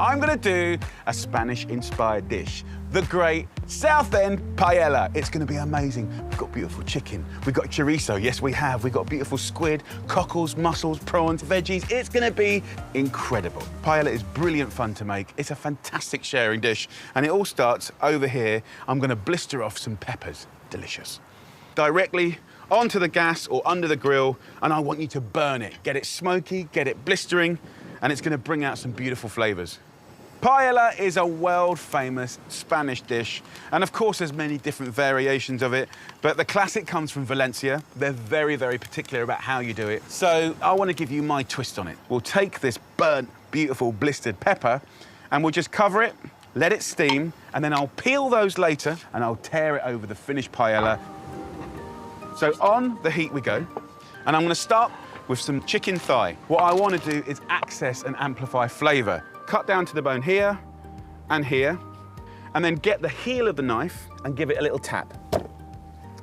I'm gonna do a Spanish-inspired dish, the great Southend paella. It's gonna be amazing. We've got beautiful chicken, we've got chorizo, yes we have. We've got beautiful squid, cockles, mussels, prawns, veggies. It's gonna be incredible. Paella is brilliant fun to make. It's a fantastic sharing dish, and it all starts over here. I'm gonna blister off some peppers. Delicious. Directly onto the gas or under the grill, and I want you to burn it. Get it smoky, get it blistering, and it's gonna bring out some beautiful flavors. Paella is a world-famous Spanish dish, and of course there's many different variations of it, but the classic comes from Valencia. They're very, very particular about how you do it. So I want to give you my twist on it. We'll take this burnt, beautiful, blistered pepper, and we'll just cover it, let it steam, and then I'll peel those later, and I'll tear it over the finished paella. So on the heat we go, and I'm gonna start with some chicken thigh. What I wanna do is access and amplify flavor. Cut down to the bone here, and then get the heel of the knife and give it a little tap.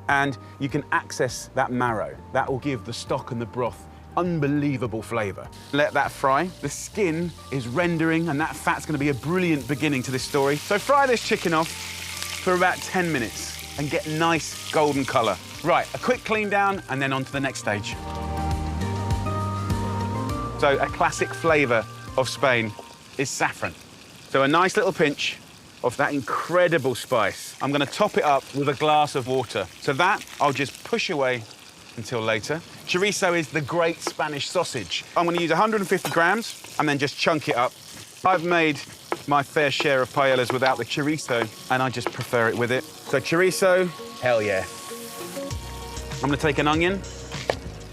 And you can access that marrow. That will give the stock and the broth unbelievable flavor. Let that fry. The skin is rendering, and that fat's gonna be a brilliant beginning to this story. So fry this chicken off for about 10 minutes and get nice golden color. Right, a quick clean down, and then on to the next stage. So a classic flavor of Spain is saffron. So a nice little pinch of that incredible spice. I'm gonna top it up with a glass of water. So that I'll just push away until later. Chorizo is the great Spanish sausage. I'm gonna use 150 grams and then just chunk it up. I've made my fair share of paellas without the chorizo, and I just prefer it with it. So chorizo, hell yeah. I'm gonna take an onion,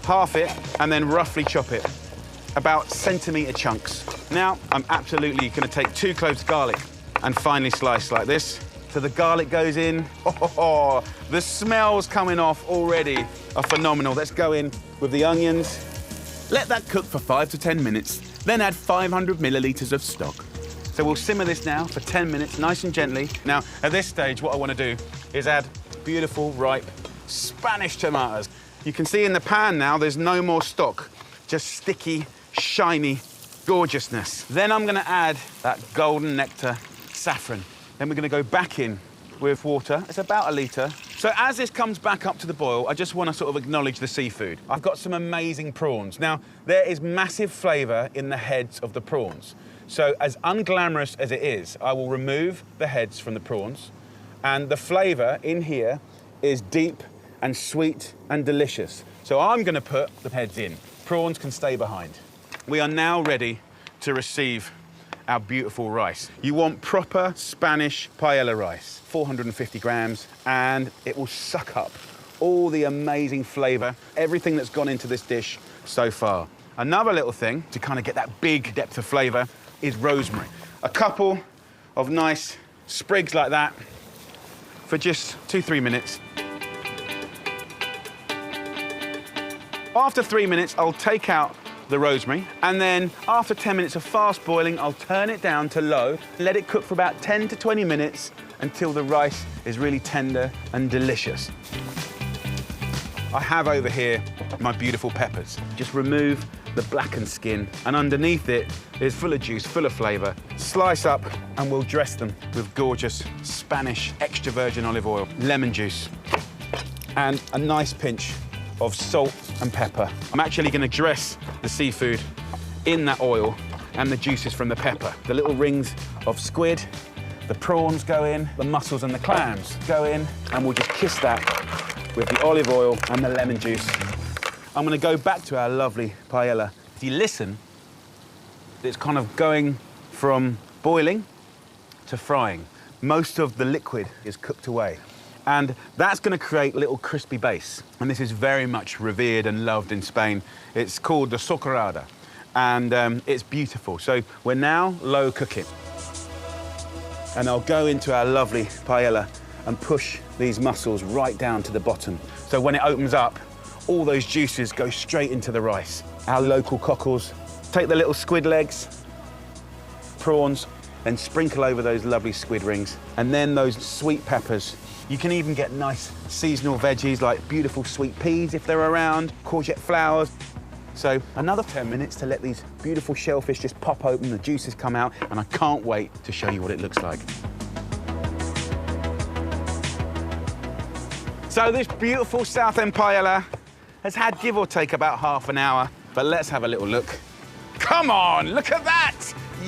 half it, and then roughly chop it, about centimetre chunks. Now, I'm absolutely gonna take 2 cloves of garlic and finely slice like this. So the garlic goes in. Oh, the smells coming off already are phenomenal. Let's go in with the onions. Let that cook for 5 to 10 minutes, then add 500 millilitres of stock. So we'll simmer this now for 10 minutes, nice and gently. Now, at this stage, what I want to do is add beautiful, ripe Spanish tomatoes. You can see in the pan now, there's no more stock, just sticky, shiny gorgeousness. Then I'm going to add that golden nectar saffron. Then we're going to go back in with water. It's about a litre. So as this comes back up to the boil, I just want to sort of acknowledge the seafood. I've got some amazing prawns. Now, there is massive flavour in the heads of the prawns. So as unglamorous as it is, I will remove the heads from the prawns, and the flavour in here is deep and sweet and delicious. So I'm going to put the heads in. Prawns can stay behind. We are now ready to receive our beautiful rice. You want proper Spanish paella rice, 450 grams, and it will suck up all the amazing flavour, everything that's gone into this dish so far. Another little thing to kind of get that big depth of flavour is rosemary. A couple of nice sprigs like that for just 2-3 minutes. After 3 minutes, I'll take out the rosemary, and then after 10 minutes of fast boiling, I'll turn it down to low, let it cook for about 10 to 20 minutes until the rice is really tender and delicious. I have over here my beautiful peppers. Just remove the blackened skin, and underneath it is full of juice, full of flavour. Slice up, and we'll dress them with gorgeous Spanish extra virgin olive oil, lemon juice, and a nice pinch of salt and pepper. I'm actually going to dress the seafood in that oil and the juices from the pepper. The little rings of squid, the prawns go in, the mussels and the clams go in, and we'll just kiss that with the olive oil and the lemon juice. I'm going to go back to our lovely paella. If you listen, it's kind of going from boiling to frying. Most of the liquid is cooked away. And that's going to create a little crispy base. And this is very much revered and loved in Spain. It's called the socarrada, and it's beautiful. So we're now low cooking. And I'll go into our lovely paella and push these mussels right down to the bottom. So when it opens up, all those juices go straight into the rice. Our local cockles. Take the little squid legs, prawns, and sprinkle over those lovely squid rings. And then those sweet peppers. You can even get nice seasonal veggies like beautiful sweet peas if they're around, courgette flowers, So another 10 minutes to let these beautiful shellfish just pop open, the juices come out, and I can't wait to show you what it looks like. So this beautiful Southend paella has had give or take about half an hour, but let's have a little look. Come on, look at that!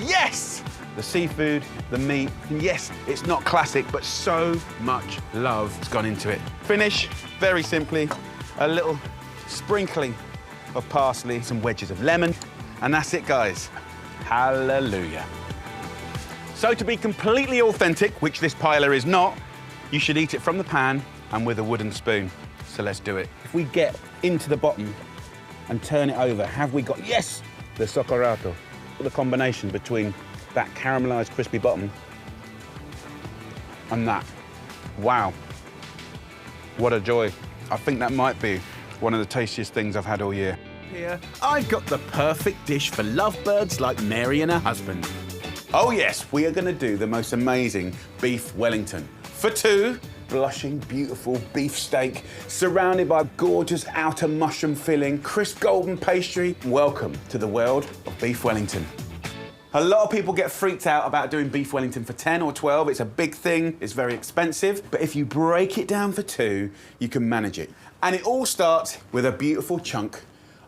Yes! The seafood, the meat, yes, it's not classic, but so much love has gone into it. Finish, very simply, a little sprinkling of parsley, some wedges of lemon, and that's it, guys. Hallelujah. So to be completely authentic, which this paella is not, you should eat it from the pan and with a wooden spoon. So let's do it. If we get into the bottom and turn it over, have we got, yes, the soccorato, the combination between that caramelized crispy bottom and that. Wow, what a joy. I think that might be one of the tastiest things I've had all year. Here, I've got the perfect dish for lovebirds like Mary and her husband. Oh yes, we are gonna do the most amazing beef Wellington. For two, blushing, beautiful beef steak, surrounded by gorgeous outer mushroom filling, crisp golden pastry. Welcome to the world of beef Wellington. A lot of people get freaked out about doing beef Wellington for 10 or 12. It's a big thing, it's very expensive, but if you break it down for two, you can manage it. And it all starts with a beautiful chunk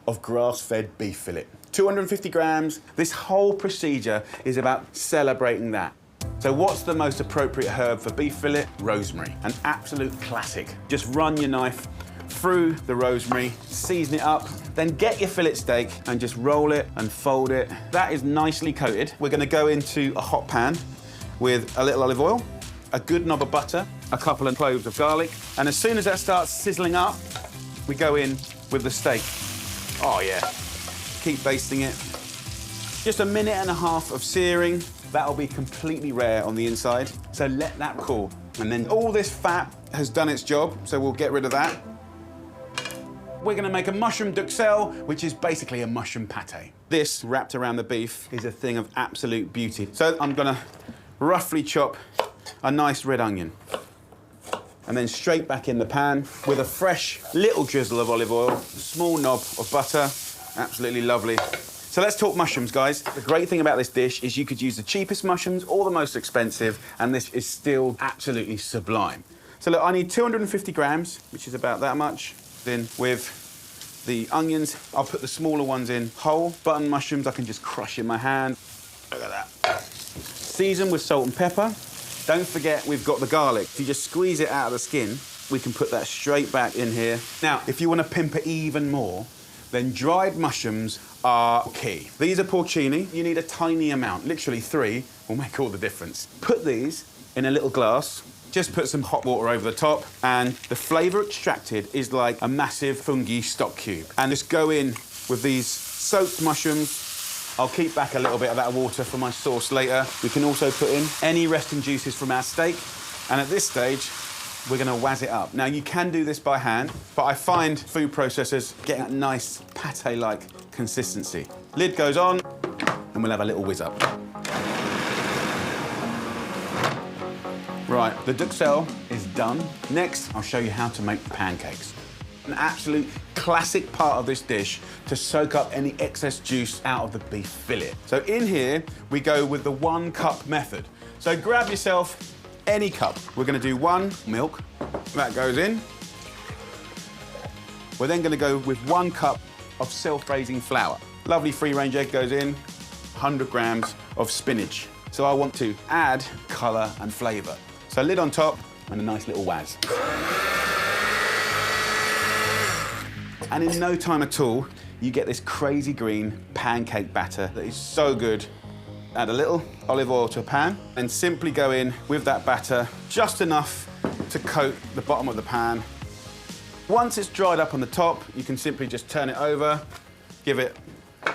of grass-fed beef fillet. 250 grams. This whole procedure is about celebrating that. So what's the most appropriate herb for beef fillet? Rosemary, an absolute classic. Just run your knife through the rosemary, season it up, then get your fillet steak and just roll it and fold it. That is nicely coated. We're gonna go into a hot pan with a little olive oil, a good knob of butter, a couple of cloves of garlic, and as soon as that starts sizzling up, we go in with the steak. Oh yeah, keep basting it. Just a minute and a half of searing. That'll be completely rare on the inside, so let that cool. And then all this fat has done its job, so we'll get rid of that. We're gonna make a mushroom duxelle, which is basically a mushroom pate. This, wrapped around the beef, is a thing of absolute beauty. So I'm gonna roughly chop a nice red onion. And then straight back in the pan with a fresh little drizzle of olive oil, a small knob of butter, absolutely lovely. So let's talk mushrooms, guys. The great thing about this dish is you could use the cheapest mushrooms or the most expensive, and this is still absolutely sublime. So look, I need 250 grams, which is about that much. Then with the onions, I'll put the smaller ones in whole. Button mushrooms, I can just crush in my hand. Look at that. Season with salt and pepper. Don't forget, we've got the garlic. If you just squeeze it out of the skin, we can put that straight back in here. Now, if you want to pimp it even more, then dried mushrooms are key. These are porcini. You need a tiny amount, literally 3 will make all the difference. Put these in a little glass. Just put some hot water over the top, and the flavour extracted is like a massive fungi stock cube. And just go in with these soaked mushrooms. I'll keep back a little bit of that water for my sauce later. We can also put in any resting juices from our steak. And at this stage, we're gonna wazz it up. Now, you can do this by hand, but I find food processors get that nice pate-like consistency. Lid goes on, and we'll have a little whiz up. Right, the duxelle is done. Next, I'll show you how to make pancakes. An absolute classic part of this dish to soak up any excess juice out of the beef fillet. So in here, we go with the 1 cup method. So grab yourself any cup. We're gonna do 1 milk, that goes in. We're then gonna go with 1 cup of self-raising flour. Lovely free-range egg goes in, 100 grams of spinach. So I want to add colour and flavour. So lid on top and a nice little wazz. And in no time at all, you get this crazy green pancake batter that is so good. Add a little olive oil to a pan and simply go in with that batter, just enough to coat the bottom of the pan. Once it's dried up on the top, you can simply just turn it over, give it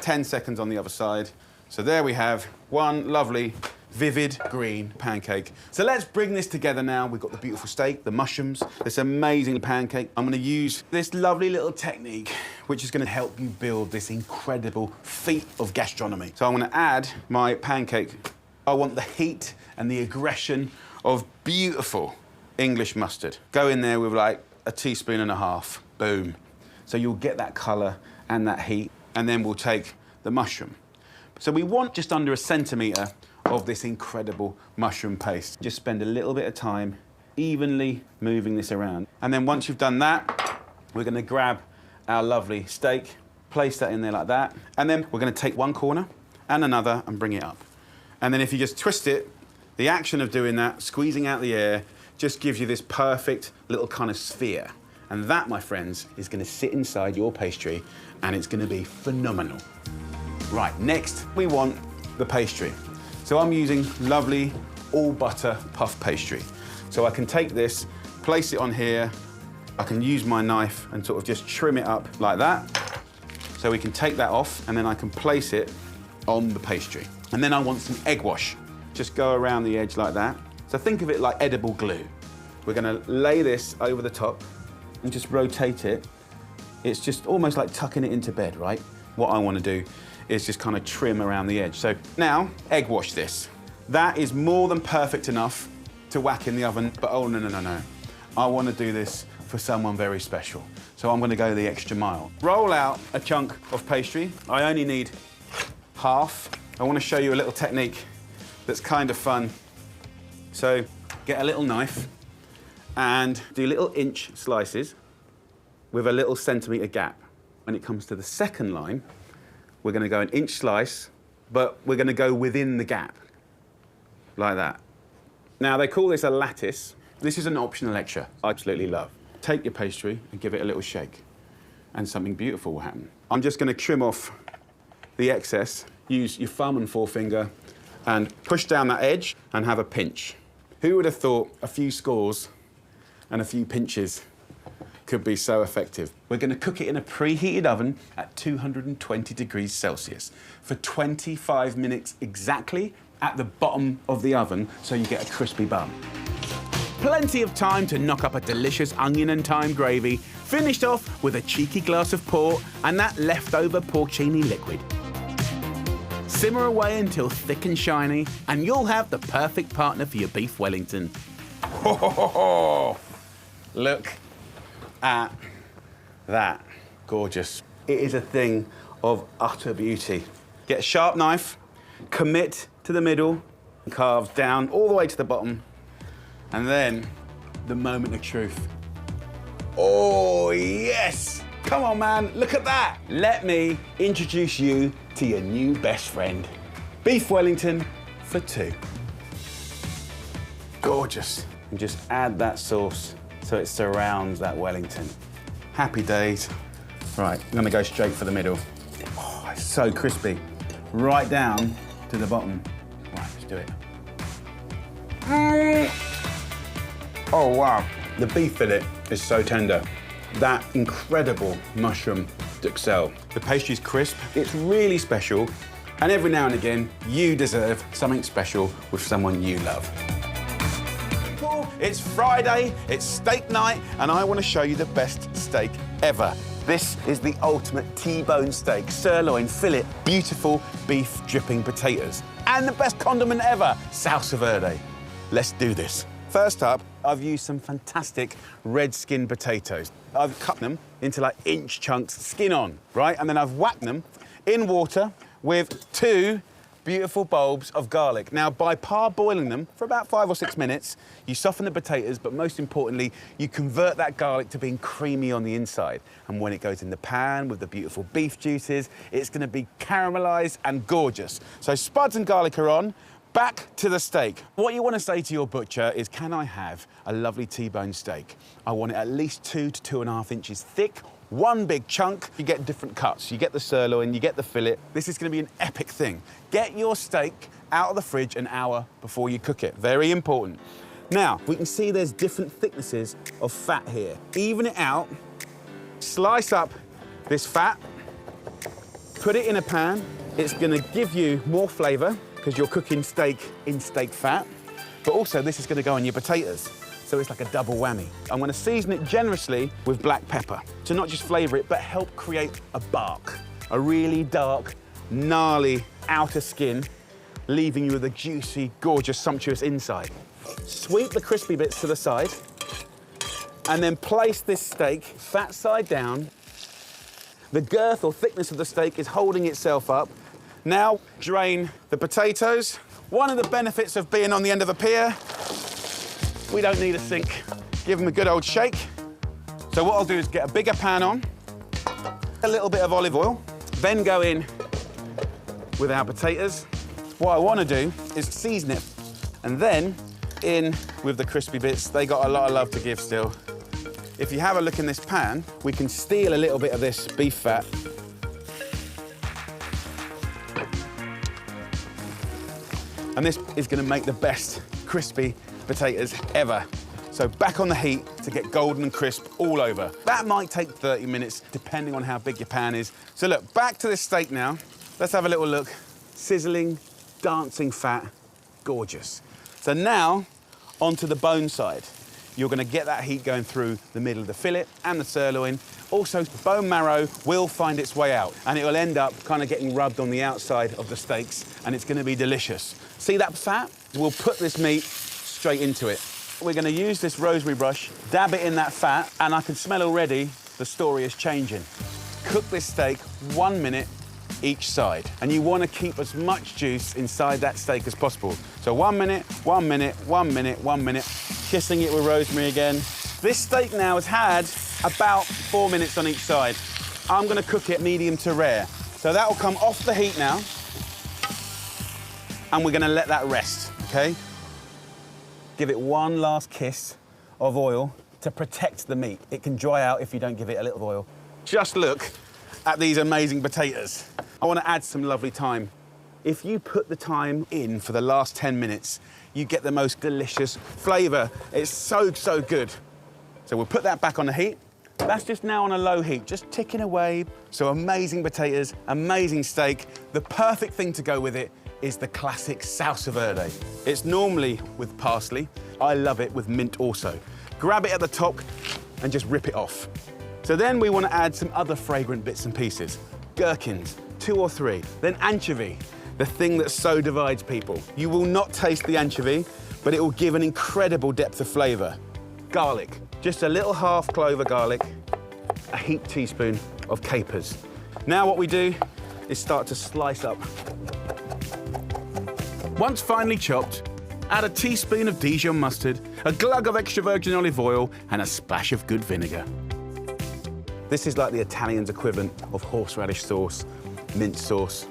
10 seconds on the other side. So there we have one lovely, vivid green pancake. So let's bring this together now. We've got the beautiful steak, the mushrooms, this amazing pancake. I'm gonna use this lovely little technique, which is gonna help you build this incredible feat of gastronomy. So I'm gonna add my pancake. I want the heat and the aggression of beautiful English mustard. Go in there with like a teaspoon and a half, boom. So you'll get that color and that heat. and then we'll take the mushroom. So we want just under 1 centimetre of this incredible mushroom paste. Just spend a little bit of time evenly moving this around. And then once you've done that, we're gonna grab our lovely steak, place that in there like that, and then we're gonna take one corner and another and bring it up. And then if you just twist it, the action of doing that, squeezing out the air, just gives you this perfect little kind of sphere. And that, my friends, is gonna sit inside your pastry and it's gonna be phenomenal. Right, next we want the pastry. So I'm using lovely all butter puff pastry. So I can take this, place it on here, I can use my knife and sort of just trim it up like that. So we can take that off and then I can place it on the pastry. And then I want some egg wash. Just go around the edge like that. So think of it like edible glue. We're gonna lay this over the top and just rotate it. It's just almost like tucking it into bed, right? What I wanna do is just kind of trim around the edge. So now, egg wash this. That is more than perfect enough to whack in the oven, but oh, no, no, no, no. I wanna do this for someone very special. So I'm gonna go the extra mile. Roll out a chunk of pastry. I only need half. I wanna show you a little technique that's kind of fun. So get a little knife and do little inch slices with a little centimetre gap. When it comes to the second line, we're gonna go an inch slice, but we're gonna go within the gap, like that. Now, they call this a lattice. This is an optional extra I absolutely love. Take your pastry and give it a little shake, and something beautiful will happen. I'm just gonna trim off the excess. Use your thumb and forefinger and push down that edge and have a pinch. Who would have thought a few scores and a few pinches could be so effective? We're gonna cook it in a preheated oven at 220 degrees Celsius for 25 minutes exactly at the bottom of the oven so you get a crispy bun. Plenty of time to knock up a delicious onion and thyme gravy, finished off with a cheeky glass of port and that leftover porcini liquid. Simmer away until thick and shiny, and you'll have the perfect partner for your beef Wellington. Ho, ho, ho, ho. Look at that. Gorgeous. It is a thing of utter beauty. Get a sharp knife, commit to the middle, carve down all the way to the bottom, and then the moment of truth. Oh, yes! Come on, man, look at that. Let me introduce you to your new best friend. Beef Wellington for 2. Gorgeous. And just add that sauce so it surrounds that Wellington. Happy days. Right, I'm gonna go straight for the middle. Oh, it's so crispy. Right down to the bottom. Right, let's do it. Oh, wow. The beef fillet is so tender. That incredible mushroom duxelle. The pastry's crisp, it's really special, and every now and again, you deserve something special with someone you love. It's Friday, it's steak night, and I want to show you the best steak ever. This is the ultimate T-bone steak, sirloin, fillet, beautiful beef dripping potatoes, and the best condiment ever, salsa verde. Let's do this. First up, I've used some fantastic red skin potatoes. I've cut them into like inch chunks, skin on, right? And then I've whacked them in water with 2 beautiful bulbs of garlic. Now, by parboiling them for about 5 or 6 minutes, you soften the potatoes, but most importantly, you convert that garlic to being creamy on the inside. And when it goes in the pan with the beautiful beef juices, it's gonna be caramelized and gorgeous. So spuds and garlic are on. Back to the steak. What you want to say to your butcher is, can I have a lovely T-bone steak? I want it at least 2 to 2.5 inches thick, 1 big chunk. You get different cuts. You get the sirloin, you get the fillet. This is going to be an epic thing. Get your steak out of the fridge an hour before you cook it. Very important. Now, we can see there's different thicknesses of fat here. Even it out, slice up this fat, put it in a pan. It's going to give you more flavour, because you're cooking steak in steak fat, but also this is going to go on your potatoes, so it's like a double whammy. I'm going to season it generously with black pepper to not just flavour it, but help create a bark, a really dark, gnarly outer skin, leaving you with a juicy, gorgeous, sumptuous inside. Sweep the crispy bits to the side, and then place this steak fat side down The girth or thickness of the steak is holding itself up. Now, drain the potatoes. One of the benefits of being on the end of a pier, we don't need a sink. Give them a good old shake. So what I'll do is get a bigger pan on, a little bit of olive oil, then go in with our potatoes. What I want to do is season it, and then in with the crispy bits. They got a lot of love to give still. If you have a look in this pan, we can steal a little bit of this beef fat. And this is going to make the best crispy potatoes ever. So back on the heat to get golden and crisp all over. That might take 30 minutes, depending on how big your pan is. So look, back to this steak now. Let's have a little look. Sizzling, dancing fat, gorgeous. So now, onto the bone side. You're going to get that heat going through the middle of the fillet and the sirloin. Also, bone marrow will find its way out, and it will end up kind of getting rubbed on the outside of the steaks, and it's going to be delicious. See that fat? We'll put this meat straight into it. We're going to use this rosemary brush, dab it in that fat, and I can smell already the story is changing. Cook this steak 1 minute each side, and you want to keep as much juice inside that steak as possible. So 1 minute, 1 minute, 1 minute, 1 minute, kissing it with rosemary again. This steak now has had about 4 minutes on each side. I'm going to cook it medium to rare. So that will come off the heat now, and we're going to let that rest, okay? Give it one last kiss of oil to protect the meat. It can dry out if you don't give it a little oil. Just look at these amazing potatoes. I want to add some lovely thyme. If you put the thyme in for the last 10 minutes, you get the most delicious flavour. It's so, so good. So we'll put that back on the heat. That's just now on a low heat, just ticking away. So amazing potatoes, amazing steak. The perfect thing to go with it is the classic salsa verde. It's normally with parsley. I love it with mint also. Grab it at the top and just rip it off. So then we want to add some other fragrant bits and pieces. Gherkins, 2 or 3. Then anchovy, the thing that so divides people. You will not taste the anchovy, but it will give an incredible depth of flavour. Garlic, just a little half clove of garlic, a heaped teaspoon of capers. Now what we do is start to slice up. Once finely chopped, add a teaspoon of Dijon mustard, a glug of extra virgin olive oil, and a splash of good vinegar. This is like the Italians' equivalent of horseradish sauce, mint sauce.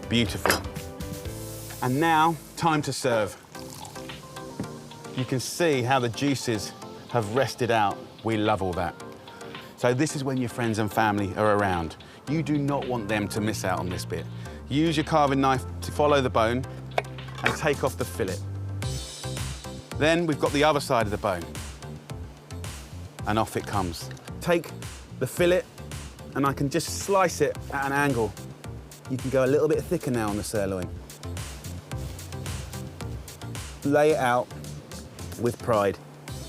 Beautiful. And now, time to serve. You can see how the juices have rested out. We love all that. So this is when your friends and family are around. You do not want them to miss out on this bit. Use your carving knife to follow the bone and take off the fillet. Then we've got the other side of the bone, and off it comes. Take the fillet, and I can just slice it at an angle. You can go a little bit thicker now on the sirloin. Lay it out with pride.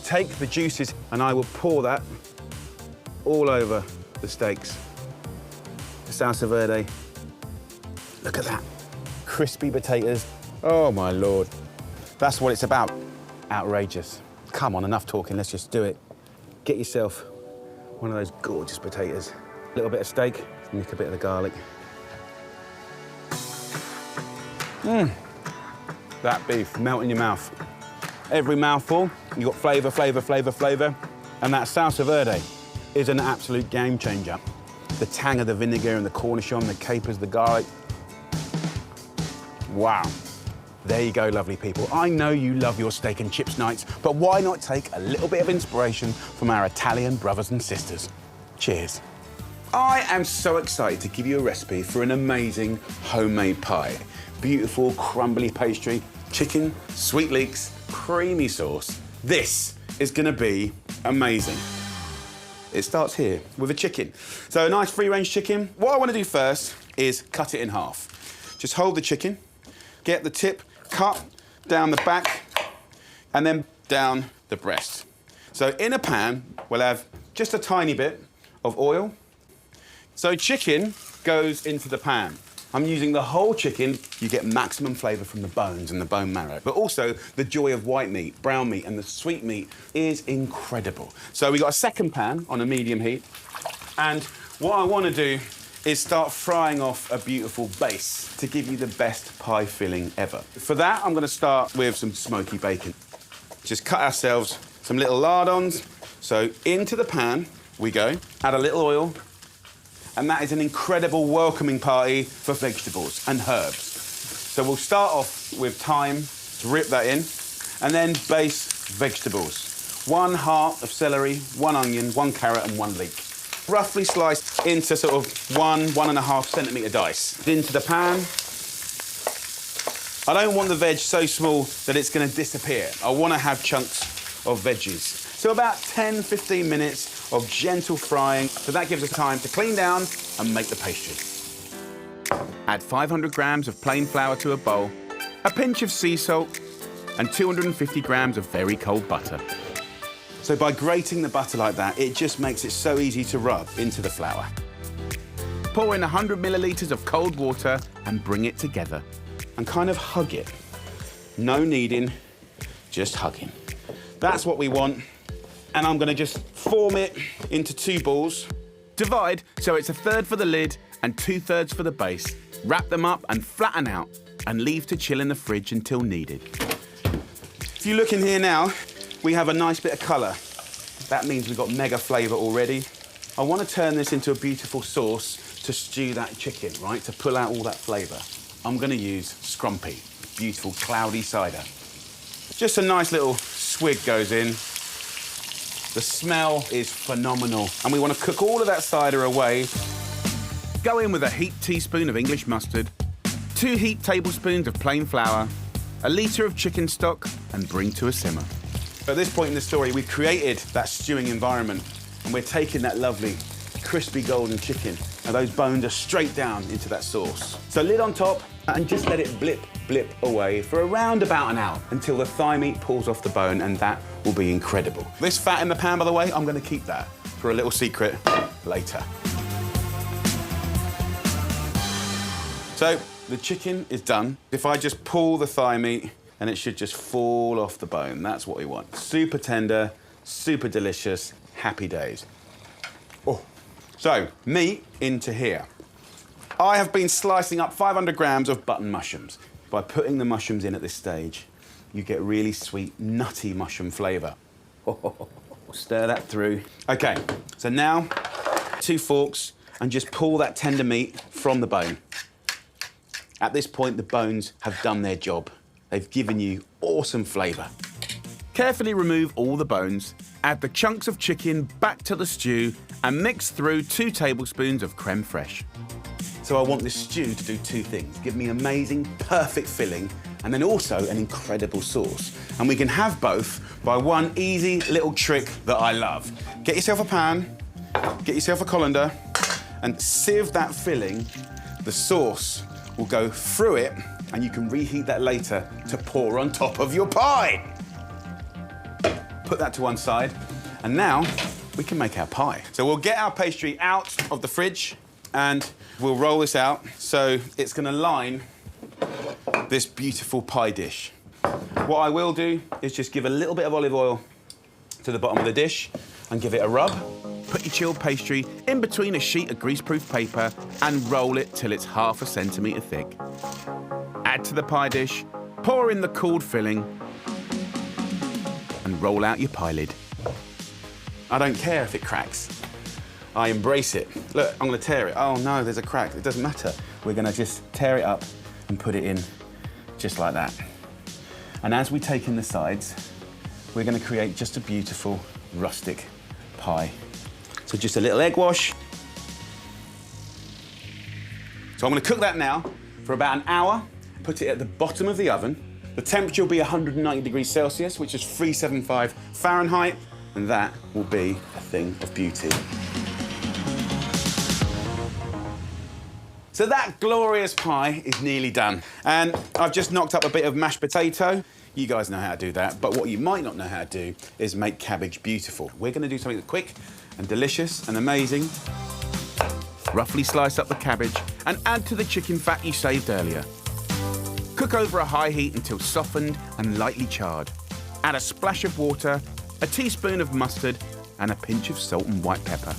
Take the juices, and I will pour that all over the steaks. The salsa verde. Look at that. Crispy potatoes. Oh, my Lord. That's what it's about. Outrageous. Come on, enough talking, let's just do it. Get yourself one of those gorgeous potatoes. A little bit of steak, nick a bit of the garlic. That beef, melt in your mouth. Every mouthful, you've got flavour, flavour, flavour, flavour. And that salsa verde is an absolute game changer. The tang of the vinegar and the cornichon, the capers, the garlic. Wow. There you go, lovely people. I know you love your steak and chips nights, but why not take a little bit of inspiration from our Italian brothers and sisters? Cheers. I am so excited to give you a recipe for an amazing homemade pie. Beautiful, crumbly pastry, chicken, sweet leeks, creamy sauce. This is gonna be amazing. It starts here with a chicken. So a nice free-range chicken. What I wanna do first is cut it in half. Just hold the chicken, get the tip, cut down the back, and then down the breast. So in a pan, we'll have just a tiny bit of oil. So chicken goes into the pan. I'm using the whole chicken. You get maximum flavour from the bones and the bone marrow, but also the joy of white meat, brown meat, and the sweet meat is incredible. So we've got a second pan on a medium heat, and what I want to do is start frying off a beautiful base to give you the best pie filling ever. For that, I'm going to start with some smoky bacon. Just cut ourselves some little lardons. So into the pan we go, add a little oil, and that is an incredible welcoming party for vegetables and herbs. So we'll start off with thyme, to rip that in, and then base vegetables. 1 heart of celery, 1 onion, 1 carrot and 1 leek. Roughly sliced into sort of 1.5 centimetre dice. Into the pan. I don't want the veg so small that it's going to disappear. I want to have chunks of veggies. So about 10-15 minutes of gentle frying. So that gives us time to clean down and make the pastry. Add 500 grams of plain flour to a bowl, a pinch of sea salt, and 250 grams of very cold butter. So by grating the butter like that, it just makes it so easy to rub into the flour. Pour in 100 millilitres of cold water and bring it together. And kind of hug it. No kneading, just hugging. That's what we want. And I'm gonna just form it into 2 balls. Divide so it's 1/3 for the lid and 2/3 for the base. Wrap them up and flatten out and leave to chill in the fridge until needed. If you look in here now, we have a nice bit of colour. That means we've got mega flavour already. I want to turn this into a beautiful sauce to stew that chicken, right? To pull out all that flavour. I'm going to use scrumpy, beautiful cloudy cider. Just a nice little swig goes in. The smell is phenomenal. And we want to cook all of that cider away. Go in with a heaped teaspoon of English mustard, 2 heaped tablespoons of plain flour, a litre of chicken stock, and bring to a simmer. At this point in the story, we've created that stewing environment, and we're taking that lovely, crispy golden chicken, and those bones are straight down into that sauce. So lid on top, and just let it blip away for around about an hour until the thigh meat pulls off the bone, and that will be incredible. This fat in the pan, by the way, I'm going to keep that for a little secret later. So the chicken is done. If I just pull the thigh meat, and it should just fall off the bone. That's what we want. Super tender, super delicious, happy days. Oh. So, meat into here. I have been slicing up 500 grams of button mushrooms. By putting the mushrooms in at this stage, you get really sweet, nutty mushroom flavour. Stir that through. Okay, so now 2 forks and just pull that tender meat from the bone. At this point, the bones have done their job. They've given you awesome flavour. Carefully remove all the bones, add the chunks of chicken back to the stew, and mix through 2 tablespoons of creme fraiche. So I want this stew to do 2 things. Give me amazing, perfect filling, and then also an incredible sauce. And we can have both by one easy little trick that I love. Get yourself a pan, get yourself a colander, and sieve that filling. The sauce will go through it, and you can reheat that later to pour on top of your pie. Put that to one side, and now we can make our pie. So we'll get our pastry out of the fridge, and we'll roll this out so it's gonna line this beautiful pie dish. What I will do is just give a little bit of olive oil to the bottom of the dish and give it a rub. Put your chilled pastry in between a sheet of greaseproof paper and roll it till it's 1/2 centimetre thick. Add to the pie dish, pour in the cooled filling, and roll out your pie lid. I don't care if it cracks. I embrace it. Look, I'm gonna tear it. Oh no, there's a crack. It doesn't matter. We're gonna just tear it up and put it in just like that. And as we take in the sides, we're gonna create just a beautiful rustic pie. So just a little egg wash. So I'm gonna cook that now for about an hour. Put it at the bottom of the oven. The temperature will be 190 degrees Celsius, which is 375 Fahrenheit, and that will be a thing of beauty. So that glorious pie is nearly done. And I've just knocked up a bit of mashed potato. You guys know how to do that, but what you might not know how to do is make cabbage beautiful. We're gonna do something quick and delicious and amazing. Roughly slice up the cabbage and add to the chicken fat you saved earlier. Cook over a high heat until softened and lightly charred. Add a splash of water, a teaspoon of mustard, and a pinch of salt and white pepper.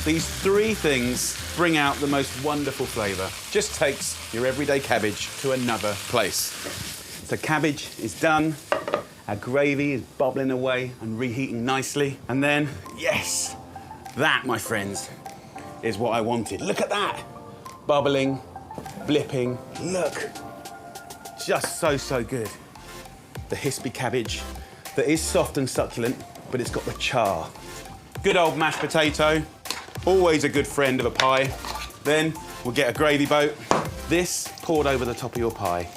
These three things bring out the most wonderful flavour. Just takes your everyday cabbage to another place. So cabbage is done. Our gravy is bubbling away and reheating nicely. And then, yes, that, my friends, is what I wanted. Look at that. Bubbling, blipping, look. Just so, so good. The hispy cabbage that is soft and succulent, but it's got the char. Good old mashed potato, always a good friend of a pie. Then we'll get a gravy boat. This poured over the top of your pie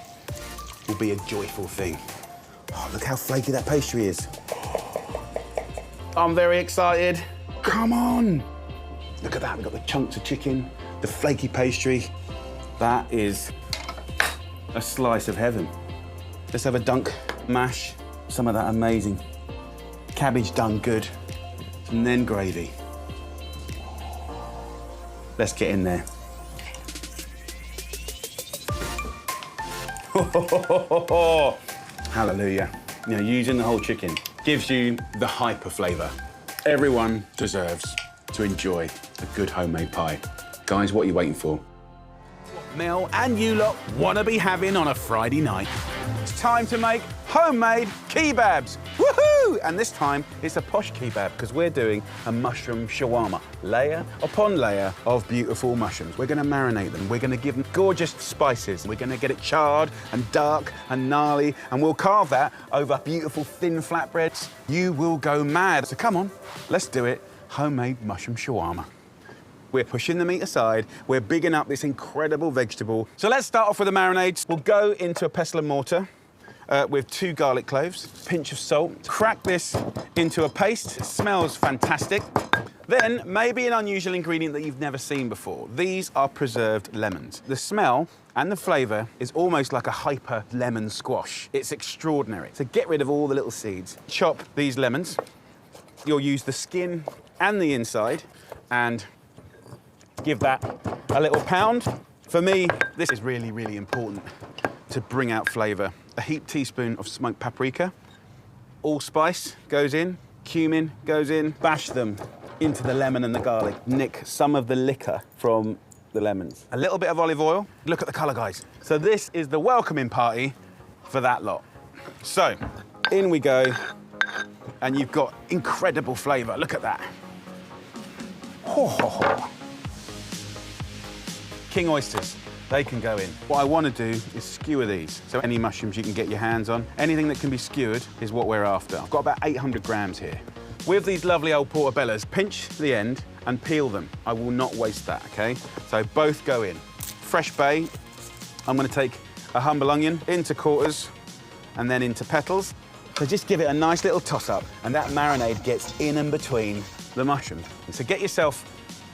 will be a joyful thing. Oh, look how flaky that pastry is. I'm very excited. Come on. Look at that, we've got the chunks of chicken, the flaky pastry. That is a slice of heaven. Let's have a dunk, mash, some of that amazing cabbage done good, and then gravy. Let's get in there. Hallelujah. You know, using the whole chicken gives you the hyper flavour. Everyone deserves to enjoy a good homemade pie. Guys, what are you waiting for? What Mel and you lot want to be having on a Friday night? It's time to make homemade kebabs. Woohoo! And this time it's a posh kebab because we're doing a mushroom shawarma, layer upon layer of beautiful mushrooms. We're going to marinate them. We're going to give them gorgeous spices. We're going to get it charred and dark and gnarly, and we'll carve that over beautiful thin flatbreads. You will go mad. So come on, let's do it. Homemade mushroom shawarma. We're pushing the meat aside. We're bigging up this incredible vegetable. So let's start off with the marinades. We'll go into a pestle and mortar with 2 garlic cloves, pinch of salt. Crack this into a paste. It smells fantastic. Then, maybe an unusual ingredient that you've never seen before. These are preserved lemons. The smell and the flavour is almost like a hyper lemon squash. It's extraordinary. So get rid of all the little seeds. Chop these lemons. You'll use the skin and the inside and give that a little pound. For me, this is really, really important to bring out flavour. A heaped teaspoon of smoked paprika. Allspice goes in, cumin goes in. Bash them into the lemon and the garlic. Nick some of the liquor from the lemons. A little bit of olive oil. Look at the colour, guys. So this is the welcoming party for that lot. So, in we go. And you've got incredible flavour. Look at that. Ho, ho, ho. King oysters, they can go in. What I want to do is skewer these. So any mushrooms you can get your hands on, anything that can be skewered is what we're after. I've got about 800 grams here. With these lovely old portobellos, pinch the end and peel them. I will not waste that, okay? So both go in. Fresh bay, I'm going to take a humble onion into quarters and then into petals. So just give it a nice little toss-up, and that marinade gets in and between the mushrooms. So get yourself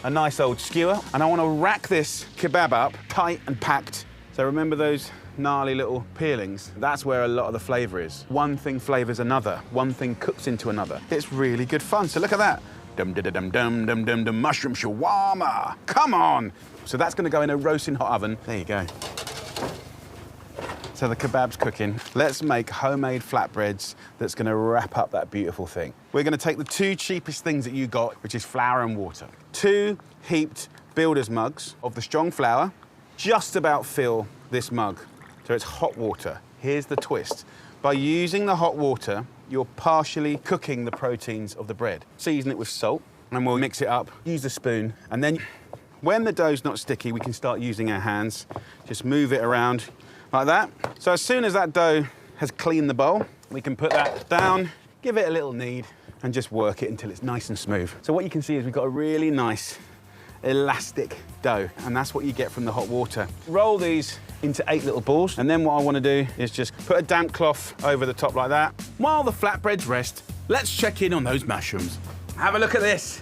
a nice old skewer, and I want to rack this kebab up tight and packed. So remember those gnarly little peelings? That's where a lot of the flavour is. One thing flavours another. One thing cooks into another. It's really good fun. So look at that. Dum-dum-dum-dum-dum-dum, mushroom shawarma. Come on. So that's going to go in a roasting hot oven. There you go. So the kebab's cooking. Let's make homemade flatbreads that's going to wrap up that beautiful thing. We're going to take the 2 cheapest things that you got, which is flour and water. 2 heaped builder's mugs of the strong flour. Just about fill this mug. So it's hot water. Here's the twist. By using the hot water, you're partially cooking the proteins of the bread. Season it with salt, and we'll mix it up. Use the spoon, and then when the dough's not sticky, we can start using our hands. Just move it around like that. So as soon as that dough has cleaned the bowl, we can put that down, give it a little knead, and just work it until it's nice and smooth. So what you can see is we've got a really nice, elastic dough, and that's what you get from the hot water. Roll these into 8 little balls, and then what I want to do is just put a damp cloth over the top like that. While the flatbreads rest, let's check in on those mushrooms. Have a look at this.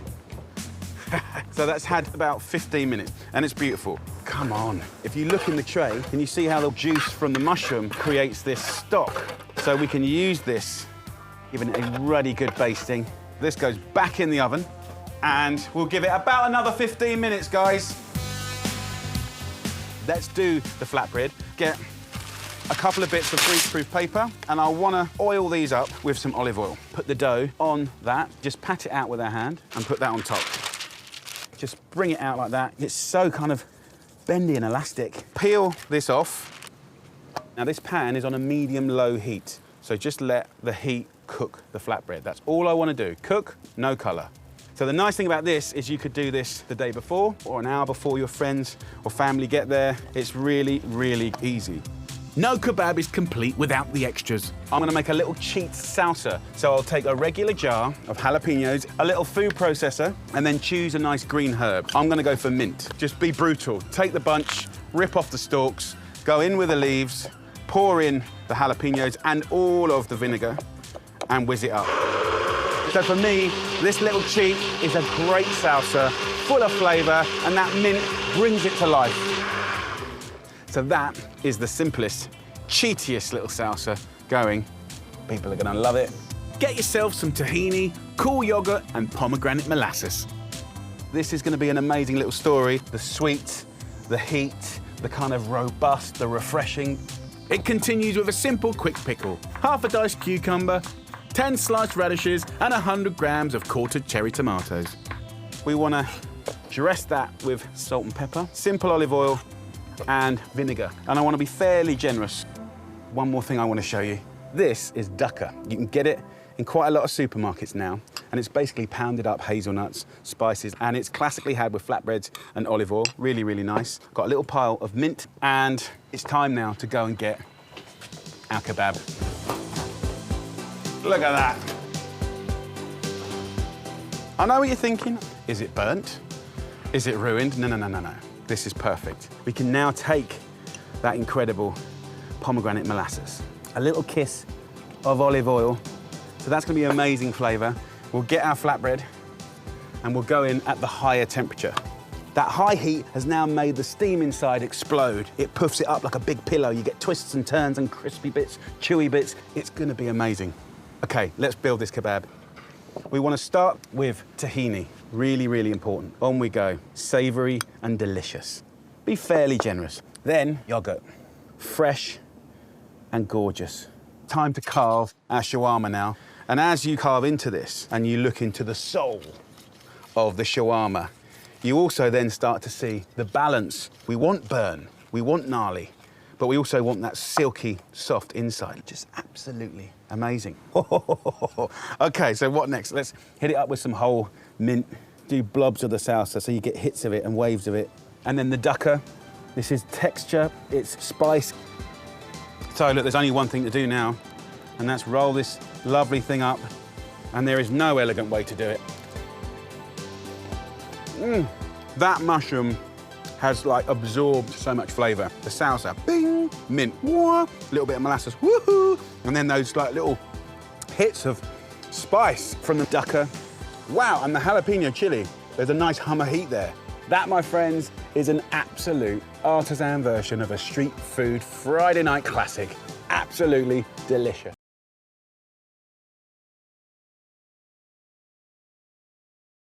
So that's had about 15 minutes, and it's beautiful. Come on. If you look in the tray, can you see how the juice from the mushroom creates this stock? So we can use this, giving it a ruddy good basting. This goes back in the oven, and we'll give it about another 15 minutes, guys. Let's do the flatbread. Get a couple of bits of grease-proof paper, and I want to oil these up with some olive oil. Put the dough on that, just pat it out with our hand, and put that on top. Just bring it out like that. It's so kind of bendy and elastic. Peel this off. Now this pan is on a medium-low heat, so just let the heat cook the flatbread. That's all I want to do. Cook, no colour. So the nice thing about this is you could do this the day before or an hour before your friends or family get there. It's really, really easy. No kebab is complete without the extras. I'm gonna make a little cheat salsa. So I'll take a regular jar of jalapenos, a little food processor, and then choose a nice green herb. I'm gonna go for mint. Just be brutal. Take the bunch, rip off the stalks, go in with the leaves, pour in the jalapenos and all of the vinegar, and whiz it up. So for me, this little cheat is a great salsa, full of flavor, and that mint brings it to life. So that is the simplest, cheatiest little salsa going. People are gonna love it. Get yourself some tahini, cool yogurt, and pomegranate molasses. This is gonna be an amazing little story. The sweet, the heat, the kind of robust, the refreshing. It continues with a simple quick pickle, half a diced cucumber, 10 sliced radishes, and 100 grams of quartered cherry tomatoes. We wanna dress that with salt and pepper, simple olive oil, and vinegar. And I want to be fairly generous. One more thing I want to show you. This is dukkha. You can get it in quite a lot of supermarkets now, and it's basically pounded up hazelnuts, spices, and it's classically had with flatbreads and olive oil. Really, really nice. Got a little pile of mint, and it's time now to go and get our kebab. Look at that. I know what you're thinking. Is it burnt? Is it ruined? No, no, no, no, no. This is perfect. We can now take that incredible pomegranate molasses, a little kiss of olive oil. So that's gonna be amazing flavor. We'll get our flatbread and we'll go in at the higher temperature. That high heat has now made the steam inside explode. It puffs it up like a big pillow. You get twists and turns and crispy bits, chewy bits. It's gonna be amazing. Okay, let's build this kebab. We want to start with tahini. Really, really important. On we go. Savory and delicious. Be fairly generous. Then yogurt. Fresh and gorgeous. Time to carve our shawarma now. And as you carve into this and you look into the soul of the shawarma, you also then start to see the balance. We want burn, we want gnarly, but we also want that silky, soft inside. Just absolutely amazing. Okay, so what next? Let's hit it up with some whole mint. Do blobs of the salsa so you get hits of it and waves of it. And then the dukkha. This is texture, it's spice. So look, there's only one thing to do now, and that's roll this lovely thing up. And there is no elegant way to do it. That mushroom has like absorbed so much flavor. The salsa, bing, mint, wah, little bit of molasses, woohoo, and then those like little hits of spice from the dukkha. Wow, and the jalapeno chili. There's a nice hum of heat there. That, my friends, is an absolute artisan version of a street food Friday night classic. Absolutely delicious.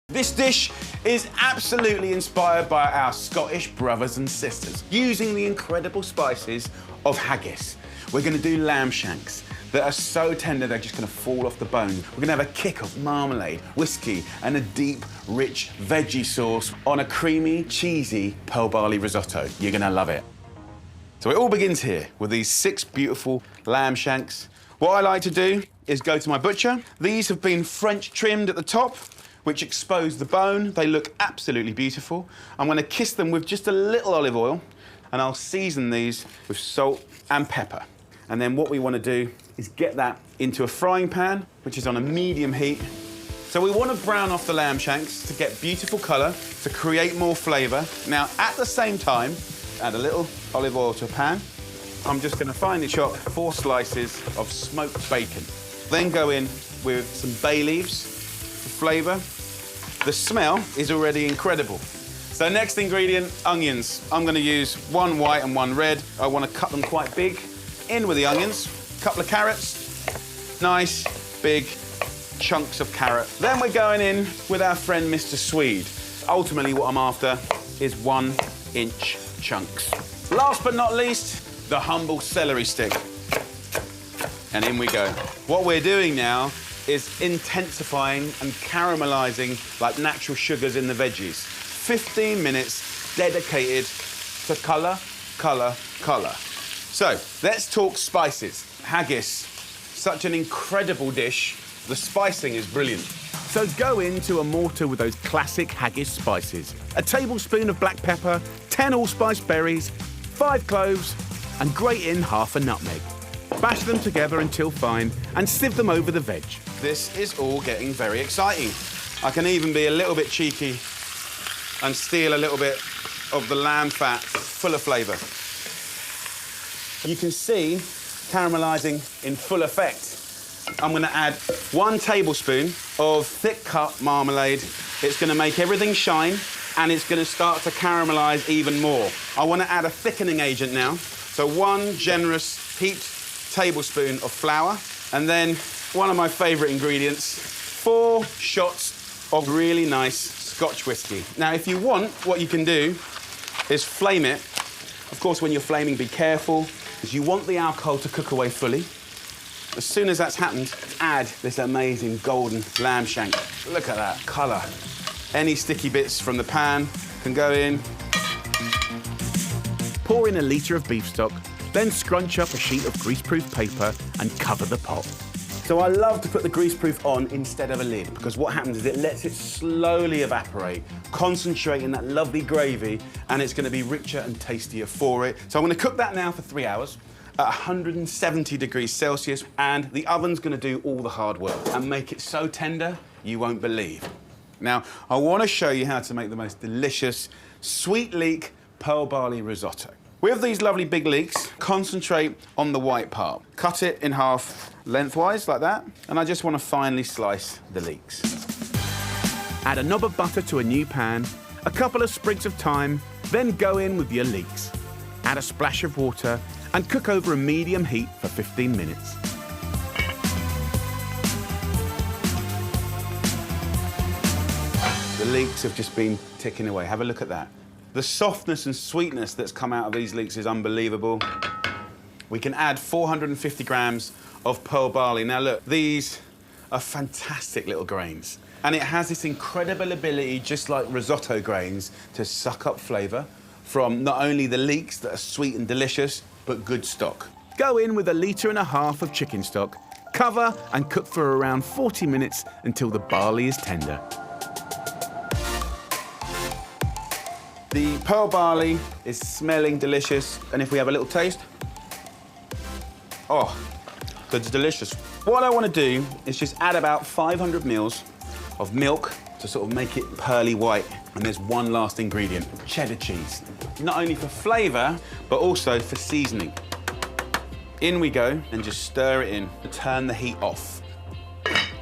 This dish is absolutely inspired by our Scottish brothers and sisters, using the incredible spices of haggis. We're gonna do lamb shanks that are so tender they're just gonna fall off the bone. We're gonna have a kick of marmalade, whiskey, and a deep, rich veggie sauce on a creamy, cheesy pearl barley risotto. You're gonna love it. So it all begins here with these 6 beautiful lamb shanks. What I like to do is go to my butcher. These have been French trimmed at the top, which expose the bone. They look absolutely beautiful. I'm gonna kiss them with just a little olive oil, and I'll season these with salt and pepper. And then what we wanna do is get that into a frying pan, which is on a medium heat. So we wanna brown off the lamb shanks to get beautiful color, to create more flavor. Now, at the same time, add a little olive oil to a pan. I'm just gonna finely chop 4 slices of smoked bacon. Then go in with some bay leaves for flavor. The smell is already incredible. So next ingredient, onions. I'm gonna use 1 white and 1 red. I wanna cut them quite big. In with the onions, couple of carrots, nice big chunks of carrot. Then we're going in with our friend Mr. Swede. Ultimately what I'm after is 1-inch chunks. Last but not least, the humble celery stick. And in we go. What we're doing now is intensifying and caramelizing like natural sugars in the veggies. 15 minutes dedicated to colour, colour, colour. So, let's talk spices. Haggis, such an incredible dish. The spicing is brilliant. So go into a mortar with those classic haggis spices. A tablespoon of black pepper, 10 allspice berries, 5 cloves, and grate in half a nutmeg. Bash them together until fine and sieve them over the veg. This is all getting very exciting. I can even be a little bit cheeky and steal a little bit of the lamb fat, full of flavour. You can see caramelising in full effect. I'm going to add 1 tablespoon of thick cut marmalade. It's going to make everything shine and it's going to start to caramelise even more. I want to add a thickening agent now. So 1 generous heaped tablespoon of flour, and then one of my favourite ingredients, 4 shots of really nice Scotch whiskey. Now, if you want, what you can do is flame it. Of course, when you're flaming, be careful, because you want the alcohol to cook away fully. As soon as that's happened, add this amazing golden lamb shank. Look at that colour. Any sticky bits from the pan can go in. Pour in a litre of beef stock, then scrunch up a sheet of greaseproof paper and cover the pot. So I love to put the greaseproof on instead of a lid, because what happens is it lets it slowly evaporate, concentrate in that lovely gravy, and it's going to be richer and tastier for it. So I'm going to cook that now for 3 hours. At 170 degrees Celsius, and the oven's going to do all the hard work and make it so tender you won't believe. Now, I want to show you how to make the most delicious sweet leek pearl barley risotto. With these lovely big leeks, concentrate on the white part. Cut it in half lengthwise like that, and I just want to finely slice the leeks. Add a knob of butter to a new pan, a couple of sprigs of thyme, then go in with your leeks. Add a splash of water and cook over a medium heat for 15 minutes. The leeks have just been ticking away. Have a look at that. The softness and sweetness that's come out of these leeks is unbelievable. We can add 450 grams of pearl barley. Now look, these are fantastic little grains. And it has this incredible ability, just like risotto grains, to suck up flavour from not only the leeks that are sweet and delicious, but good stock. Go in with 1.5 litres of chicken stock, cover and cook for around 40 minutes until the barley is tender. The pearl barley is smelling delicious, and if we have a little taste, oh, it's delicious. What I want to do is just add about 500 mils of milk to sort of make it pearly white. And there's one last ingredient, cheddar cheese. Not only for flavour, but also for seasoning. In we go, and just stir it in. Turn the heat off.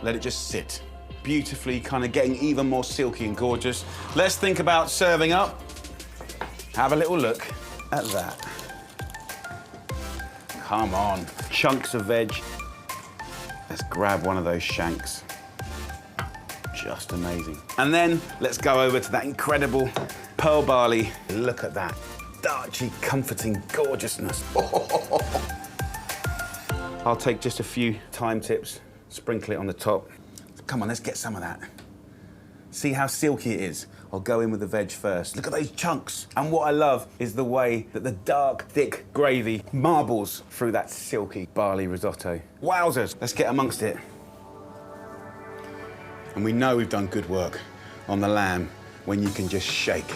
Let it just sit. Beautifully, kind of getting even more silky and gorgeous. Let's think about serving up. Have a little look at that. Come on, chunks of veg. Let's grab one of those shanks. Just amazing. And then let's go over to that incredible pearl barley. Look at that starchy, comforting gorgeousness. I'll take just a few thyme tips, sprinkle it on the top. Come on, let's get some of that. See how silky it is? I'll go in with the veg first. Look at those chunks. And what I love is the way that the dark, thick gravy marbles through that silky barley risotto. Wowzers, let's get amongst it. And we know we've done good work on the lamb when you can just shake,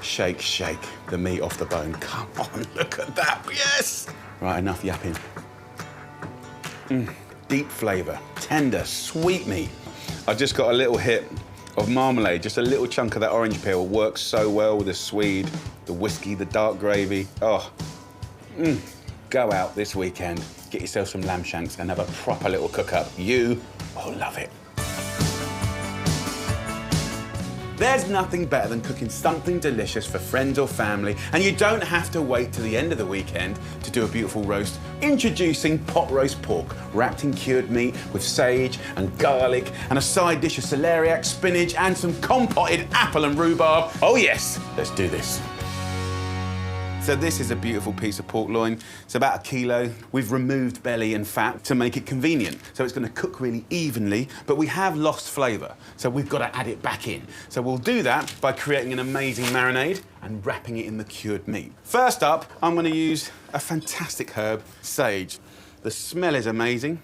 shake, shake the meat off the bone. Come on, look at that, yes! Right, enough yapping. Deep flavour, tender, sweet meat. I've just got a little hit of marmalade, just a little chunk of that orange peel works so well with the swede, the whiskey, the dark gravy. Oh, go out this weekend, get yourself some lamb shanks and have a proper little cook-up. You will love it. There's nothing better than cooking something delicious for friends or family, and you don't have to wait till the end of the weekend to do a beautiful roast. Introducing pot roast pork, wrapped in cured meat with sage and garlic, and a side dish of celeriac, spinach, and some compoted apple and rhubarb. Oh yes, let's do this. So this is a beautiful piece of pork loin. It's about 1 kilo. We've removed belly and fat to make it convenient. So it's going to cook really evenly, but we have lost flavour. So we've got to add it back in. So we'll do that by creating an amazing marinade and wrapping it in the cured meat. First up, I'm going to use a fantastic herb, sage. The smell is amazing.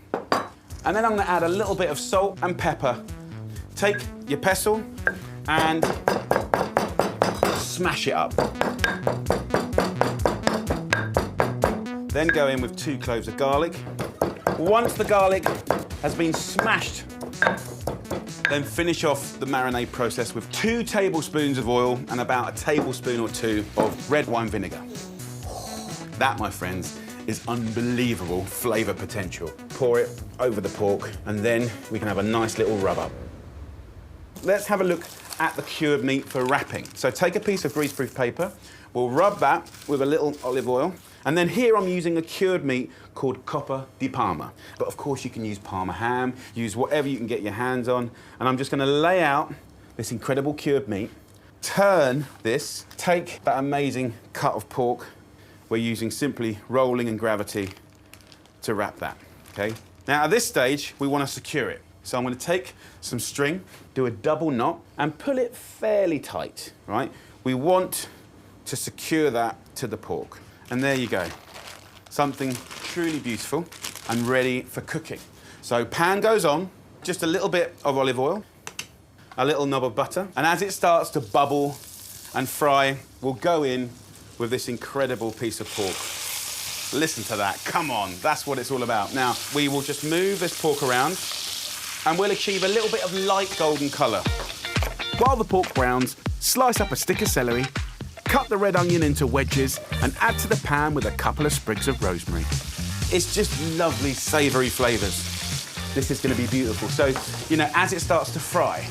And then I'm going to add a little bit of salt and pepper. Take your pestle and smash it up. Then go in with 2 cloves of garlic. Once the garlic has been smashed, then finish off the marinade process with 2 tablespoons of oil and about 1 tablespoon or 2 of red wine vinegar. That, my friends, is unbelievable flavour potential. Pour it over the pork and then we can have a nice little rub up. Let's have a look at the cured meat for wrapping. So take a piece of greaseproof paper. We'll rub that with a little olive oil. And then here I'm using a cured meat called Coppa di Parma. But of course you can use Parma ham, use whatever you can get your hands on. And I'm just gonna lay out this incredible cured meat, turn this, take that amazing cut of pork. We're using simply rolling and gravity to wrap that, okay? Now at this stage, we wanna secure it. So I'm gonna take some string, do a double knot, and pull it fairly tight, right? We want to secure that to the pork. And there you go. Something truly beautiful and ready for cooking. So pan goes on, just a little bit of olive oil, a little knob of butter, and as it starts to bubble and fry, we'll go in with this incredible piece of pork. Listen to that, come on, that's what it's all about. Now, we will just move this pork around and we'll achieve a little bit of light golden colour. While the pork browns, slice up a stick of celery, cut the red onion into wedges and add to the pan with a couple of sprigs of rosemary. It's just lovely, savoury flavours. This is going to be beautiful. So, you know, as it starts to fry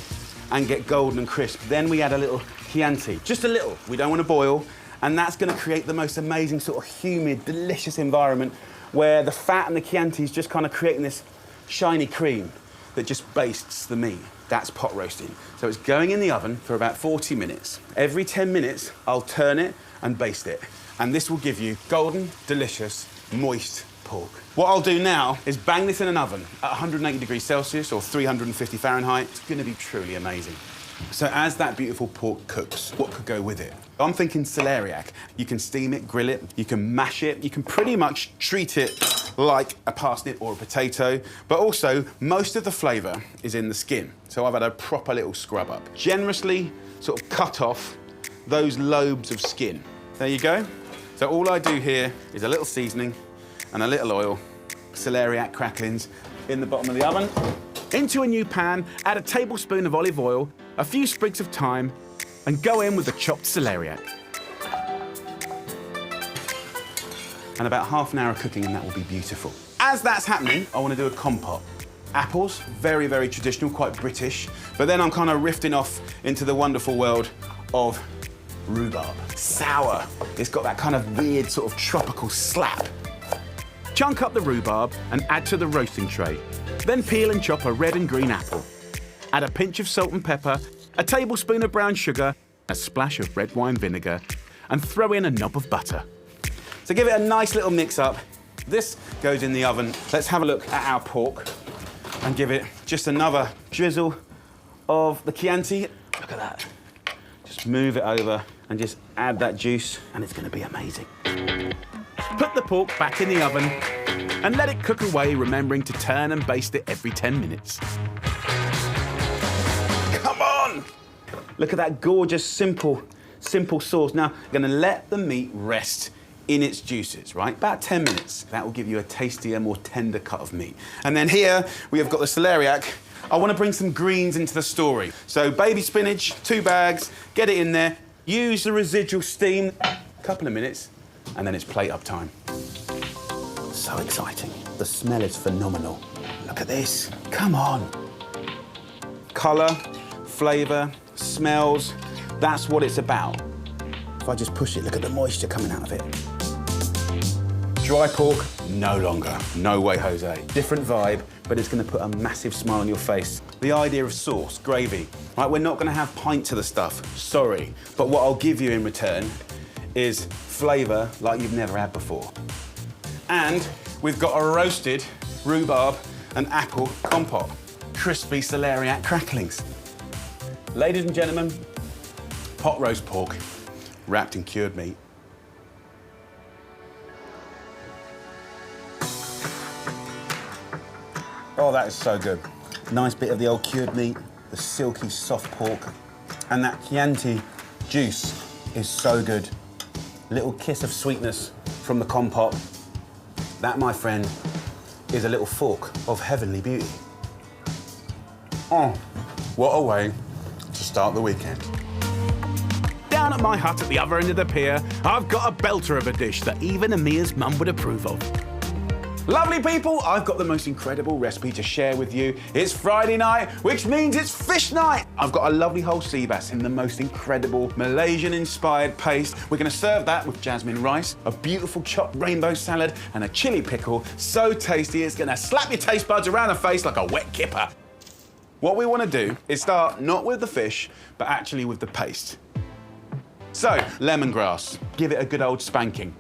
and get golden and crisp, then we add a little Chianti, just a little. We don't want to boil, and that's going to create the most amazing sort of humid, delicious environment where the fat and the Chianti is just kind of creating this shiny cream that just bastes the meat. That's pot roasting. So it's going in the oven for about 40 minutes. Every 10 minutes, I'll turn it and baste it. And this will give you golden, delicious, moist pork. What I'll do now is bang this in an oven at 180 degrees Celsius or 350 Fahrenheit. It's gonna be truly amazing. So as that beautiful pork cooks, what could go with it? I'm thinking celeriac. You can steam it, grill it, you can mash it, you can pretty much treat it like a parsnip or a potato, but also most of the flavour is in the skin. So I've had a proper little scrub up. Generously sort of cut off those lobes of skin. There you go. So all I do here is a little seasoning and a little oil, celeriac cracklings in the bottom of the oven. Into a new pan, add a tablespoon of olive oil, a few sprigs of thyme, and go in with the chopped celeriac. And about half an hour of cooking and that will be beautiful. As that's happening, I want to do a compote. Apples, very, very traditional, quite British, but then I'm kind of rifting off into the wonderful world of rhubarb. Sour, it's got that kind of weird sort of tropical slap. Chunk up the rhubarb and add to the roasting tray. Then peel and chop a red and green apple. Add a pinch of salt and pepper, a tablespoon of brown sugar, a splash of red wine vinegar, and throw in a knob of butter. So give it a nice little mix up. This goes in the oven. Let's have a look at our pork and give it just another drizzle of the Chianti. Look at that. Just move it over and just add that juice and it's going to be amazing. Put the pork back in the oven and let it cook away, remembering to turn and baste it every 10 minutes. Come on! Look at that gorgeous, simple sauce. Now, I'm gonna let the meat rest in its juices, right? About 10 minutes. That will give you a tastier, more tender cut of meat. And then here, we have got the celeriac. I wanna bring some greens into the story. So baby spinach, 2 bags, get it in there. Use the residual steam, a couple of minutes, and then it's plate up time. So exciting. The smell is phenomenal. Look at this, come on. Colour, flavour, smells, that's what it's about. If I just push it, look at the moisture coming out of it. Dry pork, no longer. No way, Jose. Different vibe, but it's gonna put a massive smile on your face. The idea of sauce, gravy, right? We're not gonna have pints of the stuff, sorry. But what I'll give you in return is flavor like you've never had before. And we've got a roasted rhubarb and apple compote. Crispy celeriac cracklings. Ladies and gentlemen, pot roast pork wrapped in cured meat. Oh, that is so good. Nice bit of the old cured meat, the silky soft pork, and that Chianti juice is so good. Little kiss of sweetness from the compote. That, my friend, is a little fork of heavenly beauty. Oh, what a way to start the weekend. Down at my hut at the other end of the pier, I've got a belter of a dish that even Amia's mum would approve of. Lovely people, I've got the most incredible recipe to share with you. It's Friday night, which means it's fish night. I've got a lovely whole sea bass in the most incredible Malaysian-inspired paste. We're gonna serve that with jasmine rice, a beautiful chopped rainbow salad, and a chili pickle so tasty it's gonna slap your taste buds around the face like a wet kipper. What we wanna do is start not with the fish, but actually with the paste. So, lemongrass, give it a good old spanking.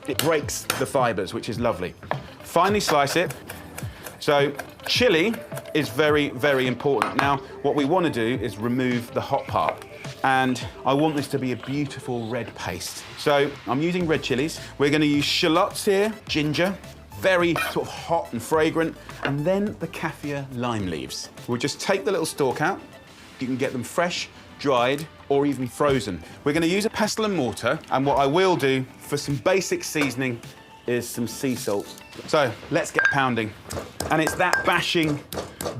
It breaks the fibres, which is lovely. Finely slice it. So chili is very, very important. Now, what we want to do is remove the hot part. And I want this to be a beautiful red paste. So I'm using red chilies. We're going to use shallots here, ginger, very sort of hot and fragrant, and then the kaffir lime leaves. We'll just take the little stalk out. You can get them fresh, dried, or even frozen. We're going to use a pestle and mortar, and what I will do for some basic seasoning is some sea salt. So let's get pounding. And it's that bashing,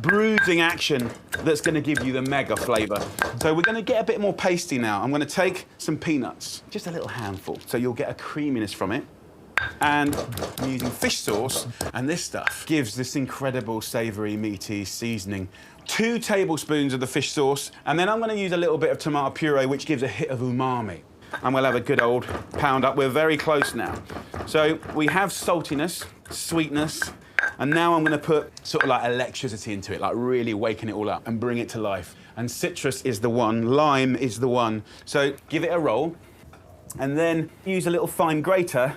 bruising action that's gonna give you the mega flavor. So we're gonna get a bit more pasty now. I'm gonna take some peanuts, just a little handful, so you'll get a creaminess from it. And I'm using fish sauce, and this stuff gives this incredible savory, meaty seasoning. 2 tablespoons of the fish sauce, and then I'm gonna use a little bit of tomato puree, which gives a hit of umami. And we'll have a good old pound up. We're very close now. So we have saltiness, sweetness, and now I'm gonna put sort of like electricity into it, like really waking it all up and bring it to life. And citrus is the one, lime is the one. So give it a roll, and then use a little fine grater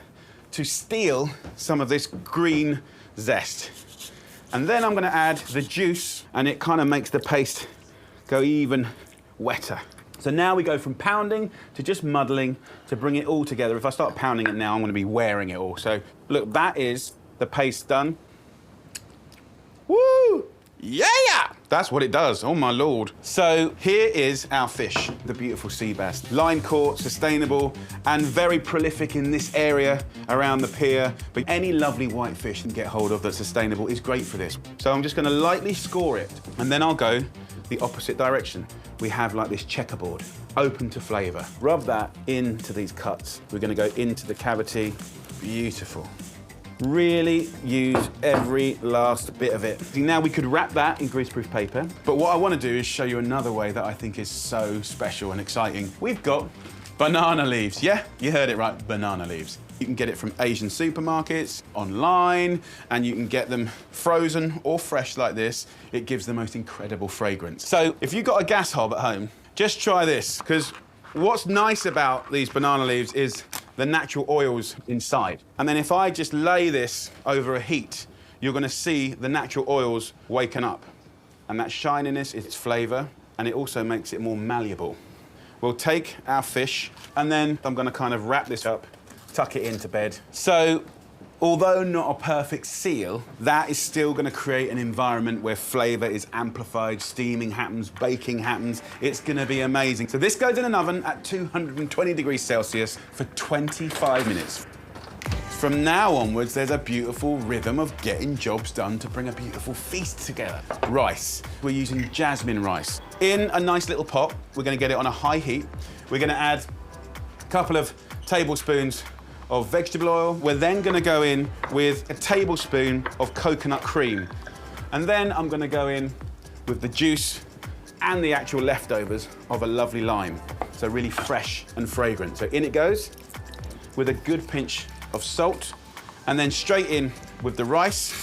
to steal some of this green zest. And then I'm gonna add the juice, and it kind of makes the paste go even wetter. So now we go from pounding to just muddling to bring it all together. If I start pounding it now, I'm gonna be wearing it all. So look, that is the paste done. Woo! Yeah! That's what it does, oh my Lord. So here is our fish, the beautiful sea bass. Line caught, sustainable, and very prolific in this area around the pier. But any lovely white fish you can get hold of that's sustainable is great for this. So I'm just gonna lightly score it, and then I'll go the opposite direction. We have like this checkerboard, open to flavor. Rub that into these cuts. We're gonna go into the cavity. Beautiful. Really use every last bit of it. Now we could wrap that in greaseproof paper, but what I wanna do is show you another way that I think is so special and exciting. We've got banana leaves. Yeah, you heard it right, banana leaves. You can get it from Asian supermarkets, online, and you can get them frozen or fresh like this. It gives the most incredible fragrance. So if you've got a gas hob at home, just try this, because what's nice about these banana leaves is the natural oils inside. And then if I just lay this over a heat, you're gonna see the natural oils waken up. And that shininess is its flavor, and it also makes it more malleable. We'll take our fish, and then I'm gonna kind of wrap this up, tuck it into bed. So, although not a perfect seal, that is still gonna create an environment where flavor is amplified, steaming happens, baking happens. It's gonna be amazing. So this goes in an oven at 220 degrees Celsius for 25 minutes. From now onwards, there's a beautiful rhythm of getting jobs done to bring a beautiful feast together. Rice. We're using jasmine rice. In a nice little pot, we're gonna get it on a high heat. We're gonna add a couple of tablespoons of vegetable oil. We're then gonna go in with a tablespoon of coconut cream. And then I'm gonna go in with the juice and the actual leftovers of a lovely lime. So really fresh and fragrant. So in it goes with a good pinch of salt, and then straight in with the rice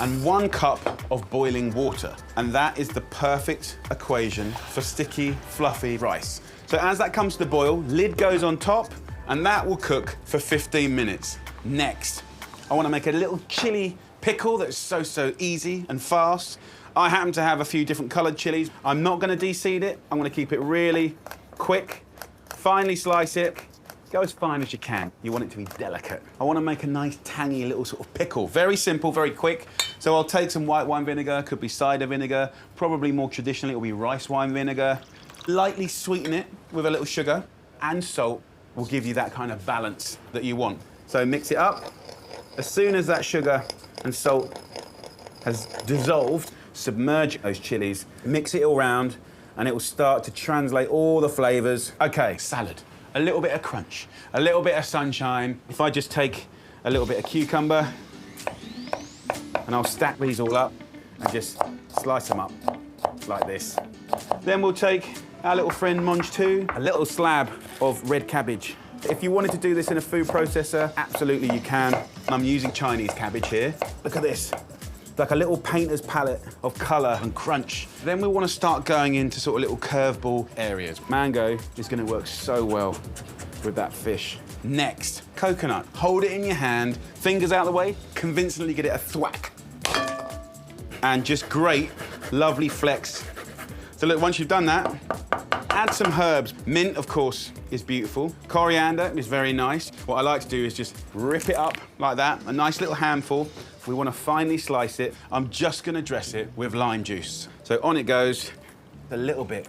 and 1 cup of boiling water. And that is the perfect equation for sticky, fluffy rice. So as that comes to the boil, lid goes on top, And that will cook for 15 minutes. Next, I want to make a little chili pickle that's so easy and fast. I happen to have a few different coloured chilies. I'm not going to de-seed it. I'm going to keep it really quick, finely slice it. Go as fine as you can. You want it to be delicate. I want to make a nice tangy little sort of pickle. Very simple, very quick. So I'll take some white wine vinegar, could be cider vinegar, probably more traditionally it'll be rice wine vinegar. Lightly sweeten it with a little sugar, and salt will give you that kind of balance that you want. So mix it up. As soon as that sugar and salt has dissolved, submerge those chilies, mix it all around, and it will start to translate all the flavours. Okay, salad. A little bit of crunch, a little bit of sunshine. If I just take a little bit of cucumber, and I'll stack these all up and just slice them up like this. Then we'll take our little friend Monge 2, a little slab of red cabbage. If you wanted to do this in a food processor, absolutely you can. I'm using Chinese cabbage here. Look at this. It's like a little painter's palette of colour and crunch. Then we want to start going into sort of little curveball areas. Mango is going to work so well with that fish. Next, coconut. Hold it in your hand, fingers out of the way, convincingly get it a thwack. And just grate lovely flecks. So look, once you've done that, add some herbs. Mint, of course, is beautiful. Coriander is very nice. What I like to do is just rip it up like that, a nice little handful. If we want to finely slice it, I'm just going to dress it with lime juice. So on it goes a little bit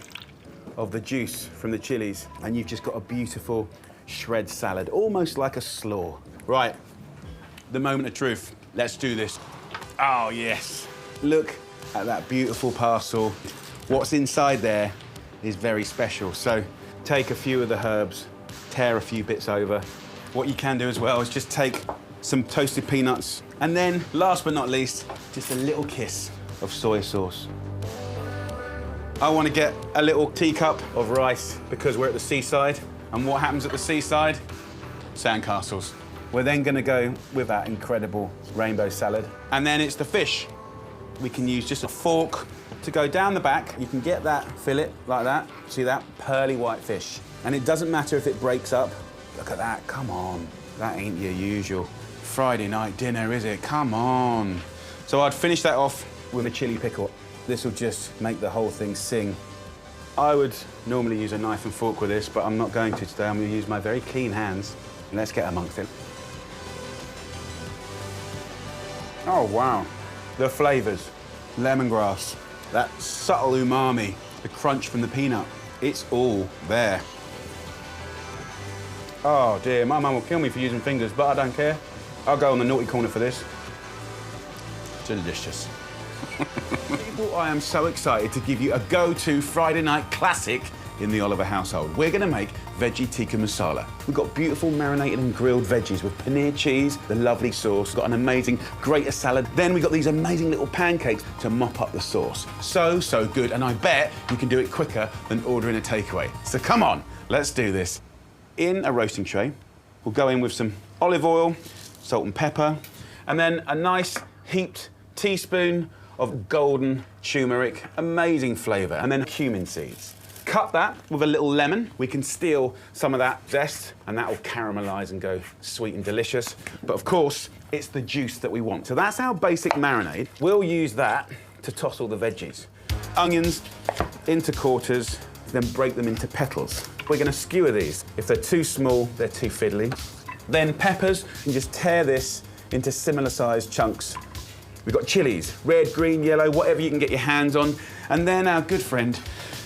of the juice from the chilies, and you've just got a beautiful shred salad, almost like a slaw. Right, the moment of truth. Let's do this. Oh, yes. Look at that beautiful parcel. What's inside there is very special. So take a few of the herbs, tear a few bits over. What you can do as well is just take some toasted peanuts, and then, last but not least, just a little kiss of soy sauce. I want to get a little teacup of rice because we're at the seaside, and what happens at the seaside? Sandcastles. We're then going to go with that incredible rainbow salad, and then it's the fish. We can use just a fork to go down the back. You can get that fillet like that. See that? Pearly white fish. And it doesn't matter if it breaks up. Look at that, come on. That ain't your usual Friday night dinner, is it? Come on. So I'd finish that off with a chili pickle. This will just make the whole thing sing. I would normally use a knife and fork with this, but I'm not going to today. I'm going to use my very clean hands. And let's get amongst it. Oh, wow. The flavours. Lemongrass, that subtle umami, the crunch from the peanut. It's all there. Oh, dear, my mum will kill me for using fingers, but I don't care. I'll go on the naughty corner for this. Delicious. People, I am so excited to give you a go-to Friday night classic in the Oliver household. We're going to make veggie tikka masala. We've got beautiful marinated and grilled veggies with paneer cheese, the lovely sauce. We've got an amazing grater salad. Then we've got these amazing little pancakes to mop up the sauce. So good, and I bet you can do it quicker than ordering a takeaway. So come on, let's do this. In a roasting tray, we'll go in with some olive oil, salt and pepper, and then a nice heaped teaspoon of golden turmeric, amazing flavour, and then cumin seeds. Cut that with a little lemon. We can steal some of that zest, and that will caramelise and go sweet and delicious. But of course, it's the juice that we want. So that's our basic marinade. We'll use that to toss all the veggies. Onions into quarters, then break them into petals. We're going to skewer these. If they're too small, they're too fiddly. Then peppers, and just tear this into similar-sized chunks. We've got chilies, red, green, yellow, whatever you can get your hands on. And then our good friend,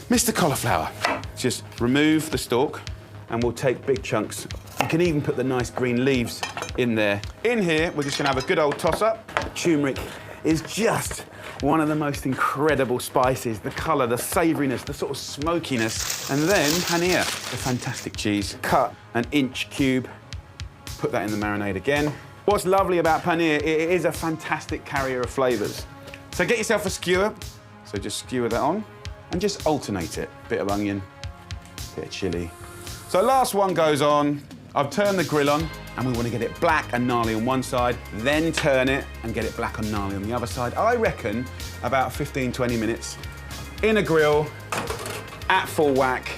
Mr. Cauliflower. Just remove the stalk, and we'll take big chunks. You can even put the nice green leaves in there. In here, we're just gonna have a good old toss-up. Turmeric is just one of the most incredible spices. The colour, the savouriness, the sort of smokiness. And then paneer, the fantastic cheese. Cut an inch cube, put that in the marinade again. What's lovely about paneer, it is a fantastic carrier of flavours. So get yourself a skewer. So just skewer that on and just alternate it. Bit of onion, bit of chilli. So last one goes on. I've turned the grill on, and we want to get it black and gnarly on one side, then turn it and get it black and gnarly on the other side. I reckon about 15, 20 minutes in a grill at full whack.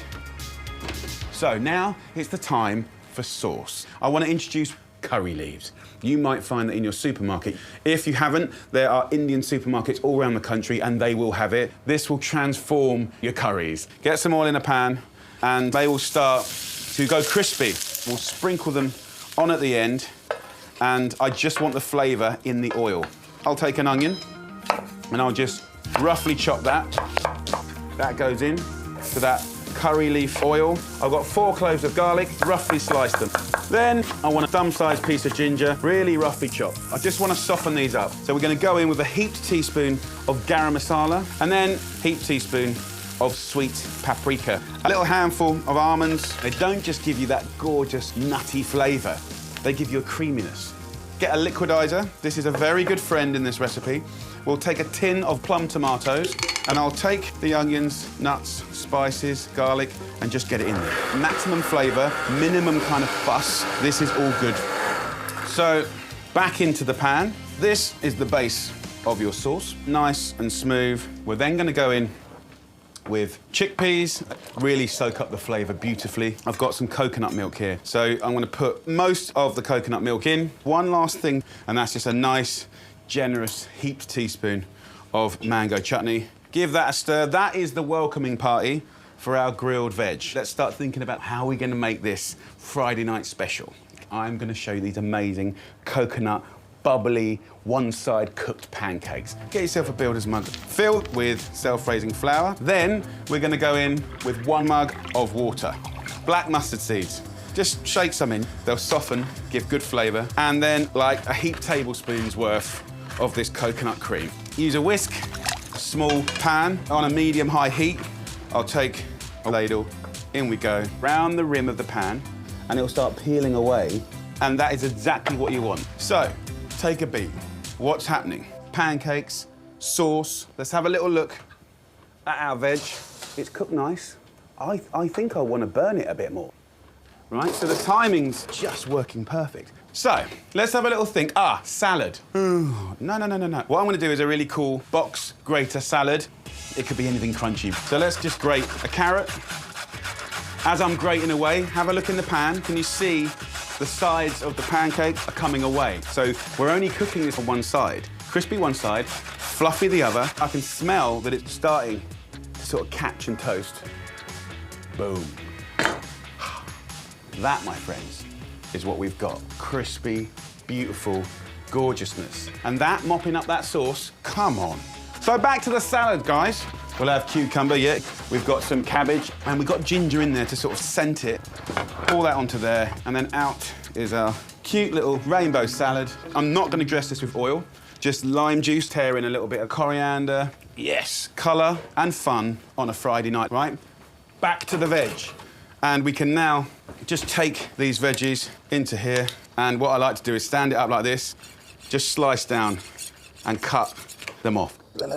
So now it's the time for for sauce, I want to introduce curry leaves. You might find that in your supermarket. If you haven't, there are Indian supermarkets all around the country and they will have it. This will transform your curries. Get some oil in a pan and they will start to go crispy. We'll sprinkle them on at the end and I just want the flavour in the oil. I'll take an onion and I'll just roughly chop that. That goes in to that curry leaf oil. I've got 4 cloves of garlic, roughly sliced them. Then I want a thumb-sized piece of ginger, really roughly chopped. I just want to soften these up. So we're going to go in with a heaped teaspoon of garam masala and then heaped teaspoon of sweet paprika. A little handful of almonds. They don't just give you that gorgeous nutty flavour, they give you a creaminess. Get a liquidizer. This is a very good friend in this recipe. We'll take a tin of plum tomatoes and I'll take the onions, nuts, spices, garlic and just get it in there. Maximum flavour, minimum kind of fuss. This is all good. So back into the pan. This is the base of your sauce. Nice and smooth. We're then going to go in with chickpeas, really soak up the flavour beautifully. I've got some coconut milk here, so I'm going to put most of the coconut milk in. One last thing, and that's just a nice, generous heaped teaspoon of mango chutney. Give that a stir. That is the welcoming party for our grilled veg. Let's start thinking about how we're going to make this Friday night special. I'm going to show you these amazing coconut bubbly, one-side cooked pancakes. Get yourself a builder's mug filled with self-raising flour. Then we're going to go in with 1 mug of water. Black mustard seeds. Just shake some in. They'll soften, give good flavour. And then like a heaped tablespoon's worth of this coconut cream. Use a whisk, a small pan on a medium-high heat. I'll take a ladle. In we go. Round the rim of the pan and it'll start peeling away. And that is exactly what you want. So, take a beat. What's happening? Pancakes, sauce. Let's have a little look at our veg. It's cooked nice. I think I want to burn it a bit more. Right, so the timing's just working perfect. So, let's have a little think. Salad. No. What I'm going to do is a really cool box grater salad. It could be anything crunchy. So let's just grate a carrot. As I'm grating away, have a look in the pan. Can you see the sides of the pancake are coming away? So we're only cooking this on one side. Crispy one side, fluffy the other. I can smell that it's starting to sort of catch and toast. Boom. That, my friends, is what we've got. Crispy, beautiful gorgeousness. And that, mopping up that sauce, come on. So back to the salad, guys. We'll have cucumber, yeah. We've got some cabbage, and we've got ginger in there to sort of scent it. Pour that onto there, and then out is our cute little rainbow salad. I'm not going to dress this with oil, just lime juice, tear in a little bit of coriander. Yes, colour and fun on a Friday night, right? Back to the veg. And we can now just take these veggies into here, and what I like to do is stand it up like this, just slice down and cut them off. Let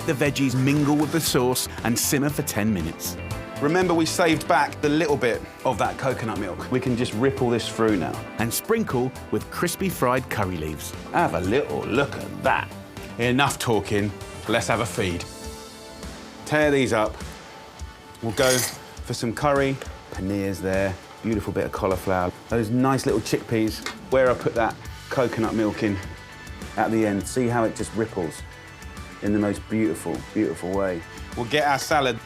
the veggies mingle with the sauce and simmer for 10 minutes. Remember, we saved back the little bit of that coconut milk. We can just ripple this through now. And sprinkle with crispy fried curry leaves. Have a little look at that. Enough talking, let's have a feed. Tear these up. We'll go for some curry. Paneer's there, beautiful bit of cauliflower. Those nice little chickpeas, where I put that coconut milk in at the end. See how it just ripples in the most beautiful, beautiful way. We'll get our salad,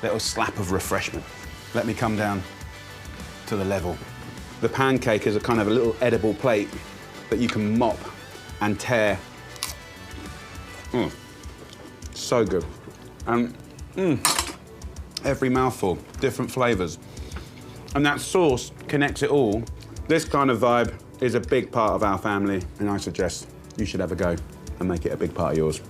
little slap of refreshment. Let me come down to the level. The pancake is a kind of a little edible plate that you can mop and tear. So good. And every mouthful, different flavours. And that sauce connects it all. This kind of vibe is a big part of our family, and I suggest you should have a go and make it a big part of yours.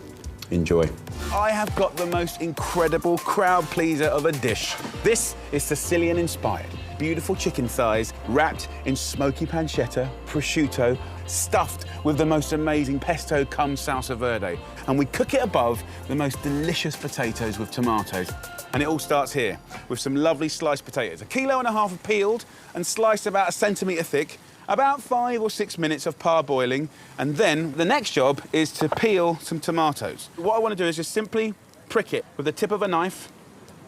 Enjoy. I have got the most incredible crowd pleaser of a dish. This is Sicilian-inspired. Beautiful chicken thighs wrapped in smoky pancetta, prosciutto, stuffed with the most amazing pesto cum salsa verde. And we cook it above the most delicious potatoes with tomatoes. And it all starts here with some lovely sliced potatoes. 1.5 kilos of peeled and sliced about 1 centimetre thick. About 5 or 6 minutes of parboiling, and then the next job is to peel some tomatoes. What I want to do is just simply prick it with the tip of a knife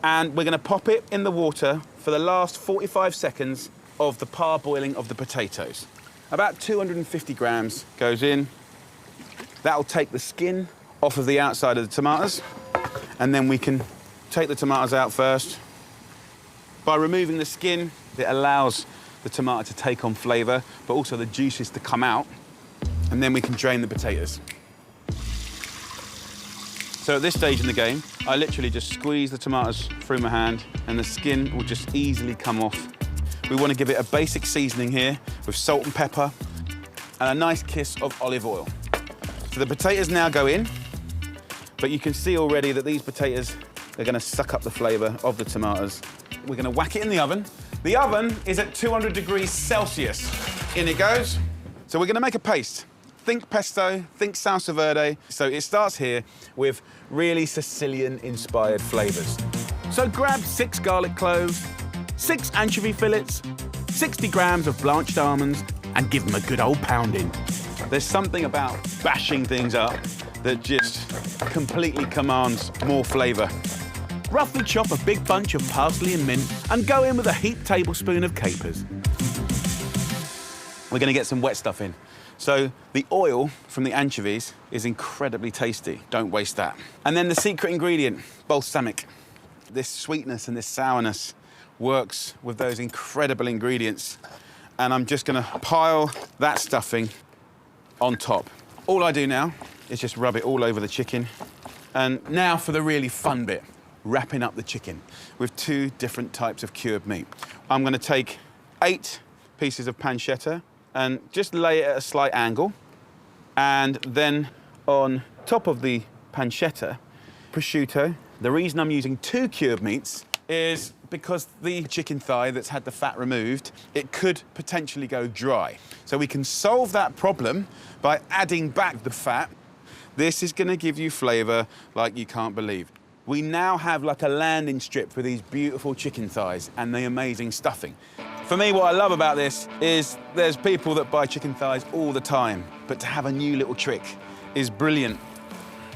And we're gonna pop it in the water for the last 45 seconds of the parboiling of the potatoes. About 250 grams goes in. That'll take the skin off of the outside of the tomatoes, and then we can take the tomatoes out first. By removing the skin, it allows the tomato to take on flavour, but also the juices to come out, and then we can drain the potatoes. So at this stage in the game, I literally just squeeze the tomatoes through my hand, and the skin will just easily come off. We want to give it a basic seasoning here with salt and pepper and a nice kiss of olive oil. So the potatoes now go in, but you can see already that these potatoes are going to suck up the flavour of the tomatoes. We're going to whack it in the oven. The oven is at 200 degrees Celsius. In it goes. So we're going to make a paste. Think pesto, think salsa verde. So it starts here with really Sicilian-inspired flavours. So grab 6 garlic cloves, 6 anchovy fillets, 60 grams of blanched almonds, and give them a good old pounding. There's something about bashing things up that just completely commands more flavour. Roughly chop a big bunch of parsley and mint and go in with a heaped tablespoon of capers. We're going to get some wet stuff in. So the oil from the anchovies is incredibly tasty. Don't waste that. And then the secret ingredient, balsamic. This sweetness and this sourness works with those incredible ingredients. And I'm just going to pile that stuffing on top. All I do now is just rub it all over the chicken. And now for the really fun bit, wrapping up the chicken with 2 different types of cured meat. I'm going to take 8 pieces of pancetta and just lay it at a slight angle. And then on top of the pancetta, prosciutto. The reason I'm using 2 cured meats is because the chicken thigh that's had the fat removed, it could potentially go dry. So we can solve that problem by adding back the fat. This is gonna give you flavour like you can't believe. We now have like a landing strip for these beautiful chicken thighs and the amazing stuffing. For me, what I love about this is there's people that buy chicken thighs all the time, but to have a new little trick is brilliant.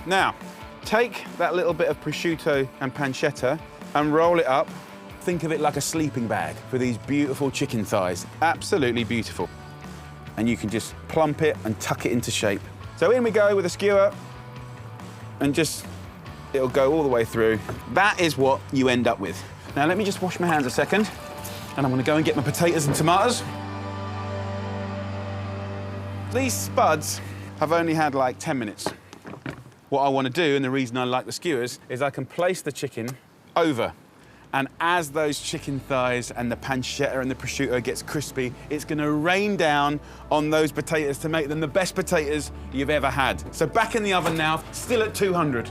Now, take that little bit of prosciutto and pancetta and roll it up. Think of it like a sleeping bag for these beautiful chicken thighs. Absolutely beautiful. And you can just plump it and tuck it into shape. So in we go with a skewer and just, it'll go all the way through. That is what you end up with. Now let me just wash my hands a second, and I'm gonna go and get my potatoes and tomatoes. These spuds have only had like 10 minutes. What I want to do, and the reason I like the skewers, is I can place the chicken over. And as those chicken thighs and the pancetta and the prosciutto gets crispy, it's going to rain down on those potatoes to make them the best potatoes you've ever had. So back in the oven now, still at 200.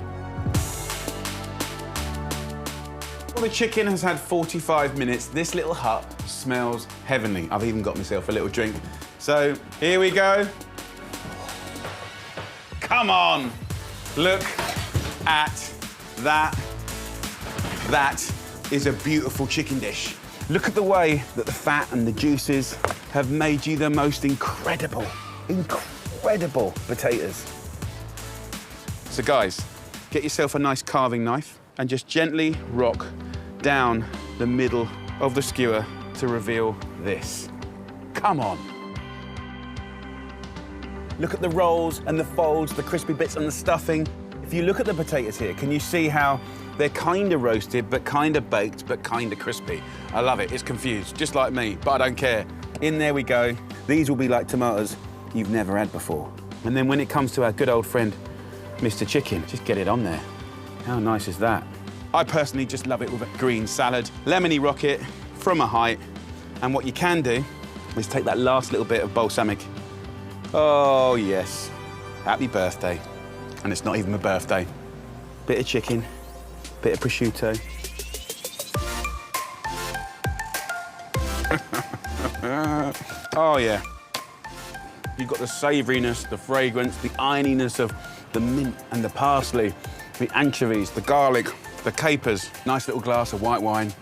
Well, the chicken has had 45 minutes. This little hut smells heavenly. I've even got myself a little drink. So here we go. Come on. Look at that. That is a beautiful chicken dish. Look at the way that the fat and the juices have made you the most incredible potatoes. So guys, get yourself a nice carving knife and just gently rock down the middle of the skewer to reveal this. Come on. Look at the rolls and the folds, the crispy bits and the stuffing. If you look at the potatoes here, can you see how they're kind of roasted, but kind of baked, but kind of crispy? I love it. It's confused, just like me, but I don't care. In there we go. These will be like tomatoes you've never had before. And then when it comes to our good old friend, Mr. Chicken, just get it on there. How nice is that? I personally just love it with a green salad, lemony rocket from a height. And what you can do is take that last little bit of balsamic. Oh, yes. Happy birthday. And it's not even my birthday. Bit of chicken, bit of prosciutto. Oh, yeah. You've got the savouriness, the fragrance, the ironiness of the mint and the parsley, the anchovies, the garlic, the capers. Nice little glass of white wine.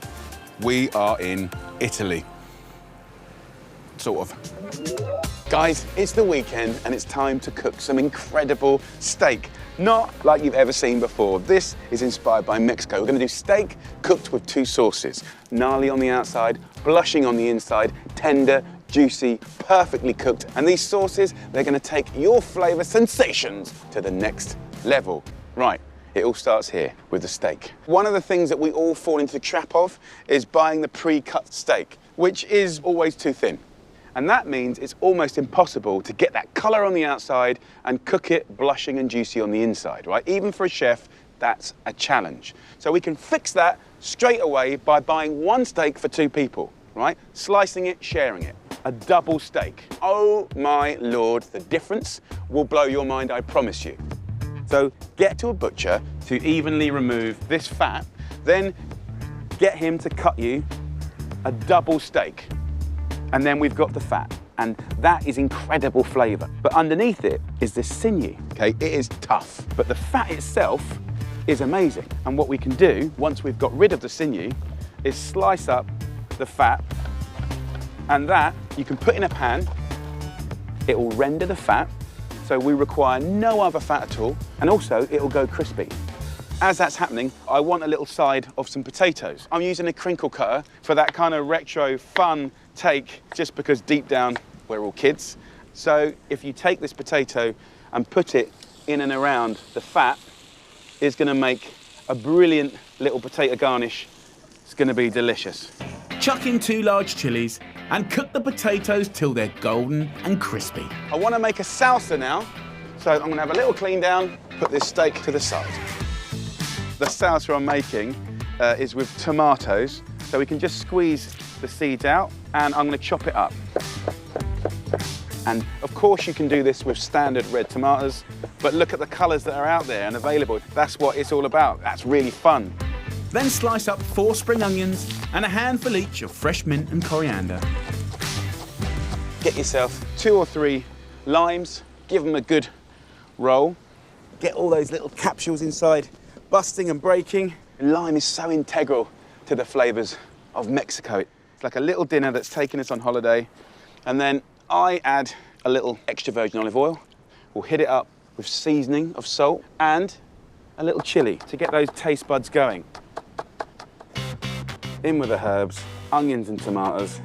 We are in Italy. Sort of. Guys, it's the weekend and it's time to cook some incredible steak. Not like you've ever seen before. This is inspired by Mexico. We're gonna do steak cooked with 2 sauces. Gnarly on the outside, blushing on the inside, tender, juicy, perfectly cooked. And these sauces, they're gonna take your flavor sensations to the next level. Right, it all starts here with the steak. One of the things that we all fall into the trap of is buying the pre-cut steak, which is always too thin. And that means it's almost impossible to get that color on the outside and cook it blushing and juicy on the inside, right? Even for a chef, that's a challenge. So we can fix that straight away by buying 1 steak for 2 people, right? Slicing it, sharing it. A double steak. Oh my Lord, the difference will blow your mind, I promise you. So get to a butcher to evenly remove this fat, then get him to cut you a double steak. And then we've got the fat, and that is incredible flavor. But underneath it is this sinew, okay? It is tough, but the fat itself is amazing. And what we can do, once we've got rid of the sinew, is slice up the fat, and that you can put in a pan. It will render the fat, so we require no other fat at all, and also it will go crispy. As that's happening, I want a little side of some potatoes. I'm using a crinkle cutter for that kind of retro fun take, just because deep down we're all kids. So if you take this potato and put it in and around the fat, it's gonna make a brilliant little potato garnish. It's gonna be delicious. Chuck in 2 large chilies and cook the potatoes till they're golden and crispy. I wanna make a salsa now, so I'm gonna have a little clean down, put this steak to the side. The salsa I'm making is with tomatoes, so we can just squeeze the seeds out, and I'm gonna chop it up. And of course you can do this with standard red tomatoes, but look at the colors that are out there and available. That's what it's all about. That's really fun. Then slice up 4 spring onions and a handful each of fresh mint and coriander. Get yourself 2 or 3 limes, give them a good roll. Get all those little capsules inside, busting and breaking. Lime is so integral to the flavors of Mexico. It's like a little dinner that's taken us on holiday. And then I add a little extra virgin olive oil. We'll hit it up with seasoning of salt and a little chili to get those taste buds going. In with the herbs, onions and tomatoes.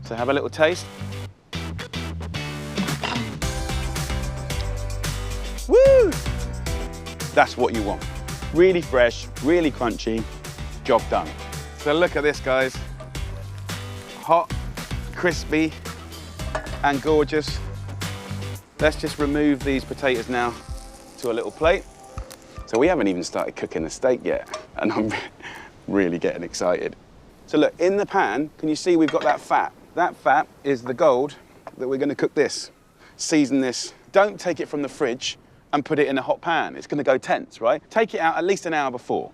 So have a little taste. Woo! That's what you want. Really fresh, really crunchy, job done. So look at this, guys. Hot, crispy, and gorgeous. Let's just remove these potatoes now to a little plate. So we haven't even started cooking the steak yet, and I'm really getting excited. So look, in the pan, can you see we've got that fat? That fat is the gold that we're gonna cook this. Season this. Don't take it from the fridge and put it in a hot pan. It's gonna go tense, right? Take it out at least an hour before.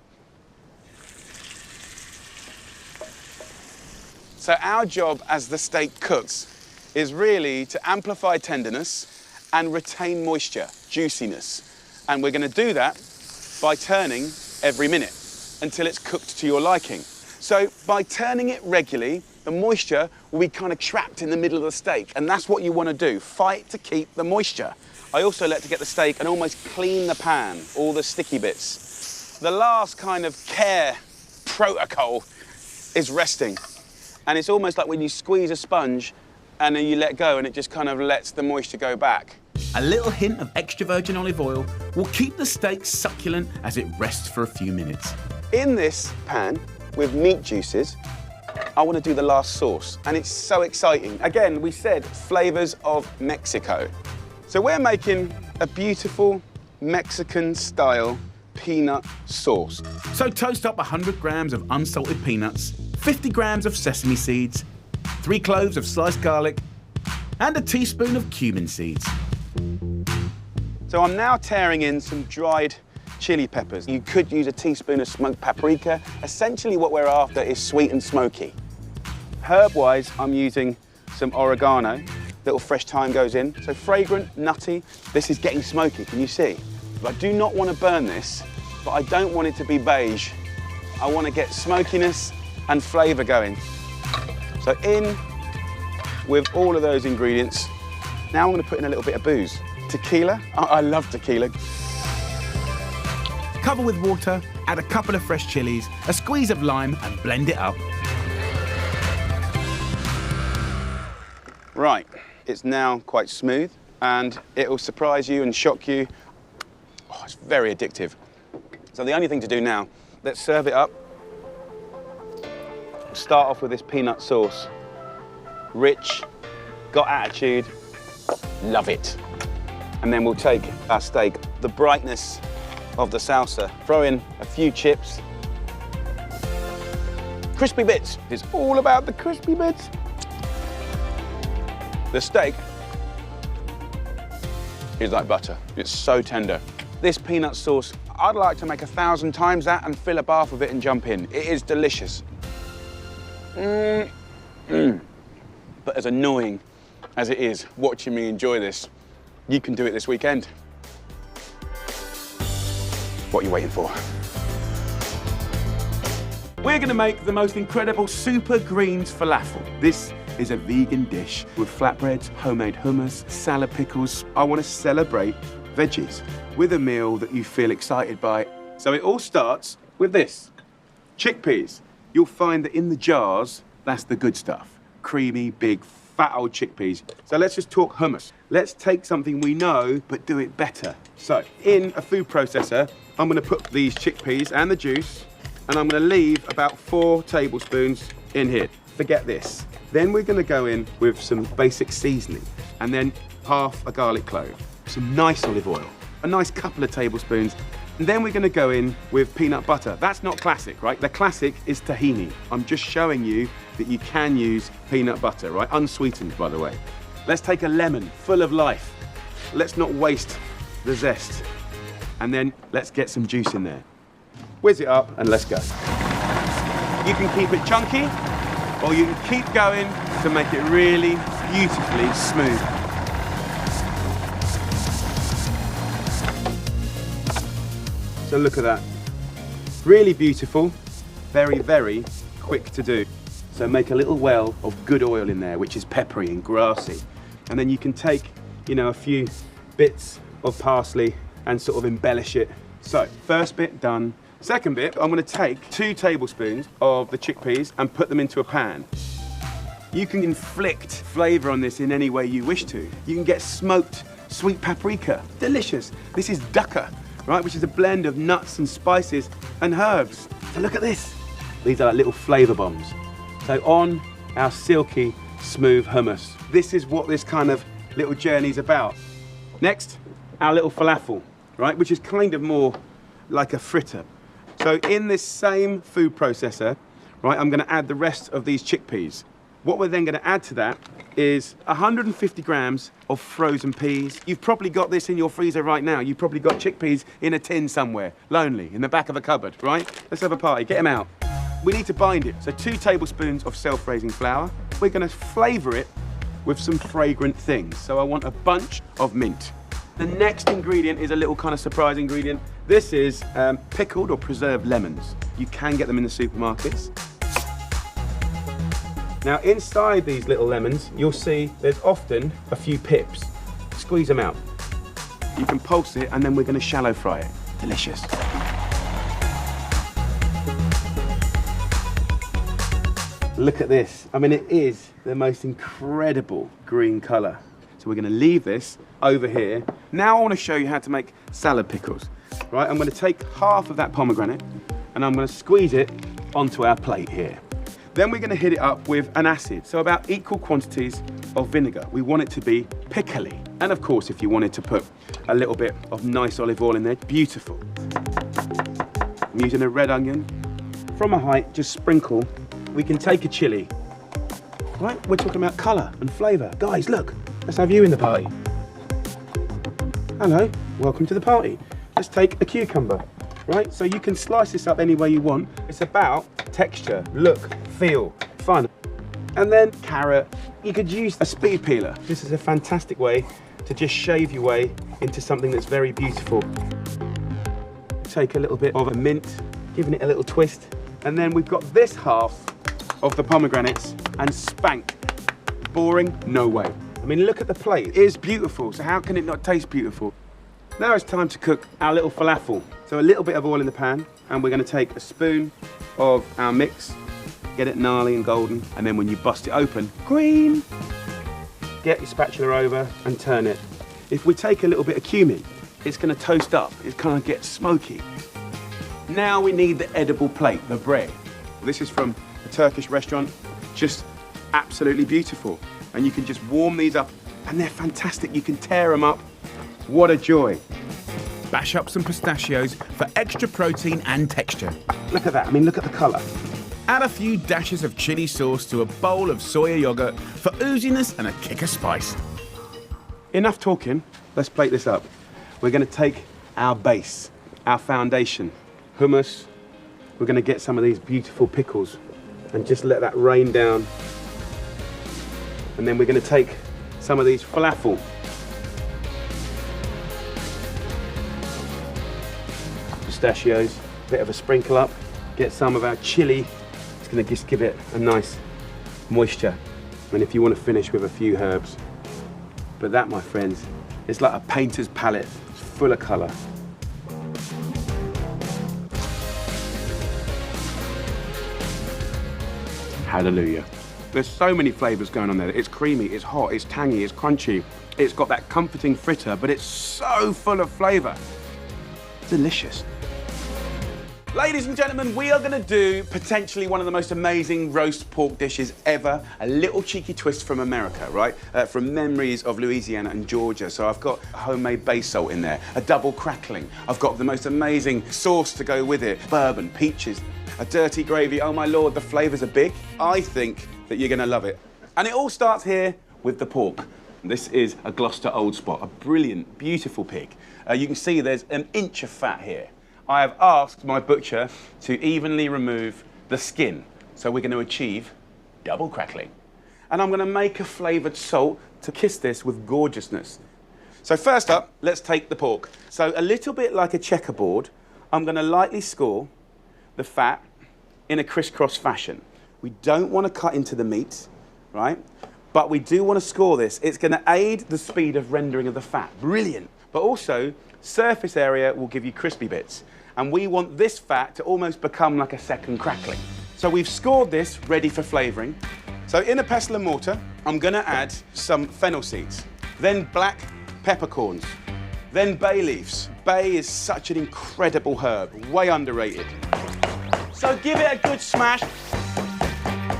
So our job as the steak cooks is really to amplify tenderness and retain moisture, juiciness. And we're gonna do that by turning every minute until it's cooked to your liking. So by turning it regularly, the moisture will be kind of trapped in the middle of the steak. And that's what you wanna do, fight to keep the moisture. I also like to get the steak and almost clean the pan, all the sticky bits. The last kind of care protocol is resting. And it's almost like when you squeeze a sponge and then you let go and it just kind of lets the moisture go back. A little hint of extra virgin olive oil will keep the steak succulent as it rests for a few minutes. In this pan with meat juices, I want to do the last sauce, and it's so exciting. Again, we said flavors of Mexico. So we're making a beautiful Mexican-style peanut sauce. So toast up 100 grams of unsalted peanuts, 50 grams of sesame seeds, 3 cloves of sliced garlic, and a teaspoon of cumin seeds. So I'm now tearing in some dried chili peppers. You could use a teaspoon of smoked paprika. Essentially what we're after is sweet and smoky. Herb-wise, I'm using some oregano. Little fresh thyme goes in. So fragrant, nutty. This is getting smoky, can you see? I do not want to burn this, but I don't want it to be beige. I want to get smokiness and flavour going. So in with all of those ingredients. Now I'm going to put in a little bit of booze. Tequila. I love tequila. Cover with water, add a couple of fresh chilies, a squeeze of lime, and blend it up. Right, it's now quite smooth, and it will surprise you and shock you. Oh, it's very addictive. So the only thing to do now, let's serve it up. Start off with this peanut sauce. Rich, got attitude, love it. And then we'll take our steak, the brightness of the salsa, throw in a few chips. Crispy bits, it's all about the crispy bits. The steak is like butter, it's so tender. This peanut sauce, I'd like to make 1,000 times that and fill a bath with it and jump in. It is delicious. But as annoying as it is watching me enjoy this, you can do it this weekend. What are you waiting for? We're going to make the most incredible super greens falafel. This is a vegan dish with flatbreads, homemade hummus, salad pickles. I want to celebrate veggies with a meal that you feel excited by. So it all starts with this, chickpeas. You'll find that in the jars, that's the good stuff. Creamy, big, fat old chickpeas. So let's just talk hummus. Let's take something we know, but do it better. So in a food processor, I'm going to put these chickpeas and the juice, and I'm going to leave about 4 tablespoons in here. Forget this. Then we're going to go in with some basic seasoning, and then half a garlic clove, some nice olive oil, a nice couple of tablespoons, and then we're going to go in with peanut butter. That's not classic, right? The classic is tahini. I'm just showing you that you can use peanut butter, right? Unsweetened, by the way. Let's take a lemon full of life. Let's not waste the zest. And then let's get some juice in there. Whiz it up and let's go. You can keep it chunky, or you can keep going to make it really beautifully smooth. So look at that. Really beautiful, very, very quick to do. So make a little well of good oil in there, which is peppery and grassy. And then you can take, a few bits of parsley and sort of embellish it. So first bit done. Second bit, I'm going to take 2 tablespoons of the chickpeas and put them into a pan. You can inflict flavour on this in any way you wish to. You can get smoked sweet paprika, delicious. This is dukkha, right, which is a blend of nuts and spices and herbs. So look at this. These are like little flavour bombs. So on our silky, smooth hummus. This is what this kind of little journey's about. Next, our little falafel, right, which is kind of more like a fritter. So in this same food processor, right, I'm going to add the rest of these chickpeas. What we're then going to add to that is 150 grams of frozen peas. You've probably got this in your freezer right now. You've probably got chickpeas in a tin somewhere, lonely, in the back of a cupboard, right? Let's have a party, get them out. We need to bind it. So 2 tablespoons of self-raising flour. We're going to flavour it with some fragrant things. So I want a bunch of mint. The next ingredient is a little kind of surprise ingredient. This is pickled or preserved lemons. You can get them in the supermarkets. Now inside these little lemons, you'll see there's often a few pips. Squeeze them out. You can pulse it and then we're going to shallow fry it. Delicious. Look at this. I mean, it is the most incredible green colour. So we're going to leave this over here. Now I want to show you how to make salad pickles. Right, I'm going to take half of that pomegranate and I'm going to squeeze it onto our plate here. Then we're going to hit it up with an acid, so about equal quantities of vinegar. We want it to be pickly. And of course, if you wanted to put a little bit of nice olive oil in there, beautiful. I'm using a red onion. From a height, just sprinkle. We can take a chili. Right, we're talking about colour and flavour. Guys, look, let's have you in the party. Hello, welcome to the party. Let's take a cucumber, right? So you can slice this up any way you want. It's about texture, look, feel, fun. And then carrot. You could use a speed peeler. This is a fantastic way to just shave your way into something that's very beautiful. Take a little bit of a mint, giving it a little twist. And then we've got this half of the pomegranates and spank. boring? No way. I mean, look at the plate. It is beautiful, so how can it not taste beautiful? Now it's time to cook our little falafel. So a little bit of oil in the pan, and we're gonna take a spoon of our mix, get it gnarly and golden, and then when you bust it open, green. Get your spatula over and turn it. If we take a little bit of cumin, it's gonna toast up. It's gonna get smoky. Now we need the edible plate, the bread. This is from a Turkish restaurant, just absolutely beautiful. And you can just warm these up, and they're fantastic. You can tear them up. What a joy. Bash up some pistachios for extra protein and texture. Look at that, I mean, look at the colour. Add a few dashes of chili sauce to a bowl of soya yogurt for ooziness and a kick of spice. Enough talking, let's plate this up. We're gonna take our base, our foundation, hummus. We're gonna get some of these beautiful pickles and just let that rain down. And then we're gonna take some of these falafel. Pistachios, bit of a sprinkle up, get some of our chili. It's gonna just give it a nice moisture. And if you want to finish with a few herbs. But that, my friends, it's like a painter's palette. It's full of colour. Hallelujah. There's so many flavours going on there. It's creamy, it's hot, it's tangy, it's crunchy. It's got that comforting fritter, but it's so full of flavour. Delicious. Ladies and gentlemen, we are going to do potentially one of the most amazing roast pork dishes ever. A little cheeky twist from America, right? From memories of Louisiana and Georgia. So I've got homemade bay salt in there, a double crackling. I've got the most amazing sauce to go with it, bourbon, peaches, a dirty gravy. Oh my Lord, the flavours are big. I think that you're going to love it. And it all starts here with the pork. This is a Gloucester Old Spot, a brilliant, beautiful pig. You can see there's an inch of fat here. I have asked my butcher to evenly remove the skin. So we're going to achieve double crackling. And I'm going to make a flavoured salt to kiss this with gorgeousness. So first up, let's take the pork. So a little bit like a checkerboard, I'm going to lightly score the fat in a crisscross fashion. We don't want to cut into the meat, right? But we do want to score this. It's going to aid the speed of rendering of the fat. Brilliant. But also, surface area will give you crispy bits. And we want this fat to almost become like a second crackling. So we've scored this, ready for flavouring. So in a pestle and mortar, I'm gonna add some fennel seeds, then black peppercorns, then bay leaves. Bay is such an incredible herb, way underrated. So give it a good smash.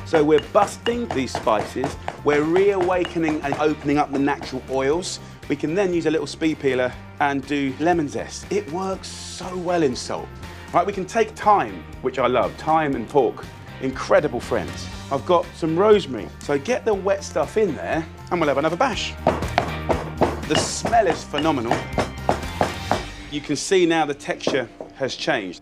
So we're busting these spices, we're reawakening and opening up the natural oils. We can then use a little speed peeler and do lemon zest. It works so well in salt. Right, we can take thyme, which I love, thyme and pork, incredible friends. I've got some rosemary, so get the wet stuff in there and we'll have another bash. The smell is phenomenal. You can see now the texture has changed.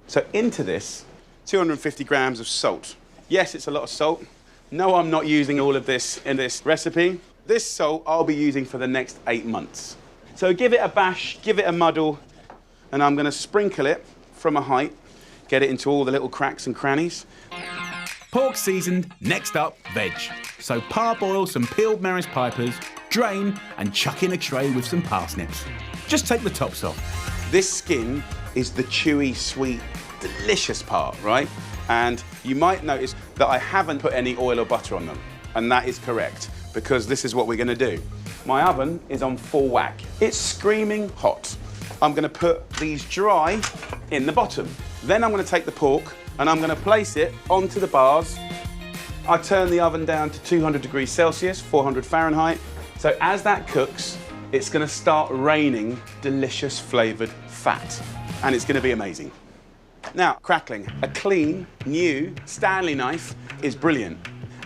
So into this, 250 grams of salt. Yes, it's a lot of salt. No, I'm not using all of this in this recipe. This salt I'll be using for the next 8 months. So give it a bash, give it a muddle, and I'm gonna sprinkle it from a height, get it into all the little cracks and crannies. Pork seasoned, next up, veg. So parboil some peeled Maris Pipers, drain, and chuck in a tray with some parsnips. Just take the tops off. This skin is the chewy, sweet, delicious part, right? And you might notice that I haven't put any oil or butter on them, and that is correct, because this is what we're gonna do. My oven is on full whack. It's screaming hot. I'm gonna put these dry in the bottom. Then I'm gonna take the pork and I'm gonna place it onto the bars. I turn the oven down to 200 degrees Celsius, 400 Fahrenheit. So as that cooks, it's gonna start raining delicious flavored fat, and it's gonna be amazing. Now, crackling. A clean, new Stanley knife is brilliant.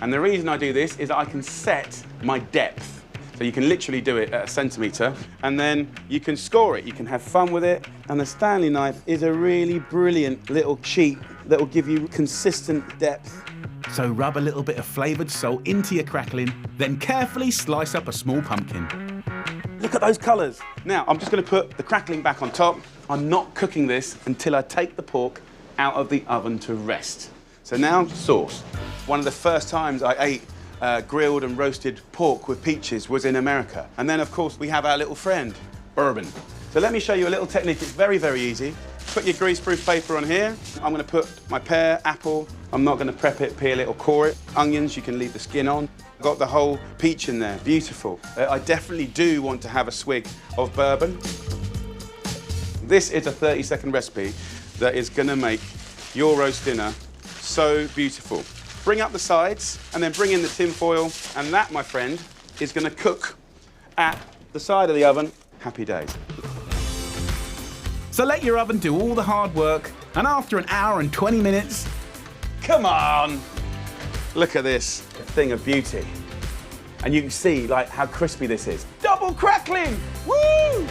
And the reason I do this is that I can set my depth. So you can literally do it at a centimetre, and then you can score it. You can have fun with it. And the Stanley knife is a really brilliant little cheat that will give you consistent depth. So rub a little bit of flavoured salt into your crackling, then carefully slice up a small pumpkin. Look at those colours. Now, I'm just going to put the crackling back on top. I'm not cooking this until I take the pork out of the oven to rest. So now, sauce. One of the first times I ate grilled and roasted pork with peaches was in America. And then, of course, we have our little friend, bourbon. So let me show you a little technique. It's very, very easy. Put your greaseproof paper on here. I'm going to put my pear, apple. I'm not going to prep it, peel it or core it. Onions, you can leave the skin on. Got the whole peach in there, beautiful. I definitely do want to have a swig of bourbon. This is a 30-second recipe that is going to make your roast dinner so beautiful. Bring up the sides and then bring in the tin foil, and that, my friend, is going to cook at the side of the oven. Happy days. So let your oven do all the hard work, and after an hour and 20 minutes... Come on! Look at this, a thing of beauty. And you can see, like, how crispy this is. Double crackling! Woo!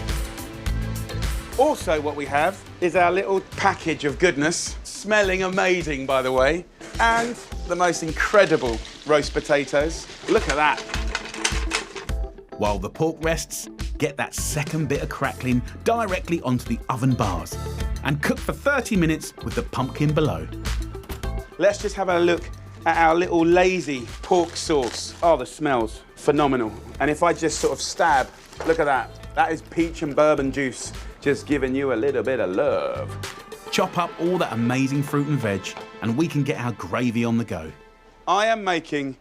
Also, what we have is our little package of goodness, smelling amazing, by the way, and the most incredible roast potatoes. Look at that. While the pork rests, get that second bit of crackling directly onto the oven bars and cook for 30 minutes with the pumpkin below. Let's just have a look at our little lazy pork sauce. Oh, the smells phenomenal. And if I just sort of stab, look at that. That is peach and bourbon juice, just giving you a little bit of love. Chop up all that amazing fruit and veg, and we can get our gravy on the go. I am making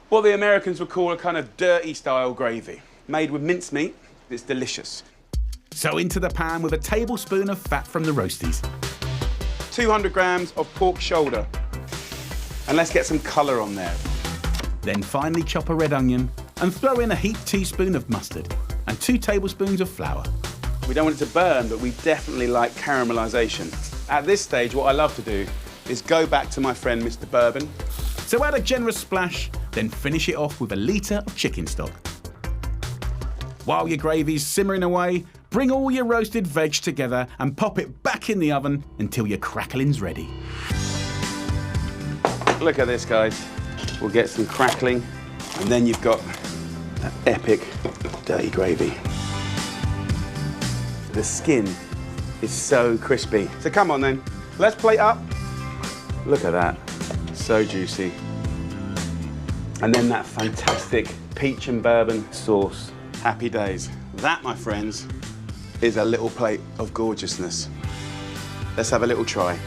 what the Americans would call a kind of dirty style gravy, made with mincemeat. It's delicious. So into the pan with a tablespoon of fat from the roasties. 200 grams of pork shoulder. And let's get some colour on there. Then finely chop a red onion and throw in a heaped teaspoon of mustard and 2 tablespoons of flour. We don't want it to burn, but we definitely like caramelisation. At this stage, what I love to do is go back to my friend Mr. Bourbon. So add a generous splash, then finish it off with a litre of chicken stock. While your gravy's simmering away, bring all your roasted veg together and pop it back in the oven until your crackling's ready. Look at this, guys. We'll get some crackling, and then you've got that epic dirty gravy. The skin is so crispy. So come on then, let's plate up. Look at that, so juicy. And then that fantastic peach and bourbon sauce. Happy days. That, my friends, is a little plate of gorgeousness. Let's have a little try.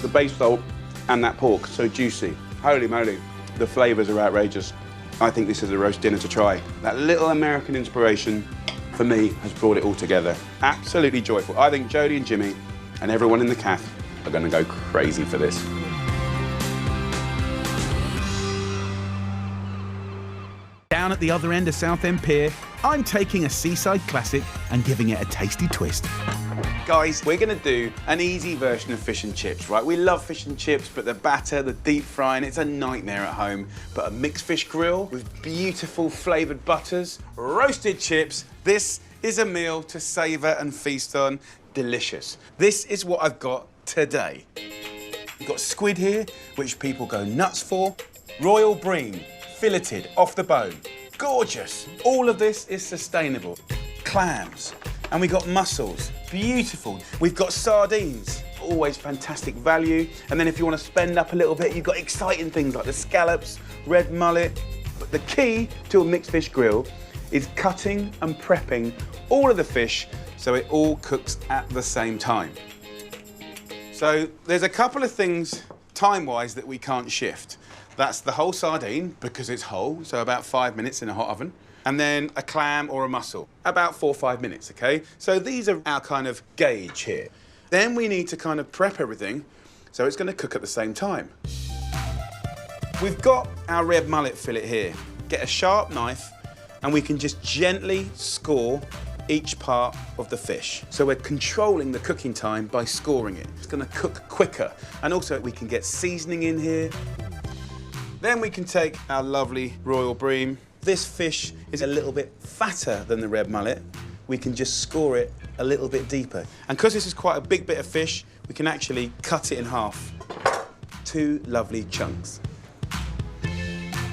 The bay salt and that pork, so juicy. Holy moly, the flavours are outrageous. I think this is a roast dinner to try. That little American inspiration, for me, has brought it all together. Absolutely joyful. I think Jodie and Jimmy and everyone in the cafe are going to go crazy for this. Down at the other end of Southend Pier, I'm taking a seaside classic and giving it a tasty twist. Guys, we're going to do an easy version of fish and chips, right? We love fish and chips, but the batter, the deep frying, it's a nightmare at home. But a mixed fish grill with beautiful flavoured butters, roasted chips, this is a meal to savour and feast on. Delicious. This is what I've got today. We've got squid here, which people go nuts for. Royal bream, filleted off the bone. Gorgeous. All of this is sustainable. Clams. And we've got mussels, beautiful. We've got sardines, always fantastic value. And then if you want to spend up a little bit, you've got exciting things like the scallops, red mullet. But the key to a mixed fish grill is cutting and prepping all of the fish so it all cooks at the same time. So there's a couple of things time-wise that we can't shift. That's the whole sardine, because it's whole, so about 5 minutes in a hot oven. And then a clam or a mussel, about 4 or 5 minutes, okay? So these are our kind of gauge here. Then we need to kind of prep everything so it's going to cook at the same time. We've got our red mullet fillet here. Get a sharp knife and we can just gently score each part of the fish. So we're controlling the cooking time by scoring it. It's going to cook quicker. And also we can get seasoning in here. Then we can take our lovely royal bream. This fish is a little bit fatter than the red mullet. We can just score it a little bit deeper. And because this is quite a big bit of fish, we can actually cut it in half. 2 lovely chunks.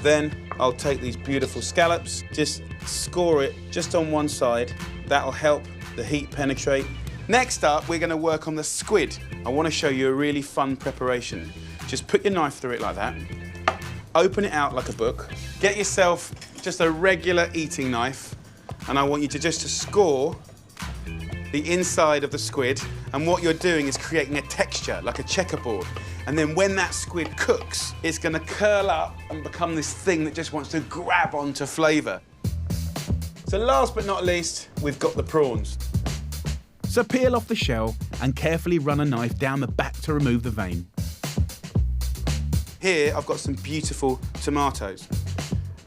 Then I'll take these beautiful scallops, just score it just on one side. That'll help the heat penetrate. Next up, we're gonna work on the squid. I wanna show you a really fun preparation. Just put your knife through it like that. Open it out like a book. Get yourself just a regular eating knife, and I want you to score the inside of the squid, and what you're doing is creating a texture, like a checkerboard. And then when that squid cooks, it's gonna curl up and become this thing that just wants to grab onto flavour. So last but not least, we've got the prawns. So peel off the shell and carefully run a knife down the back to remove the vein. Here, I've got some beautiful tomatoes.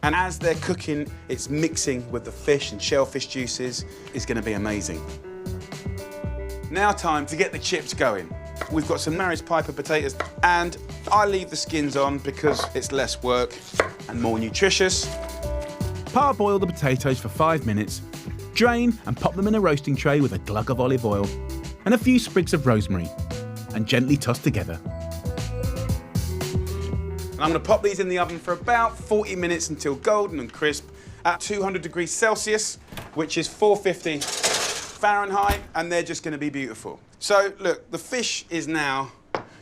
And as they're cooking, it's mixing with the fish and shellfish juices. It's gonna be amazing. Now time to get the chips going. We've got some Maris Piper potatoes, and I leave the skins on because it's less work and more nutritious. Parboil the potatoes for 5 minutes, drain and pop them in a roasting tray with a glug of olive oil and a few sprigs of rosemary, and gently toss together. And I'm gonna pop these in the oven for about 40 minutes until golden and crisp at 200 degrees Celsius, which is 450 Fahrenheit, and they're just gonna be beautiful. So look, the fish is now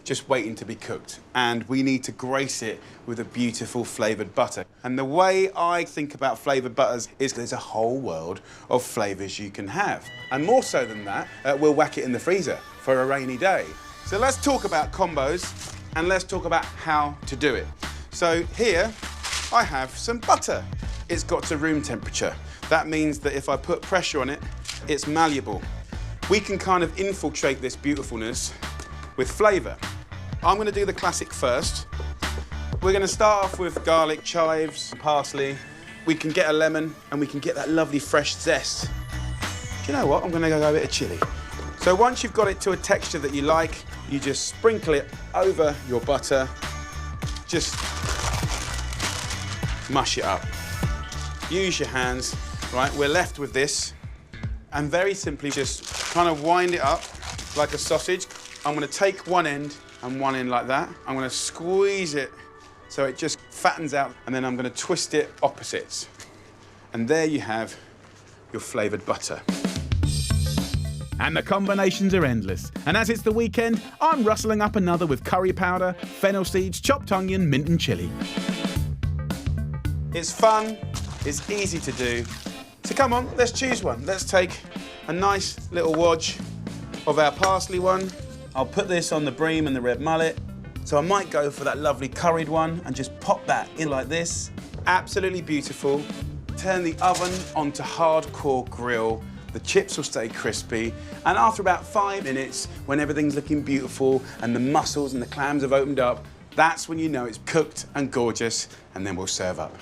just waiting to be cooked, and we need to grace it with a beautiful flavoured butter. And the way I think about flavoured butters is there's a whole world of flavours you can have. And more so than that, we'll whack it in the freezer for a rainy day. So let's talk about combos, and let's talk about how to do it. So here, I have some butter. It's got to room temperature. That means that if I put pressure on it, it's malleable. We can kind of infiltrate this beautifulness with flavour. I'm gonna do the classic first. We're gonna start off with garlic, chives, parsley. We can get a lemon, and we can get that lovely fresh zest. Do you know what? I'm gonna go a bit of chilli. So once you've got it to a texture that you like, you just sprinkle it over your butter. Just mush it up. Use your hands, right? We're left with this. And very simply just kind of wind it up like a sausage. I'm gonna take one end and one end like that. I'm gonna squeeze it so it just fattens out, and then I'm gonna twist it opposites. And there you have your flavoured butter. And the combinations are endless. And as it's the weekend, I'm rustling up another with curry powder, fennel seeds, chopped onion, mint and chilli. It's fun, it's easy to do. So come on, let's choose one. Let's take a nice little wodge of our parsley one. I'll put this on the bream and the red mullet. So I might go for that lovely curried one and just pop that in like this. Absolutely beautiful. Turn the oven onto hardcore grill. The chips will stay crispy. And after about 5 minutes, when everything's looking beautiful and the mussels and the clams have opened up, that's when you know it's cooked and gorgeous, and then we'll serve up.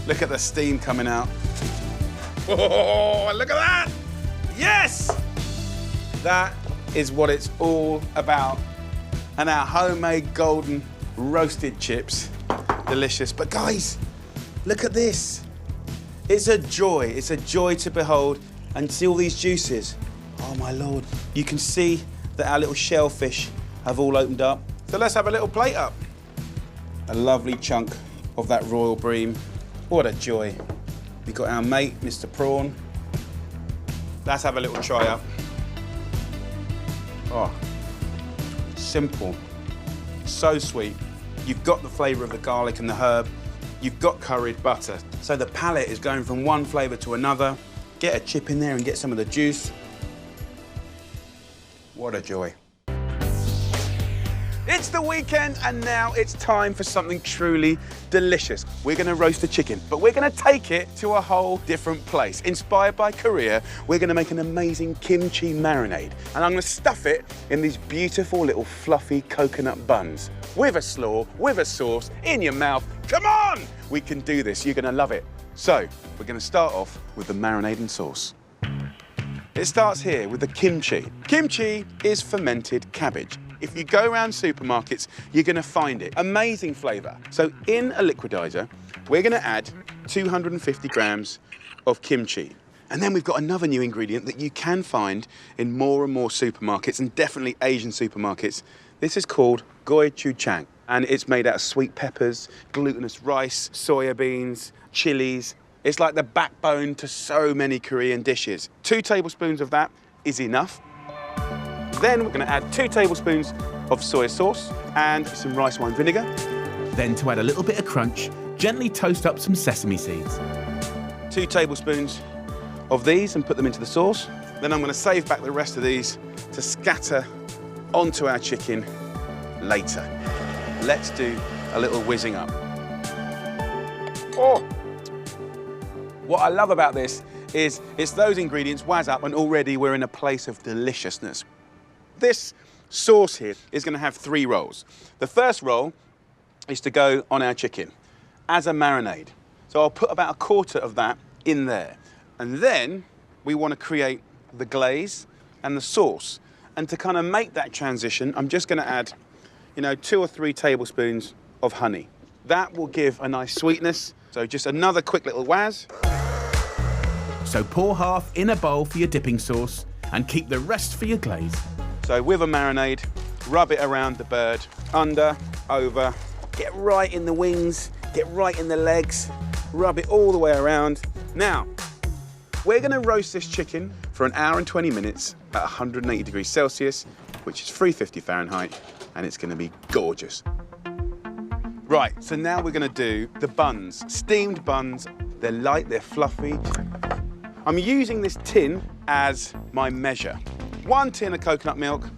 Look at the steam coming out. Oh, look at that! Yes! That is what it's all about. And our homemade golden roasted chips, delicious. But guys, look at this. It's a joy to behold and see all these juices. Oh my Lord. You can see that our little shellfish have all opened up. So let's have a little plate up. A lovely chunk of that royal bream. What a joy. We've got our mate, Mr. Prawn. Let's have a little try up. Oh, simple, so sweet. You've got the flavour of the garlic and the herb. You've got curried butter. So the palate is going from one flavour to another. Get a chip in there and get some of the juice. What a joy. It's the weekend, and now it's time for something truly delicious. We're gonna roast a chicken, but we're gonna take it to a whole different place. Inspired by Korea, we're gonna make an amazing kimchi marinade, and I'm gonna stuff it in these beautiful little fluffy coconut buns. With a slaw, with a sauce, in your mouth. Come on! We can do this, you're gonna love it. So, we're gonna start off with the marinade and sauce. It starts here with the kimchi. Kimchi is fermented cabbage. If you go around supermarkets, you're gonna find it. Amazing flavour. So in a liquidizer, we're gonna add 250 grams of kimchi. And then we've got another new ingredient that you can find in more and more supermarkets, and definitely Asian supermarkets. This is called gochujang. and it's made out of sweet peppers, glutinous rice, soya beans, chilies. It's like the backbone to so many Korean dishes. 2 tablespoons of that is enough. Then we're going to add 2 tablespoons of soy sauce and some rice wine vinegar. Then, to add a little bit of crunch, gently toast up some sesame seeds. 2 tablespoons of these and put them into the sauce. Then I'm going to save back the rest of these to scatter onto our chicken later. Let's do a little whizzing up. Oh! What I love about this is it's those ingredients whiz up and already we're in a place of deliciousness. This sauce here is going to have 3 roles. The first role is to go on our chicken as a marinade. So I'll put about 1/4 of that in there. And then we want to create the glaze and the sauce. And to kind of make that transition, I'm just going to add, 2 or 3 tablespoons of honey. That will give a nice sweetness. So just another quick little whiz. So pour half in a bowl for your dipping sauce and keep the rest for your glaze. So with a marinade, rub it around the bird, under, over, get right in the wings, get right in the legs, rub it all the way around. Now, we're going to roast this chicken for 1 hour and 20 minutes at 180 degrees Celsius, which is 350 Fahrenheit, and it's going to be gorgeous. Right, so now we're going to do the buns, steamed buns. They're light, they're fluffy. I'm using this tin as my measure. 1 tin of coconut milk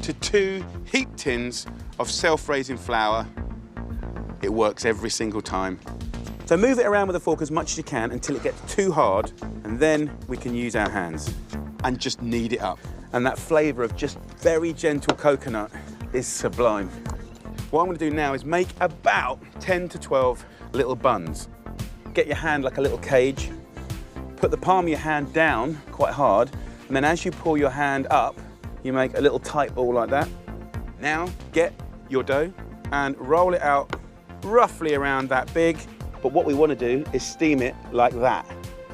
to 2 heaped tins of self-raising flour. It works every single time. So move it around with a fork as much as you can until it gets too hard, and then we can use our hands and just knead it up. And that flavour of just very gentle coconut is sublime. What I'm going to do now is make about 10 to 12 little buns. Get your hand like a little cage, put the palm of your hand down quite hard, and then as you pull your hand up, you make a little tight ball like that. Now get your dough and roll it out roughly around that big, but what we want to do is steam it like that.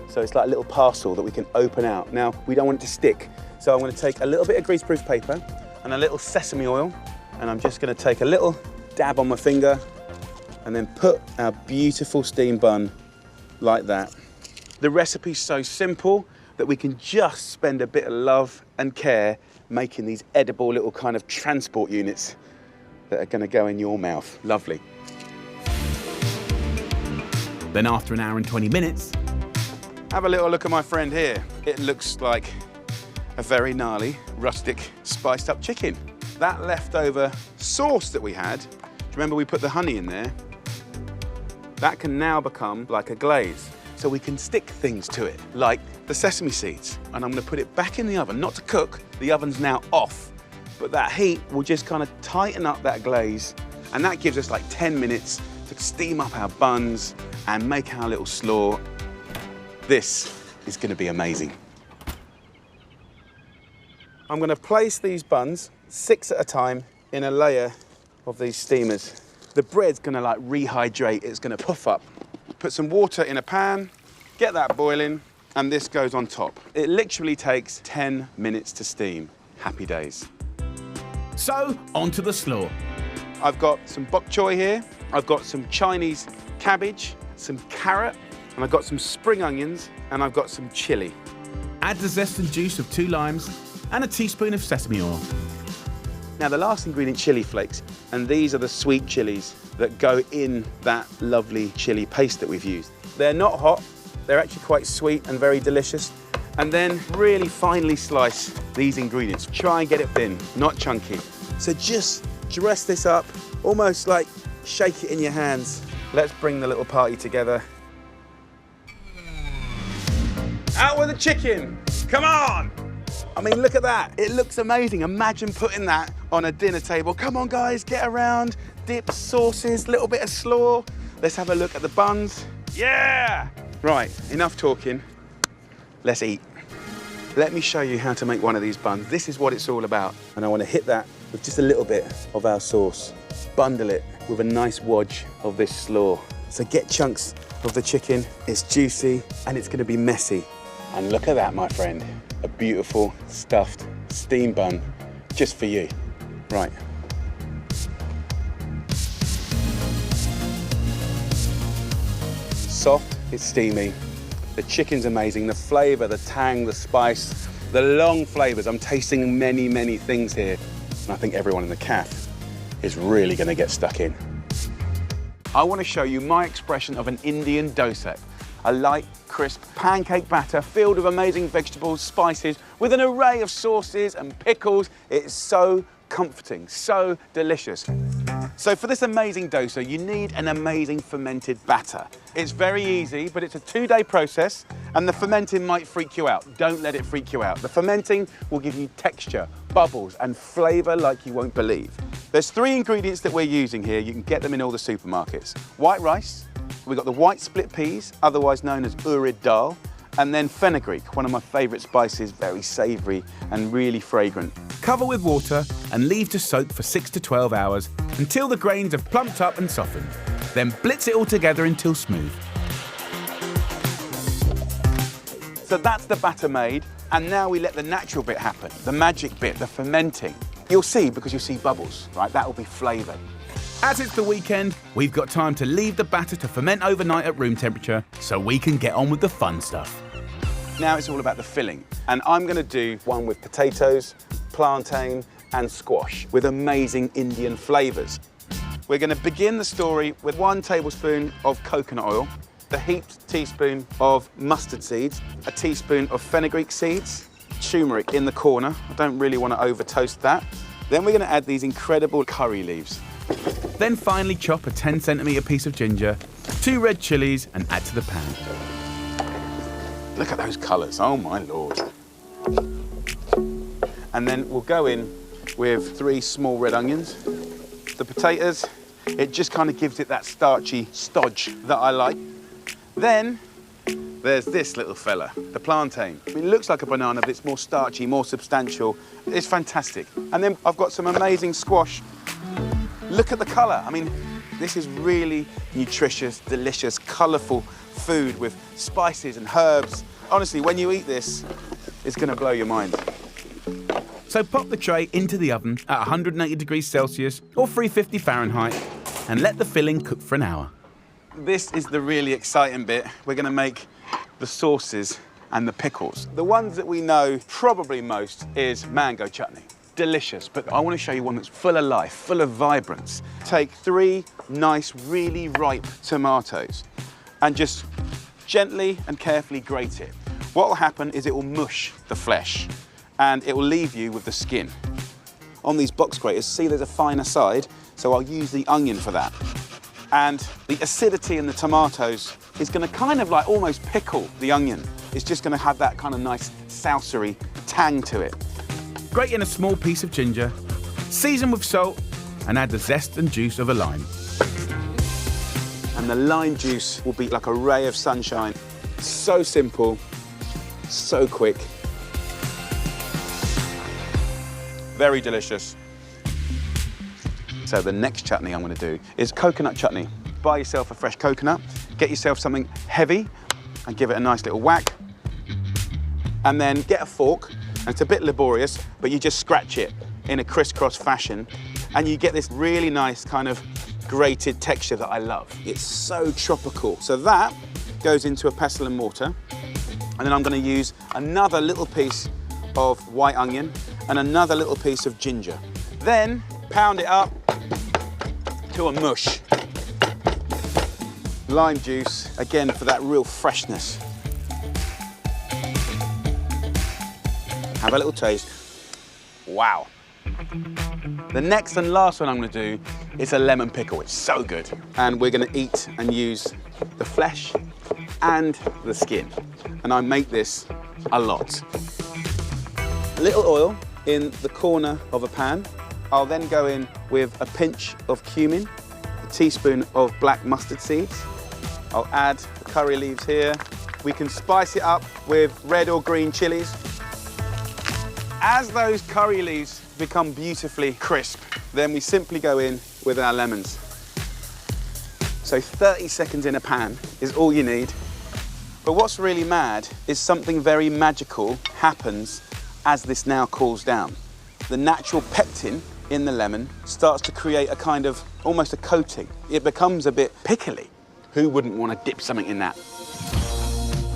So it's like a little parcel that we can open out. Now, we don't want it to stick, so I'm going to take a little bit of greaseproof paper and a little sesame oil, and I'm just going to take a little dab on my finger and then put our beautiful steamed bun like that. The recipe's so simple that we can just spend a bit of love and care making these edible little kind of transport units that are going to go in your mouth. Lovely. Then after 1 hour and 20 minutes, have a little look at my friend here. It looks like a very gnarly, rustic, spiced up chicken. That leftover sauce that we had, do you remember we put the honey in there? That can now become like a glaze. So we can stick things to it, like the sesame seeds. And I'm gonna put it back in the oven, not to cook, the oven's now off. But that heat will just kind of tighten up that glaze, and that gives us like 10 minutes to steam up our buns and make our little slaw. This is gonna be amazing. I'm gonna place these buns 6 at a time in a layer of these steamers. The bread's gonna like rehydrate, it's gonna puff up. Put some water in a pan, get that boiling, and this goes on top. It literally takes 10 minutes to steam. Happy days. so onto the slaw. I've got some bok choy here, I've got some Chinese cabbage, some carrot, and I've got some spring onions, and I've got some chili. Add the zest and juice of 2 limes and a teaspoon of sesame oil. Now the last ingredient, chili flakes, and these are the sweet chilies that go in that lovely chili paste that we've used. They're not hot, they're actually quite sweet and very delicious. And then really finely slice these ingredients. Try and get it thin, not chunky. So just dress this up, almost like shake it in your hands. Let's bring the little party together. Out with the chicken, come on! I mean, look at that, it looks amazing. Imagine putting that on a dinner table. Come on guys, get around, dips, sauces, little bit of slaw. Let's have a look at the buns. Yeah! Right, enough talking. Let's eat. Let me show you how to make one of these buns. This is what it's all about. And I want to hit that with just a little bit of our sauce. Bundle it with a nice wodge of this slaw. So get chunks of the chicken. It's juicy and it's going to be messy. And look at that, my friend. A beautiful stuffed steam bun just for you. Right. soft, it's steamy. The chicken's amazing, the flavour, the tang, the spice, the long flavours. I'm tasting many, many things here. And I think everyone in the cafe is really going to get stuck in. I want to show you my expression of an Indian dosa. A light, crisp pancake batter filled with amazing vegetables, spices, with an array of sauces and pickles. It's so comforting, so delicious. So for this amazing dosa, you need an amazing fermented batter. It's very easy, but it's a 2-day process, and the fermenting might freak you out. Don't let it freak you out. The fermenting will give you texture, bubbles, and flavour like you won't believe. There's 3 ingredients that we're using here. You can get them in all the supermarkets. White rice, we've got the white split peas, otherwise known as urid dal, and then fenugreek, one of my favourite spices, very savoury and really fragrant. Cover with water and leave to soak for 6 to 12 hours until the grains have plumped up and softened. Then blitz it all together until smooth. So that's the batter made, and now we let the natural bit happen, the magic bit, the fermenting. You'll see, because you'll see bubbles, right? That will be flavoured. As it's the weekend, we've got time to leave the batter to ferment overnight at room temperature so we can get on with the fun stuff. Now it's all about the filling, and I'm going to do one with potatoes, plantain and squash with amazing Indian flavours. We're going to begin the story with 1 tablespoon of coconut oil, a heaped teaspoon of mustard seeds, a teaspoon of fenugreek seeds, turmeric in the corner. I don't really want to over toast that. Then we're going to add these incredible curry leaves. Then finally chop a 10cm piece of ginger, 2 red chillies and add to the pan. Look at those colours, oh my Lord. And then we'll go in with 3 small red onions. The potatoes, it just kind of gives it that starchy stodge that I like. Then there's this little fella, the plantain. I mean, it looks like a banana, but it's more starchy, more substantial. It's fantastic. And then I've got some amazing squash. Look at the colour. I mean, this is really nutritious, delicious, colourful food with spices and herbs. Honestly, when you eat this, it's going to blow your mind. So pop the tray into the oven at 180 degrees Celsius or 350 Fahrenheit and let the filling cook for an hour. This is the really exciting bit. We're going to make the sauces and the pickles. The ones that we know probably most is mango chutney. Delicious, but I want to show you one that's full of life, full of vibrance. Take 3 nice, really ripe tomatoes and just gently and carefully grate it. What will happen is it will mush the flesh and it will leave you with the skin. On these box graters, see there's a finer side, so I'll use the onion for that. And the acidity in the tomatoes is going to kind of like almost pickle the onion. It's just going to have that kind of nice saucery tang to it. Grate in a small piece of ginger, season with salt and add the zest and juice of a lime. And the lime juice will be like a ray of sunshine. So simple, so quick. Very delicious. So the next chutney I'm going to do is coconut chutney. Buy yourself a fresh coconut, get yourself something heavy and give it a nice little whack. And then get a fork, and it's a bit laborious, but you just scratch it in a crisscross fashion and you get this really nice kind of grated texture that I love. It's so tropical. So that goes into a pestle and mortar. And then I'm going to use another little piece of white onion and another little piece of ginger. Then pound it up to a mush. Lime juice, again, for that real freshness. Have a little taste. Wow. The next and last one I'm going to do is a lemon pickle. It's so good. And we're going to eat and use the flesh and the skin. And I make this a lot. A little oil in the corner of a pan. I'll then go in with a pinch of cumin, a teaspoon of black mustard seeds. I'll add the curry leaves here. We can spice it up with red or green chilies. As those curry leaves become beautifully crisp, then we simply go in with our lemons. So 30 seconds in a pan is all you need. But what's really mad is something very magical happens as this now cools down. The natural pectin in the lemon starts to create a kind of, almost a coating. It becomes a bit pickly. Who wouldn't want to dip something in that?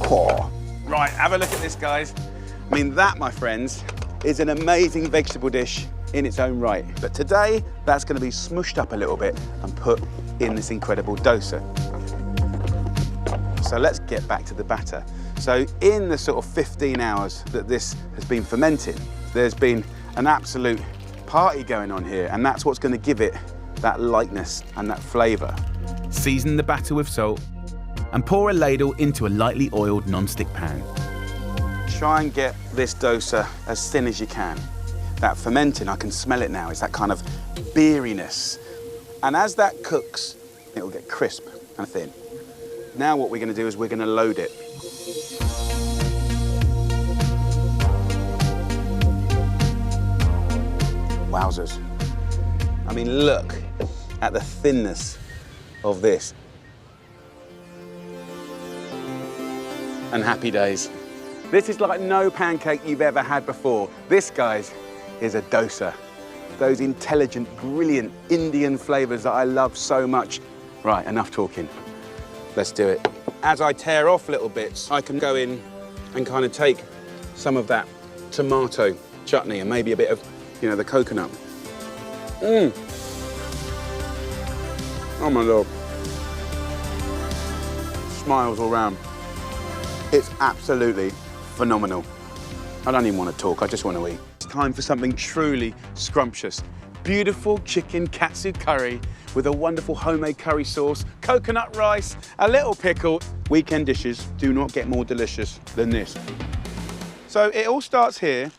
Oh. Right, have a look at this, guys. I mean, that, my friends, is an amazing vegetable dish in its own right. But today, that's going to be smushed up a little bit and put in this incredible dosa. So let's get back to the batter. So in the sort of 15 hours that this has been fermenting, there's been an absolute party going on here, and that's what's going to give it that lightness and that flavour. Season the batter with salt and pour a ladle into a lightly oiled non-stick pan. Try and get this dosa as thin as you can. That fermenting, I can smell it now, it's that kind of beeriness. And as that cooks, it'll get crisp and thin. Now what we're going to do is we're going to load it. Wowzers. I mean, look at the thinness of this. And happy days. This is like no pancake you've ever had before. This, guys, is a dosa. Those intelligent, brilliant Indian flavours that I love so much. Right, enough talking. Let's do it. As I tear off little bits, I can go in and kind of take some of that tomato chutney and maybe a bit of, you know, the coconut. Mmm. Oh my Lord. Smiles all round. It's absolutely phenomenal. I don't even want to talk, I just want to eat. It's time for something truly scrumptious. Beautiful chicken katsu curry with a wonderful homemade curry sauce, coconut rice, a little pickle. Weekend dishes do not get more delicious than this. So it all starts here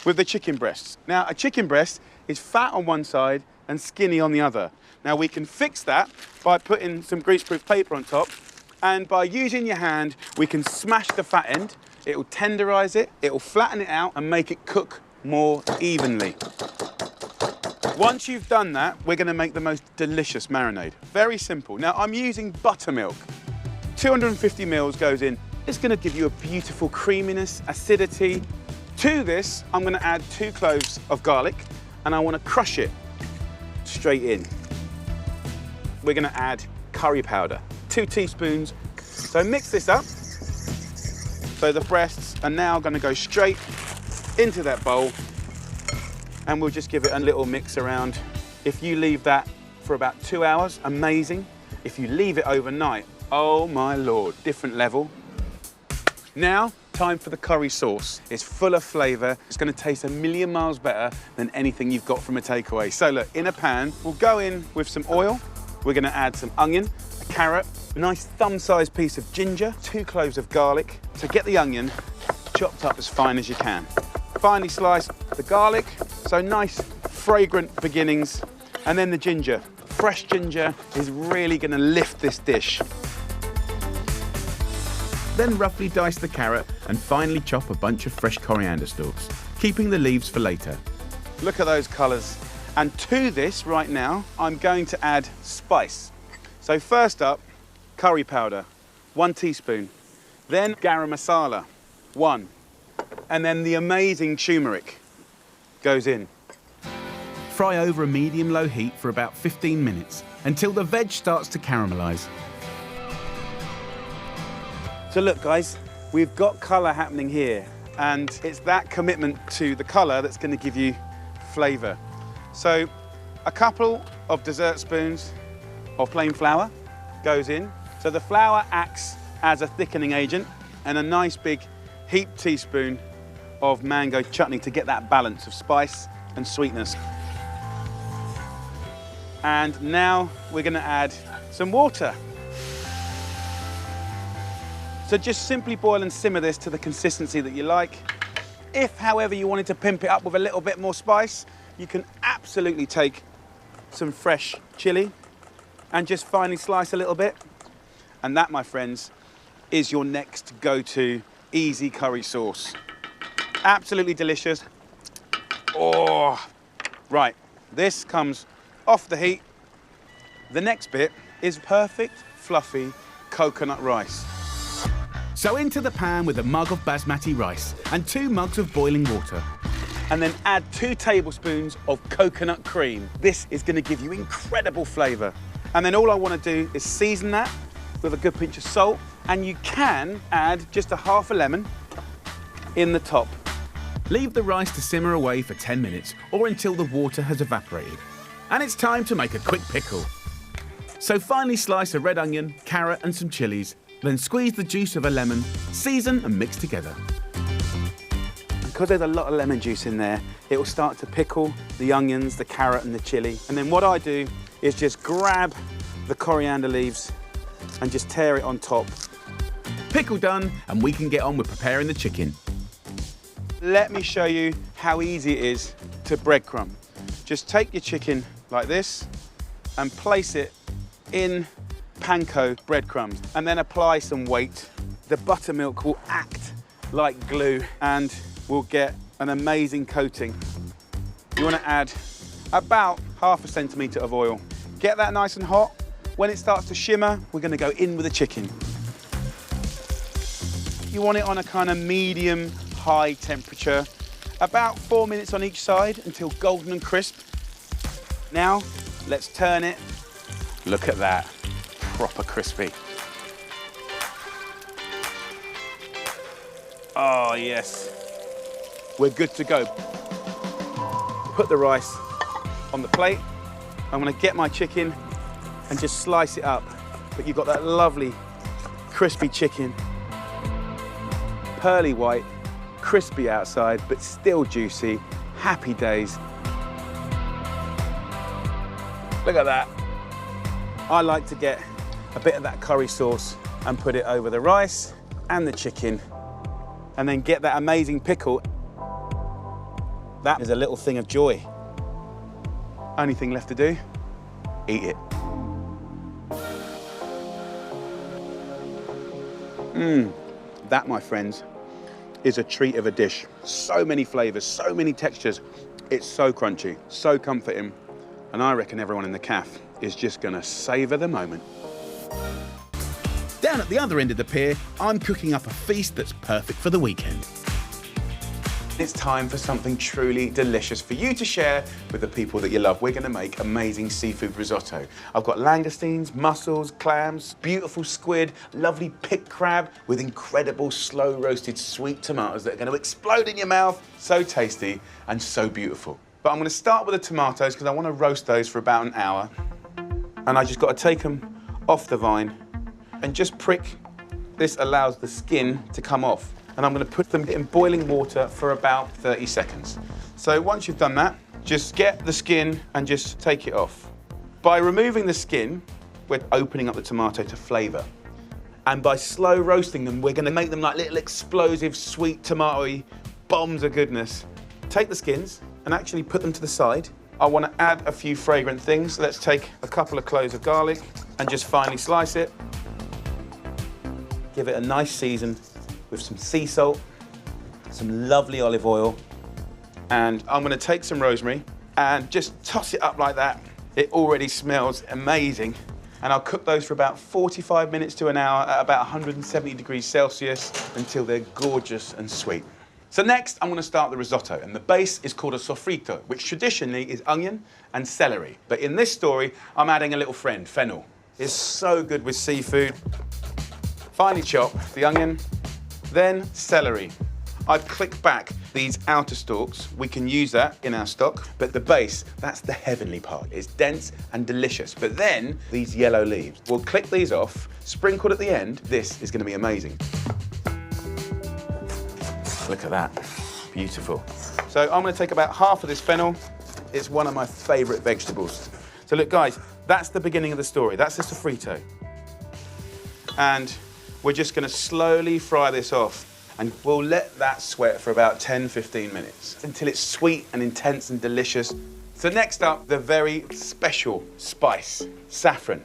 with the chicken breasts. Now, a chicken breast is fat on one side and skinny on the other. Now, we can fix that by putting some greaseproof paper on top, and by using your hand, we can smash the fat end. It'll tenderize it, it'll flatten it out and make it cook more evenly. Once you've done that, we're going to make the most delicious marinade. Very simple. Now, I'm using buttermilk. 250 mils goes in. It's going to give you a beautiful creaminess, acidity. To this, I'm going to add 2 cloves of garlic, and I want to crush it straight in. We're going to add curry powder, 2 teaspoons. So mix this up. So the breasts are now going to go straight into that bowl, and we'll just give it a little mix around. If you leave that for about 2 hours, amazing. If you leave it overnight, oh my Lord, different level. Now, time for the curry sauce. It's full of flavour. It's going to taste a million miles better than anything you've got from a takeaway. So look, in a pan, we'll go in with some oil. We're going to add some onion, a carrot, a nice thumb-sized piece of ginger, 2 cloves of garlic. So get the onion chopped up as fine as you can. Finely slice the garlic, so nice, fragrant beginnings. And then the ginger. Fresh ginger is really going to lift this dish. Then roughly dice the carrot and finally chop a bunch of fresh coriander stalks, keeping the leaves for later. Look at those colours. And to this, right now, I'm going to add spice. So first up, curry powder, 1 teaspoon. Then garam masala, 1. And then the amazing turmeric goes in. Fry over a medium-low heat for about 15 minutes until the veg starts to caramelise. So look, guys, we've got colour happening here, and it's that commitment to the colour that's going to give you flavour. So a couple of dessert spoons of plain flour goes in. So the flour acts as a thickening agent, and a nice big heaped teaspoon of mango chutney to get that balance of spice and sweetness. And now we're going to add some water. So just simply boil and simmer this to the consistency that you like. If, however, you wanted to pimp it up with a little bit more spice, you can absolutely take some fresh chili and just finely slice a little bit. And that, my friends, is your next go-to easy curry sauce. Absolutely delicious. Oh, right, this comes off the heat. The next bit is perfect, fluffy coconut rice. So into the pan with a mug of basmati rice and 2 mugs of boiling water. And then add 2 tablespoons of coconut cream. This is going to give you incredible flavour. And then all I want to do is season that with a good pinch of salt, and you can add just a half a lemon in the top. Leave the rice to simmer away for 10 minutes or until the water has evaporated. And it's time to make a quick pickle. So finely slice a red onion, carrot and some chilies, then squeeze the juice of a lemon, season and mix together. Because there's a lot of lemon juice in there, it will start to pickle the onions, the carrot and the chili. And then what I do is just grab the coriander leaves and just tear it on top. Pickle done, and we can get on with preparing the chicken. Let me show you how easy it is to breadcrumb. Just take your chicken like this and place it in panko breadcrumbs and then apply some weight. The buttermilk will act like glue and we'll get an amazing coating. You want to add about ½ a centimetre of oil. Get that nice and hot. When it starts to shimmer, we're going to go in with the chicken. You want it on a kind of medium high temperature, about 4 minutes on each side until golden and crisp. Now, let's turn it. Look at that, proper crispy. Oh yes, we're good to go. Put the rice on the plate. I'm gonna get my chicken and just slice it up. But you've got that lovely crispy chicken, pearly white, crispy outside, but still juicy. Happy days. Look at that. I like to get a bit of that curry sauce and put it over the rice and the chicken, and then get that amazing pickle. That is a little thing of joy. Only thing left to do, eat it. That, my friends, is a treat of a dish. So many flavors, so many textures. It's so crunchy, so comforting. And I reckon everyone in the cafe is just gonna savor the moment. Down at the other end of the pier, I'm cooking up a feast that's perfect for the weekend. It's time for something truly delicious for you to share with the people that you love. We're gonna make amazing seafood risotto. I've got langoustines, mussels, clams, beautiful squid, lovely picked crab with incredible slow roasted sweet tomatoes that are gonna explode in your mouth. So tasty and so beautiful. But I'm gonna start with the tomatoes because I wanna roast those for about an hour. And I just gotta take them off the vine and just prick. This allows the skin to come off. And I'm gonna put them in boiling water for about 30 seconds. So once you've done that, just get the skin and just take it off. By removing the skin, we're opening up the tomato to flavor. And by slow roasting them, we're gonna make them like little explosive, sweet tomato-y bombs of goodness. Take the skins and actually put them to the side. I wanna add a few fragrant things. Let's take a couple of cloves of garlic and just finely slice it. Give it a nice season with some sea salt, some lovely olive oil, and I'm gonna take some rosemary and just toss it up like that. It already smells amazing. And I'll cook those for about 45 minutes to an hour at about 170 degrees Celsius until they're gorgeous and sweet. So next, I'm gonna start the risotto, and the base is called a sofrito, which traditionally is onion and celery. But in this story, I'm adding a little friend, fennel. It's so good with seafood. Finely chop the onion, then celery. I've clicked back these outer stalks. We can use that in our stock, but the base, that's the heavenly part. It's dense and delicious. But then these yellow leaves, we'll click these off, sprinkled at the end. This is gonna be amazing. Look at that, beautiful. So I'm gonna take about half of this fennel. It's one of my favorite vegetables. So look guys, that's the beginning of the story. That's the sofrito. And we're just gonna slowly fry this off, and we'll let that sweat for about 10-15 minutes until it's sweet and intense and delicious. So next up, the very special spice, saffron.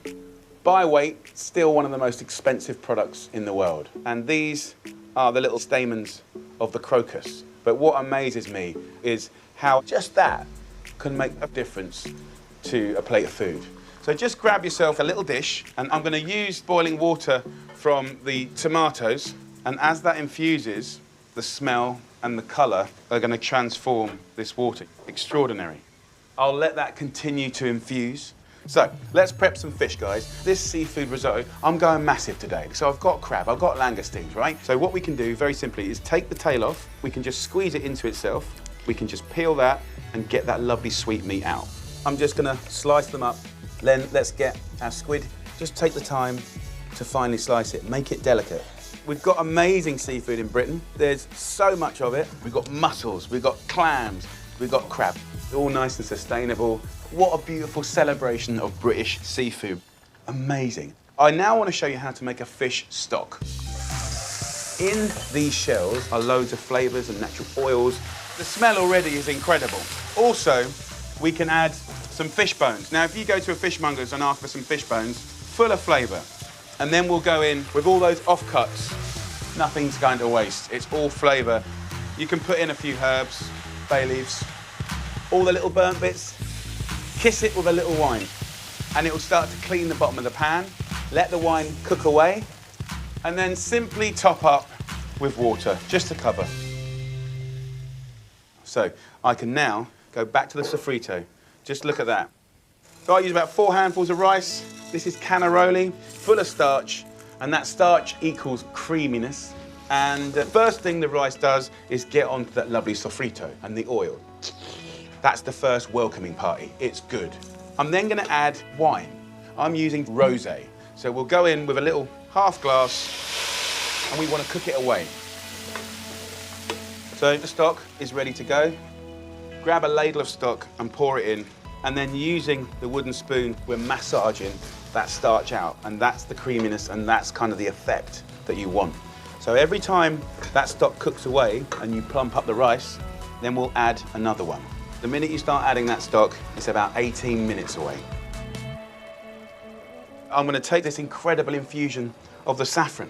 By weight, still one of the most expensive products in the world. And these are the little stamens of the crocus. But what amazes me is how just that can make a difference to a plate of food. So just grab yourself a little dish, and I'm gonna use boiling water from the tomatoes, and as that infuses, the smell and the colour are gonna transform this water. Extraordinary. I'll let that continue to infuse. So let's prep some fish, guys. This seafood risotto, I'm going massive today. So I've got crab, I've got langoustines, right? So what we can do very simply is take the tail off. We can just squeeze it into itself. We can just peel that and get that lovely sweet meat out. I'm just gonna slice them up. Then let's get our squid. Just take the time to finely slice it, make it delicate. We've got amazing seafood in Britain. There's so much of it. We've got mussels, we've got clams, we've got crab. All nice and sustainable. What a beautiful celebration of British seafood. Amazing. I now want to show you how to make a fish stock. In these shells are loads of flavors and natural oils. The smell already is incredible. Also, we can add some fish bones. Now, if you go to a fishmonger's and ask for some fish bones, full of flavor. And then we'll go in with all those offcuts. Nothing's going to waste. It's all flavor. You can put in a few herbs, bay leaves, all the little burnt bits. Kiss it with a little wine, and it will start to clean the bottom of the pan. Let the wine cook away, and then simply top up with water, just to cover. So I can now go back to the sofrito. Just look at that. So I use about 4 handfuls of rice. This is cannaroli, full of starch, and that starch equals creaminess. And the first thing the rice does is get onto that lovely sofrito and the oil. That's the first welcoming party. It's good. I'm then gonna add wine. I'm using rosé. So we'll go in with a little half glass, and we wanna cook it away. So the stock is ready to go. Grab a ladle of stock and pour it in, and then using the wooden spoon, we're massaging that starch out, and that's the creaminess, and that's kind of the effect that you want. So every time that stock cooks away and you plump up the rice, then we'll add another one. The minute you start adding that stock, it's about 18 minutes away. I'm gonna take this incredible infusion of the saffron.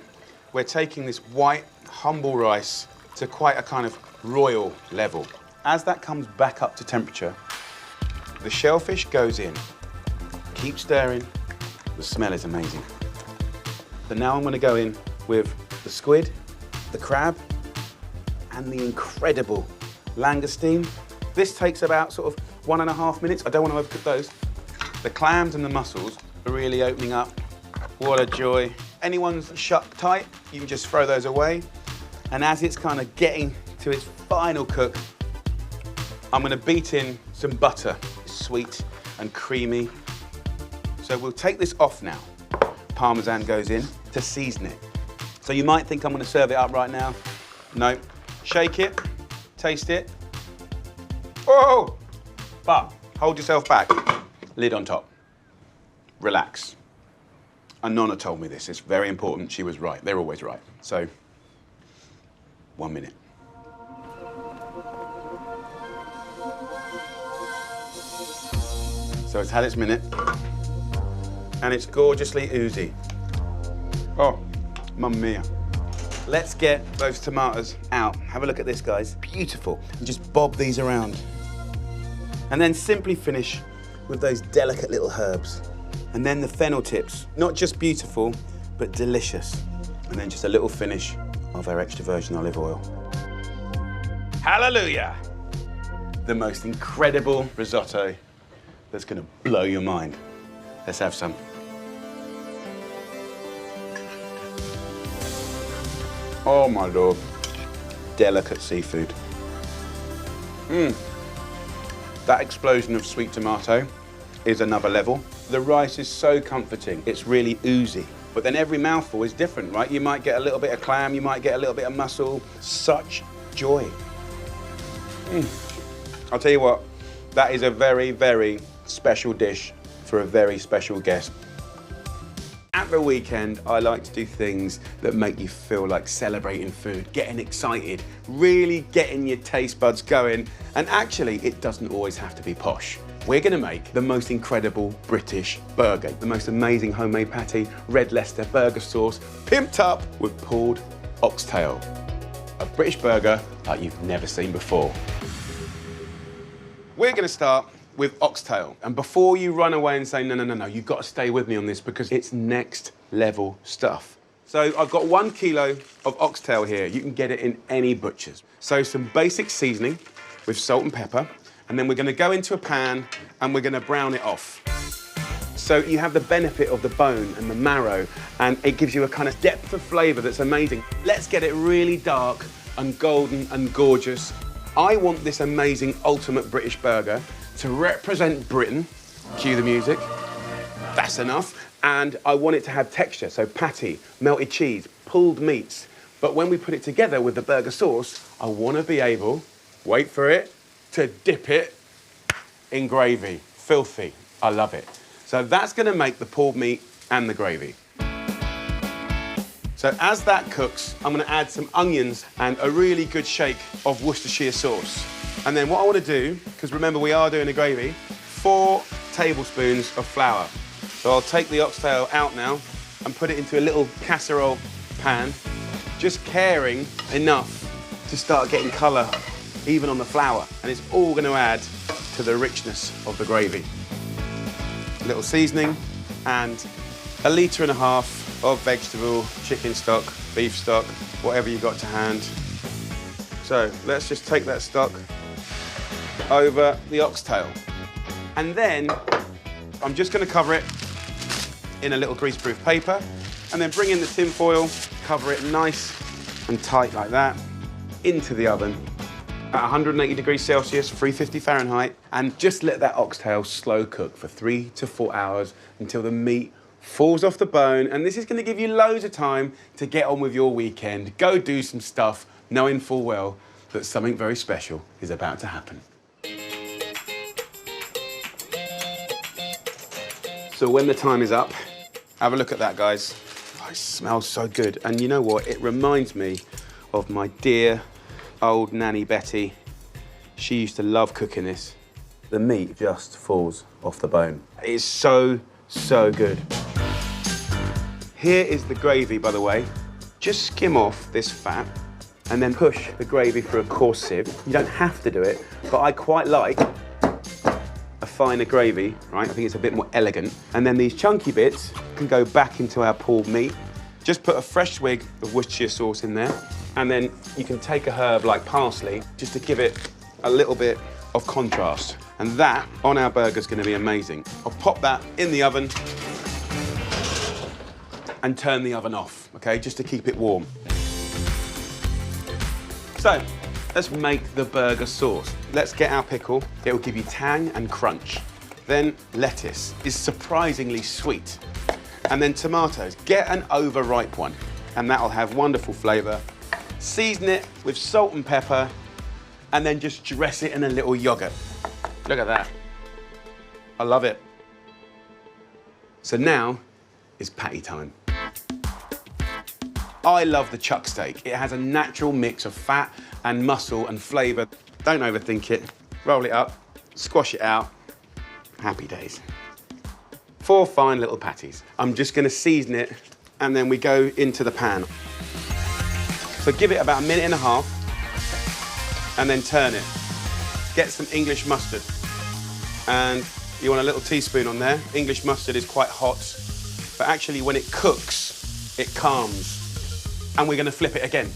We're taking this white, humble rice to quite a kind of royal level. As that comes back up to temperature, the shellfish goes in. Keep stirring. The smell is amazing. So now I'm gonna go in with the squid, the crab, and the incredible langoustine. This takes about sort of 1.5 minutes. I don't want to overcook those. The clams and the mussels are really opening up. What a joy. Anyone's shut tight, you can just throw those away. And as it's kind of getting to its final cook, I'm gonna beat in some butter. It's sweet and creamy. So we'll take this off now. Parmesan goes in to season it. So you might think I'm gonna serve it up right now. No, shake it, taste it. Oh, but hold yourself back. Lid on top. Relax. And Nonna told me this. It's very important. She was right. They're always right. So, 1 minute. So it's had its minute, and it's gorgeously oozy. Oh, mamma mia. Let's get those tomatoes out. Have a look at this, guys. Beautiful. And just bob these around. And then simply finish with those delicate little herbs. And then the fennel tips. Not just beautiful, but delicious. And then just a little finish of our extra virgin olive oil. Hallelujah! The most incredible risotto that's gonna blow your mind. Let's have some. Oh my Lord. Delicate seafood. That explosion of sweet tomato is another level. The rice is so comforting. It's really oozy. But then every mouthful is different, right? You might get a little bit of clam, you might get a little bit of mussel. Such joy. I'll tell you what, that is a very, very special dish for a very special guest. At the weekend, I like to do things that make you feel like celebrating food, getting excited, really getting your taste buds going. And actually, it doesn't always have to be posh. We're gonna make the most incredible British burger, the most amazing homemade patty, red Leicester burger sauce, pimped up with pulled oxtail. A British burger like you've never seen before. We're gonna start with oxtail. And before you run away and say, no, you've got to stay with me on this because it's next level stuff. So I've got 1 kilo of oxtail here. You can get it in any butcher's. So some basic seasoning with salt and pepper. And then we're gonna go into a pan and we're gonna brown it off. So you have the benefit of the bone and the marrow, and it gives you a kind of depth of flavour that's amazing. Let's get it really dark and golden and gorgeous. I want this amazing ultimate British burger to represent Britain. Cue the music. That's enough. And I want it to have texture, so patty, melted cheese, pulled meats. But when we put it together with the burger sauce, I want to be able, wait for it, to dip it in gravy. Filthy. I love it. So that's going to make the pulled meat and the gravy. So as that cooks, I'm going to add some onions and a really good shake of Worcestershire sauce. And then what I want to do, because remember we are doing a gravy, 4 tablespoons of flour. So I'll take the oxtail out now and put it into a little casserole pan, just caring enough to start getting colour even on the flour. And it's all going to add to the richness of the gravy. A little seasoning and 1.5 litres of vegetable, chicken stock, beef stock, whatever you've got to hand. So let's just take that stock over the oxtail. And then I'm just going to cover it in a little greaseproof paper and then bring in the tin foil, cover it nice and tight like that, into the oven at 180 degrees Celsius, 350 Fahrenheit, and just let that oxtail slow cook for 3 to 4 hours until the meat falls off the bone. And this is going to give you loads of time to get on with your weekend, go do some stuff, knowing full well that something very special is about to happen. So when the time is up, have a look at that, guys. Oh, it smells so good. And you know what? It reminds me of my dear old Nanny Betty. She used to love cooking this. The meat just falls off the bone. It is so, so good. Here is the gravy, by the way. Just skim off this fat and then push the gravy through a coarse sieve. You don't have to do it, but I quite like a finer gravy, right? I think it's a bit more elegant. And then these chunky bits can go back into our pulled meat. Just put a fresh swig of Worcestershire sauce in there. And then you can take a herb like parsley just to give it a little bit of contrast. And that on our burger is going to be amazing. I'll pop that in the oven and turn the oven off, okay? Just to keep it warm. So, let's make the burger sauce. Let's get our pickle. It will give you tang and crunch. Then lettuce is surprisingly sweet. And then tomatoes. Get an overripe one, and that'll have wonderful flavour. Season it with salt and pepper, and then just dress it in a little yogurt. Look at that. I love it. So now is patty time. I love the chuck steak. It has a natural mix of fat and muscle and flavour. Don't overthink it. Roll it up, squash it out. Happy days. 4 fine little patties. I'm just going to season it, and then we go into the pan. So give it about 1.5 minutes, and then turn it. Get some English mustard. And you want a little teaspoon on there. English mustard is quite hot, but actually when it cooks, it calms. And we're going to flip it again.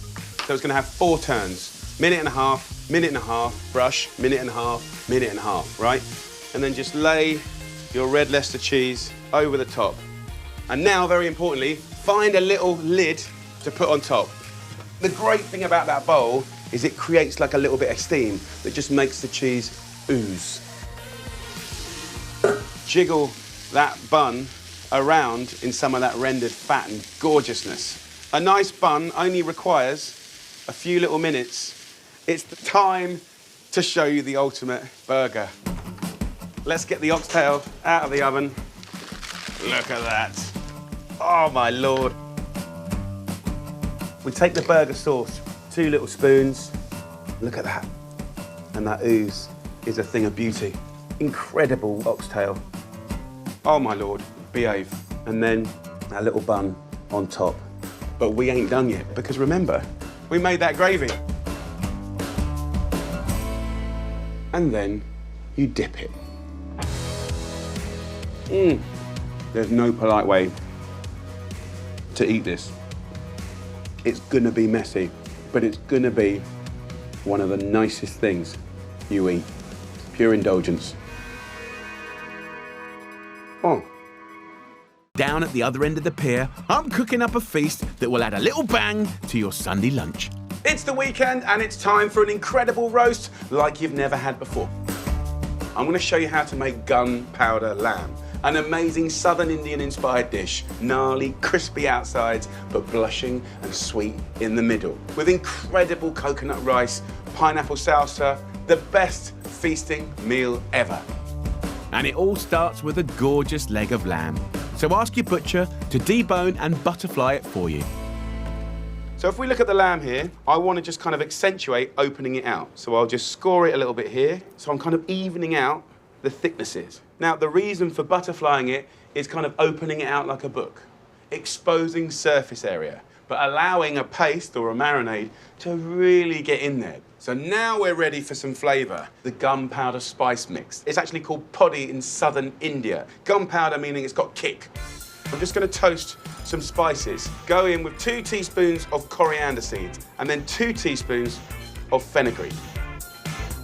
So it's going to have 4 turns. 1.5 minutes, brush, 1.5 minutes, right? And then just lay your red Leicester cheese over the top. And now, very importantly, find a little lid to put on top. The great thing about that bowl is it creates like a little bit of steam that just makes the cheese ooze. Jiggle that bun around in some of that rendered fat and gorgeousness. A nice bun only requires a few little minutes. It's the time to show you the ultimate burger. Let's get the oxtail out of the oven. Look at that. Oh my Lord. We take the burger sauce, 2 little spoons. Look at that. And that ooze is a thing of beauty. Incredible oxtail. Oh my Lord, behave. And then a little bun on top. But we ain't done yet, because remember, we made that gravy. And then you dip it. There's no polite way to eat this. It's gonna be messy, but it's gonna be one of the nicest things you eat. Pure indulgence. Oh, Down at the other end of the pier, I'm cooking up a feast that will add a little bang to your Sunday lunch. It's the weekend and it's time for an incredible roast like you've never had before. I'm going to show you how to make gunpowder lamb, an amazing Southern Indian inspired dish, gnarly, crispy outsides, but blushing and sweet in the middle. With incredible coconut rice, pineapple salsa, the best feasting meal ever. And it all starts with a gorgeous leg of lamb. So ask your butcher to debone and butterfly it for you. So if we look at the lamb here, I want to just kind of accentuate opening it out. So I'll just score it a little bit here. So I'm kind of evening out the thicknesses. Now, the reason for butterflying it is kind of opening it out like a book, exposing surface area, but allowing a paste or a marinade to really get in there. So now we're ready for some flavour. The gunpowder spice mix. It's actually called poddy in southern India. Gunpowder meaning it's got kick. I'm just going to toast some spices. Go in with 2 teaspoons of coriander seeds and then 2 teaspoons of fenugreek.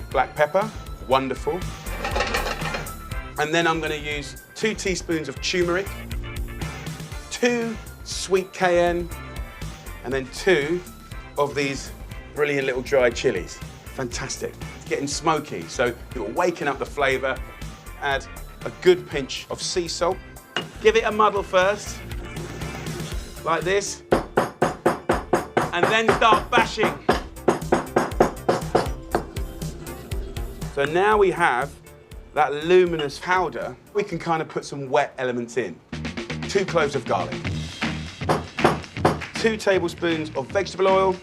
Black pepper, wonderful. And then I'm going to use 2 teaspoons of turmeric, 2 sweet cayenne, and then 2 of these brilliant little dried chilies. Fantastic. It's getting smoky, so you're waking up the flavour. Add a good pinch of sea salt. Give it a muddle first, like this, and then start bashing. So now we have that luminous powder. We can kind of put some wet elements in. 2 cloves of garlic, 2 tablespoons of vegetable oil,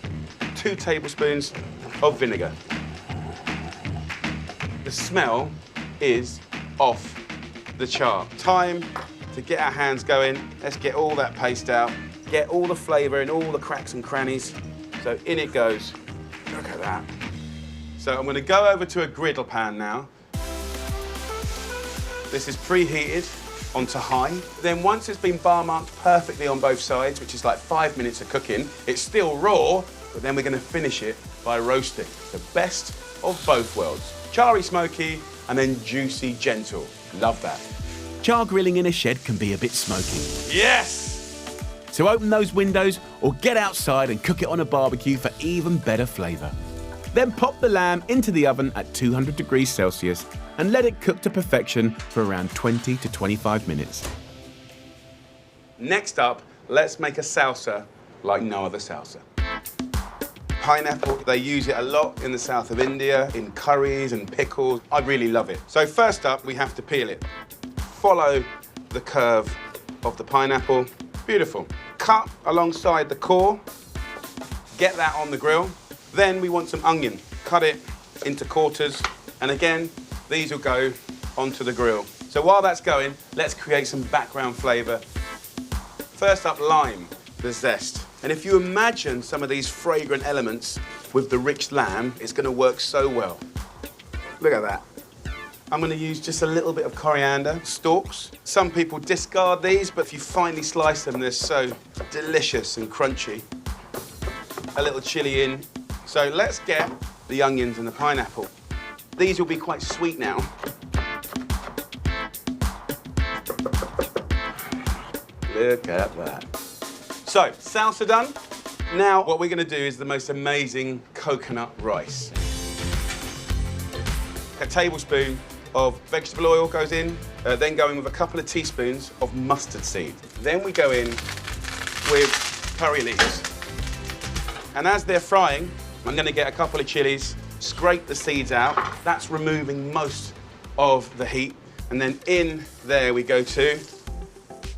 2 tablespoons of vinegar. The smell is off the chart. Time to get our hands going. Let's get all that paste out, get all the flavour in all the cracks and crannies. So in it goes. Look at that. So I'm going to go over to a griddle pan now. This is preheated onto high. Then once it's been bar marked perfectly on both sides, which is like 5 minutes of cooking, it's still raw, but then we're going to finish it by roasting. The best of both worlds. Charry smoky and then juicy gentle. Love that. Char grilling in a shed can be a bit smoky. Yes! So open those windows or get outside and cook it on a barbecue for even better flavour. Then pop the lamb into the oven at 200 degrees Celsius and let it cook to perfection for around 20 to 25 minutes. Next up, let's make a salsa like no other salsa. Pineapple, they use it a lot in the south of India, in curries and pickles. I really love it. So first up, we have to peel it. Follow the curve of the pineapple. Beautiful. Cut alongside the core. Get that on the grill. Then we want some onion. Cut it into quarters. And again, these will go onto the grill. So while that's going, let's create some background flavour. First up, lime, the zest. And if you imagine some of these fragrant elements with the rich lamb, it's going to work so well. Look at that. I'm going to use just a little bit of coriander stalks. Some people discard these, but if you finely slice them, they're so delicious and crunchy. A little chili in. So let's get the onions and the pineapple. These will be quite sweet now. Look at that. So, salsa done. Now, what we're going to do is the most amazing coconut rice. A tablespoon of vegetable oil goes in, then go in with a couple of teaspoons of mustard seed. Then we go in with curry leaves. And as they're frying, I'm going to get a couple of chilies, scrape the seeds out. That's removing most of the heat. And then in there we go too.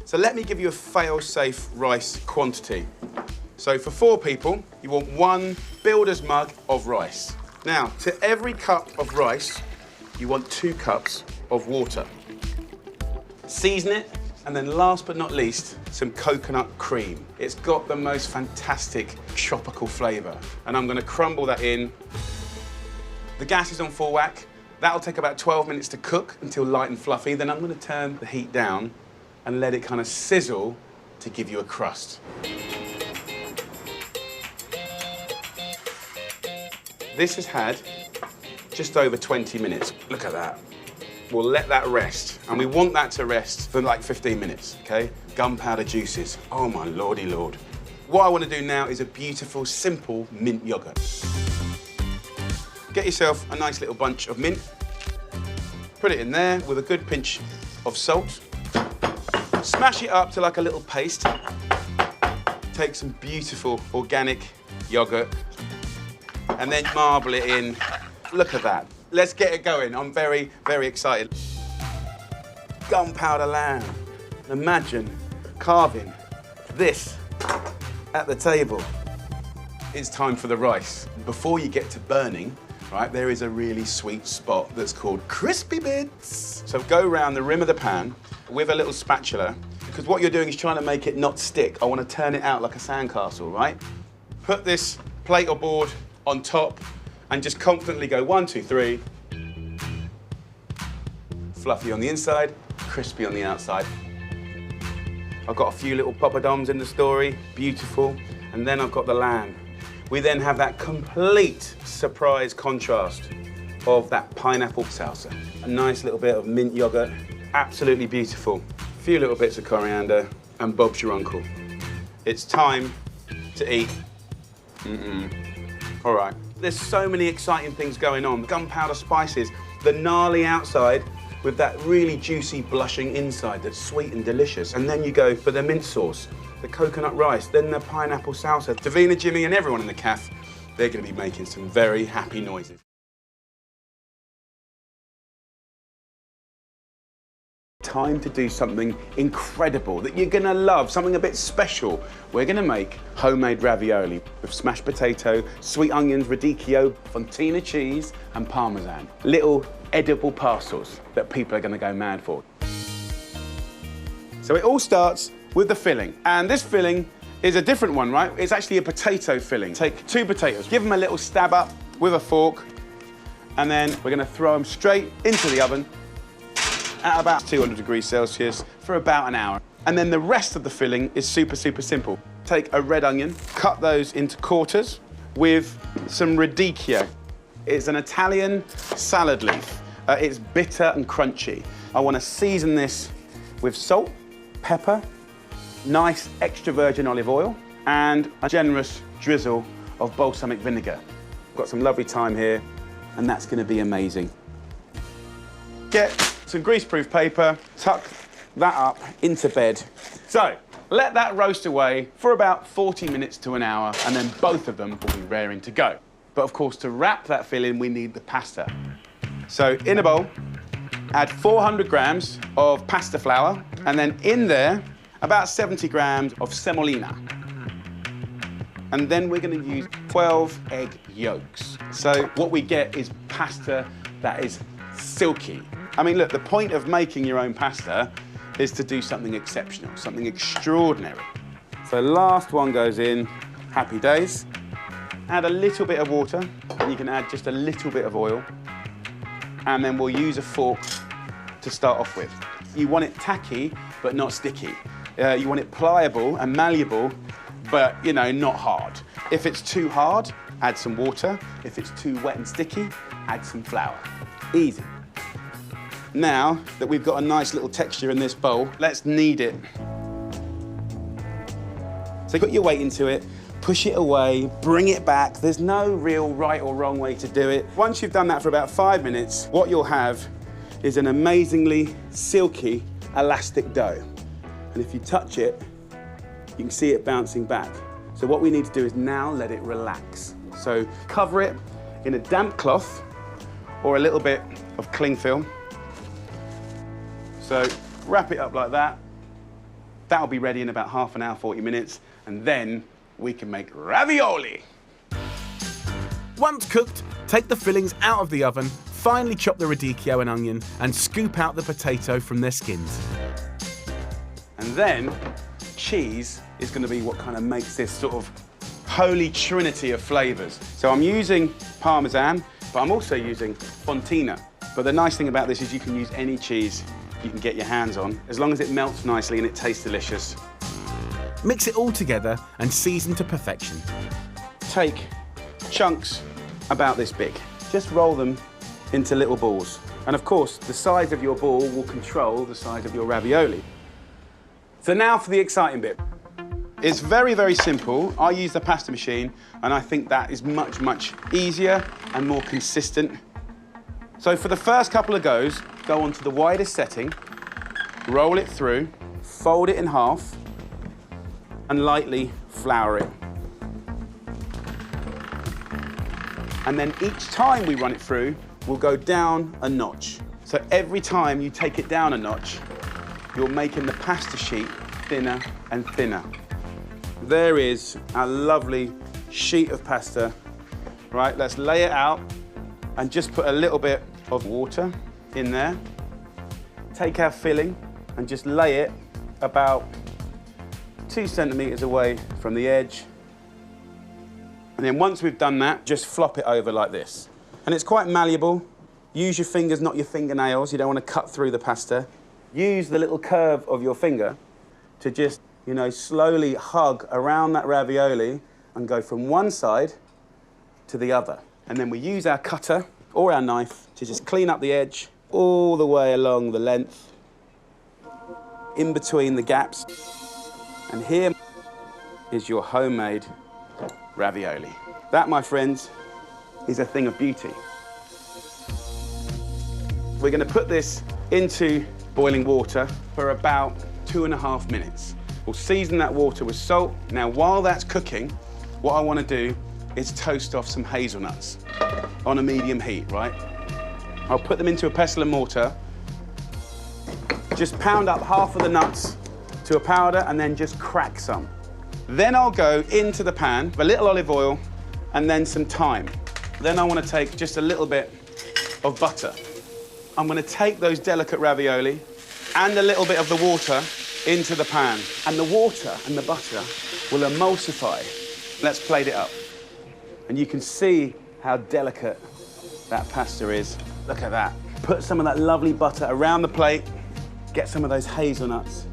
So let me give you a fail-safe rice quantity. So for 4 people, you want 1 builder's mug of rice. Now, to every cup of rice, you want 2 cups of water. Season it, and then last but not least, some coconut cream. It's got the most fantastic tropical flavour. And I'm gonna crumble that in. The gas is on full whack. That'll take about 12 minutes to cook until light and fluffy. Then I'm gonna turn the heat down and let it kind of sizzle to give you a crust. This has had just over 20 minutes. Look at that. We'll let that rest, and we want that to rest for like 15 minutes, okay? Gunpowder juices. Oh my lordy lord. What I want to do now is a beautiful, simple mint yogurt. Get yourself a nice little bunch of mint. Put it in there with a good pinch of salt. Smash it up to like a little paste. Take some beautiful organic yogurt and then marble it in. Look at that. Let's get it going. I'm very, very excited. Gunpowder lamb. Imagine carving this at the table. It's time for the rice. Before you get to burning, right, there is a really sweet spot that's called crispy bits. So go around the rim of the pan with a little spatula, because what you're doing is trying to make it not stick. I want to turn it out like a sandcastle, right? Put this plate or board on top and just confidently go 1, 2, 3. Fluffy on the inside, crispy on the outside. I've got a few little poppadoms in the story, beautiful. And then I've got the lamb. We then have that complete surprise contrast of that pineapple salsa. A nice little bit of mint yogurt, absolutely beautiful. A few little bits of coriander, and Bob's your uncle. It's time to eat. All right. There's so many exciting things going on. Gunpowder spices, the gnarly outside with that really juicy, blushing inside that's sweet and delicious. And then you go for the mint sauce, the coconut rice, then the pineapple salsa. Davina, Jimmy, and everyone in the cafe, they're going to be making some very happy noises. Time to do something incredible that you're going to love, something a bit special. We're going to make homemade ravioli with smashed potato, sweet onions, radicchio, fontina cheese, and parmesan. Little edible parcels that people are going to go mad for. So it all starts with the filling. And this filling is a different one, right? It's actually a potato filling. Take 2 potatoes, give them a little stab up with a fork, and then we're going to throw them straight into the oven at about 200 degrees Celsius for about an hour. And then the rest of the filling is super, super simple. Take a red onion, cut those into quarters with some radicchio. It's an Italian salad leaf. It's bitter and crunchy. I want to season this with salt, pepper, nice extra virgin olive oil, and a generous drizzle of balsamic vinegar. Got some lovely thyme here, and that's going to be amazing. Get some greaseproof paper, tuck that up into bed. So, let that roast away for about 40 minutes to an hour, and then both of them will be raring to go. But of course, to wrap that filling, we need the pasta. So, in a bowl, add 400 grams of pasta flour, and then in there, about 70 grams of semolina. And then we're going to use 12 egg yolks. So what we get is pasta that is silky. I mean, look, the point of making your own pasta is to do something exceptional, something extraordinary. So last one goes in, happy days. Add a little bit of water, and you can add just a little bit of oil. And then we'll use a fork to start off with. You want it tacky, but not sticky. You want it pliable and malleable, but, you know, not hard. If it's too hard, add some water. If it's too wet and sticky, add some flour. Easy. Now that we've got a nice little texture in this bowl, let's knead it. So put your weight into it, push it away, bring it back. There's no real right or wrong way to do it. Once you've done that for about 5 minutes, what you'll have is an amazingly silky, elastic dough. And if you touch it, you can see it bouncing back. So what we need to do is now let it relax. So cover it in a damp cloth or a little bit of cling film. So wrap it up like that. That'll be ready in about half an hour, 40 minutes, and then we can make ravioli. Once cooked, take the fillings out of the oven, finely chop the radicchio and onion, and scoop out the potato from their skins. And then cheese is going to be what kind of makes this sort of holy trinity of flavors. So I'm using Parmesan, but I'm also using Fontina. But the nice thing about this is you can use any cheese you can get your hands on, as long as it melts nicely and it tastes delicious. Mix it all together and season to perfection. Take chunks about this big. Just roll them into little balls. And of course, the size of your ball will control the size of your ravioli. So now for the exciting bit. It's very, very simple. I use the pasta machine, and I think that is much, much easier and more consistent. So for the first couple of goes, go onto the widest setting, roll it through, fold it in half, and lightly flour it. And then each time we run it through, we'll go down a notch. So every time you take it down a notch, you're making the pasta sheet thinner and thinner. There is our lovely sheet of pasta. Right, let's lay it out and just put a little bit of water in there. Take our filling and just lay it about 2 centimeters away from the edge. And then once we've done that, just flop it over like this. And it's quite malleable. Use your fingers, not your fingernails. You don't want to cut through the pasta. Use the little curve of your finger to just, you know, slowly hug around that ravioli and go from one side to the other. And then we use our cutter or our knife to just clean up the edge all the way along the length, in between the gaps. And here is your homemade ravioli. That, my friends, is a thing of beauty. We're going to put this into boiling water for about 2.5 minutes. We'll season that water with salt. Now, while that's cooking, what I want to do is toast off some hazelnuts on a medium heat, right? I'll put them into a pestle and mortar. Just pound up half of the nuts to a powder and then just crack some. Then I'll go into the pan with a little olive oil and then some thyme. Then I want to take just a little bit of butter. I'm going to take those delicate ravioli and a little bit of the water into the pan. And the water and the butter will emulsify. Let's plate it up. And you can see how delicate that pasta is. Look at that. Put some of that lovely butter around the plate. Get some of those hazelnuts.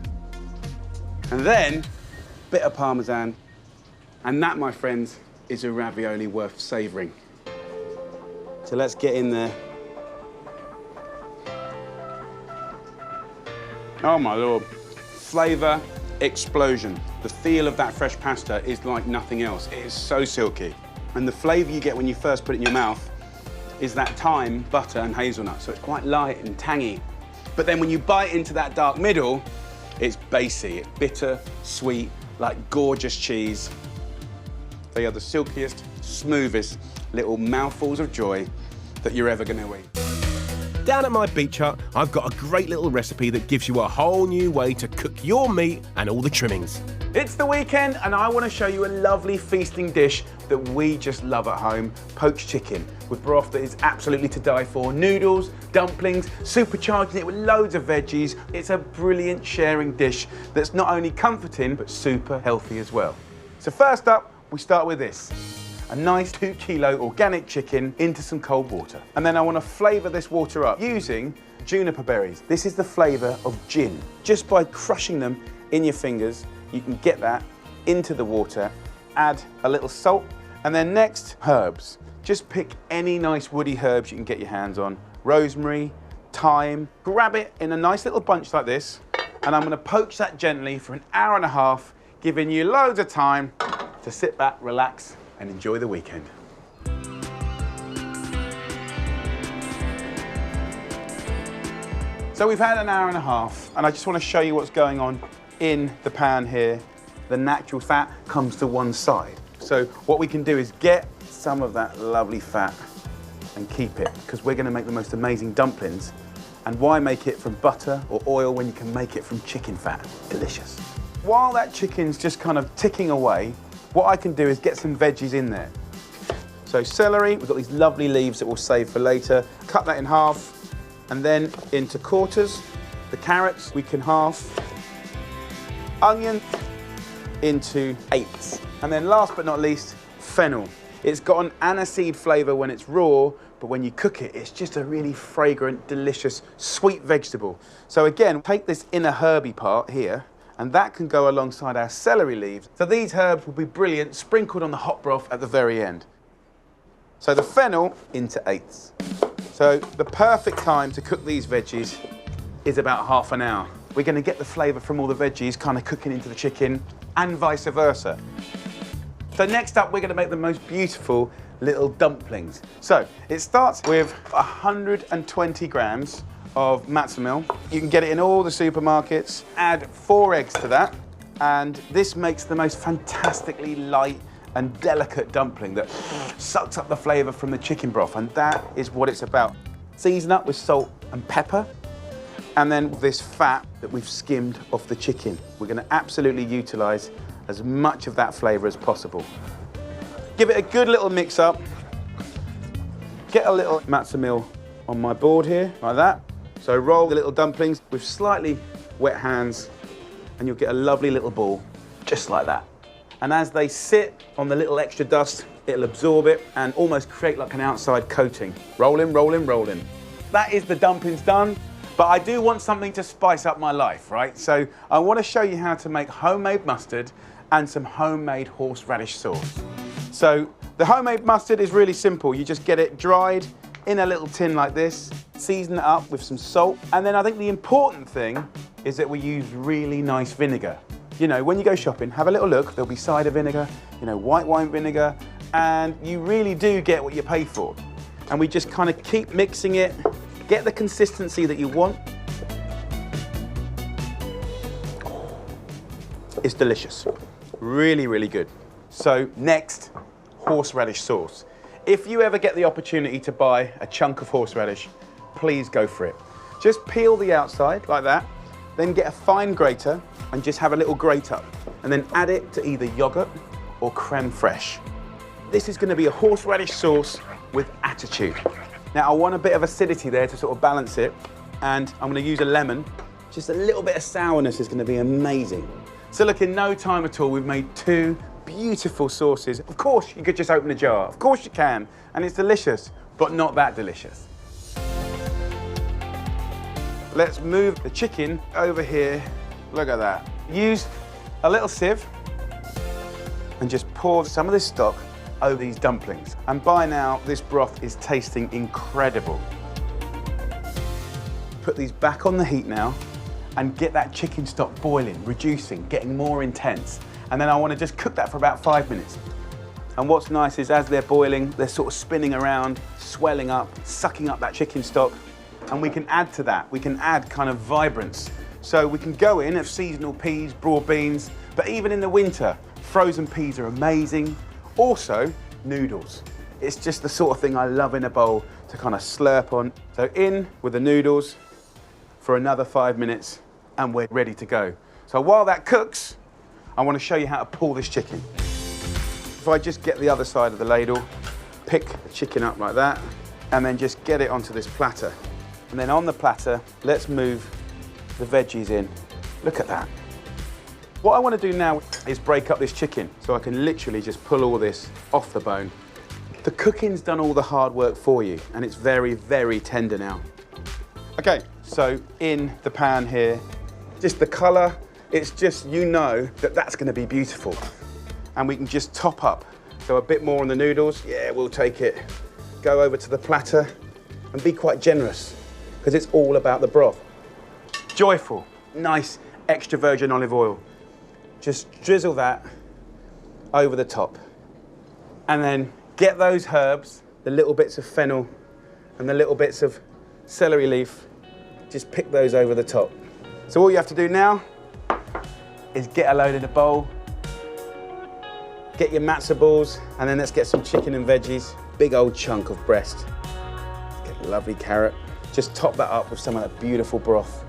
And then, bit of Parmesan. And that, my friends, is a ravioli worth savouring. So let's get in there. Oh my Lord. Flavour explosion. The feel of that fresh pasta is like nothing else. It is so silky. And the flavour you get when you first put it in your mouth is that thyme, butter and hazelnut. So it's quite light and tangy. But then when you bite into that dark middle, it's bassy. It's bitter, sweet, like gorgeous cheese. They are the silkiest, smoothest little mouthfuls of joy that you're ever going to eat. Down at my beach hut, I've got a great little recipe that gives you a whole new way to cook your meat and all the trimmings. It's the weekend and I want to show you a lovely feasting dish that we just love at home, poached chicken with broth that is absolutely to die for, noodles, dumplings, supercharging it with loads of veggies. It's a brilliant sharing dish that's not only comforting but super healthy as well. So first up, we start with this. A nice 2 kilo organic chicken into some cold water. And then I want to flavour this water up using juniper berries. This is the flavour of gin. Just by crushing them in your fingers, you can get that into the water, add a little salt, and then next, herbs. Just pick any nice woody herbs you can get your hands on. Rosemary, thyme, grab it in a nice little bunch like this, and I'm gonna poach that gently for an hour and a half, giving you loads of time to sit back, relax, and enjoy the weekend. So we've had an hour and a half, and I just want to show you what's going on in the pan here. The natural fat comes to one side. So what we can do is get some of that lovely fat and keep it, because we're going to make the most amazing dumplings. And why make it from butter or oil when you can make it from chicken fat? Delicious. While that chicken's just kind of ticking away, what I can do is get some veggies in there. So celery, we've got these lovely leaves that we'll save for later. Cut that in half and then into quarters. The carrots we can half. Onion into eighths. And then last but not least, fennel. It's got an aniseed flavour when it's raw, but when you cook it, it's just a really fragrant, delicious, sweet vegetable. So again, take this inner herby part here, and that can go alongside our celery leaves. So these herbs will be brilliant, sprinkled on the hot broth at the very end. So the fennel into eighths. So the perfect time to cook these veggies is about half an hour. We're going to get the flavour from all the veggies kind of cooking into the chicken and vice versa. So next up, we're going to make the most beautiful little dumplings. So it starts with 120 grams of matzo meal. You can get it in all the supermarkets. Add 4 eggs to that, and this makes the most fantastically light and delicate dumpling that sucks up the flavour from the chicken broth, and that is what it's about. Season up with salt and pepper, and then this fat that we've skimmed off the chicken. We're going to absolutely utilise as much of that flavour as possible. Give it a good little mix up. Get a little matzo meal on my board here, like that. So roll the little dumplings with slightly wet hands, and you'll get a lovely little ball, just like that. And as they sit on the little extra dust, it'll absorb it and almost create like an outside coating. Rolling, rolling, rolling. That is the dumplings done. But I do want something to spice up my life, right? So I want to show you how to make homemade mustard and some homemade horseradish sauce. So the homemade mustard is really simple. You just get it dried in a little tin like this, season it up with some salt. And then I think the important thing is that we use really nice vinegar. You know, when you go shopping, have a little look. There'll be cider vinegar, you know, white wine vinegar, and you really do get what you pay for. And we just kind of keep mixing it, get the consistency that you want. It's delicious. Really, really good. So next, horseradish sauce. If you ever get the opportunity to buy a chunk of horseradish, please go for it. Just peel the outside like that, then get a fine grater and just have a little grate up, and then add it to either yogurt or creme fraiche. This is going to be a horseradish sauce with attitude. Now I want a bit of acidity there to sort of balance it, and I'm going to use a lemon. Just a little bit of sourness is going to be amazing. So look, in no time at all, we've made 2 beautiful sauces. Of course, you could just open a jar. Of course you can, and it's delicious, but not that delicious. Let's move the chicken over here. Look at that. Use a little sieve and just pour some of this stock over these dumplings. And by now, this broth is tasting incredible. Put these back on the heat now and get that chicken stock boiling, reducing, getting more intense. And then I want to just cook that for about 5 minutes. And what's nice is as they're boiling, they're sort of spinning around, swelling up, sucking up that chicken stock. And we can add to that. We can add kind of vibrance. So we can go in of seasonal peas, broad beans, but even in the winter, frozen peas are amazing. Also, noodles. It's just the sort of thing I love in a bowl to kind of slurp on. So in with the noodles for another 5 minutes, and we're ready to go. So while that cooks, I want to show you how to pull this chicken. If I just get the other side of the ladle, pick the chicken up like that, and then just get it onto this platter. And then on the platter, let's move the veggies in. Look at that. What I want to do now is break up this chicken so I can literally just pull all this off the bone. The cooking's done all the hard work for you, and it's very, very tender now. Okay, so in the pan here, just the colour, it's just, you know that that's going to be beautiful. And we can just top up. So a bit more on the noodles, yeah, we'll take it. Go over to the platter and be quite generous, because it's all about the broth. Joyful, nice extra virgin olive oil. Just drizzle that over the top. And then get those herbs, the little bits of fennel and the little bits of celery leaf, just pick those over the top. So all you have to do now is get a load in a bowl, get your matzo balls, and then let's get some chicken and veggies. Big old chunk of breast. Get a lovely carrot. Just top that up with some of that beautiful broth.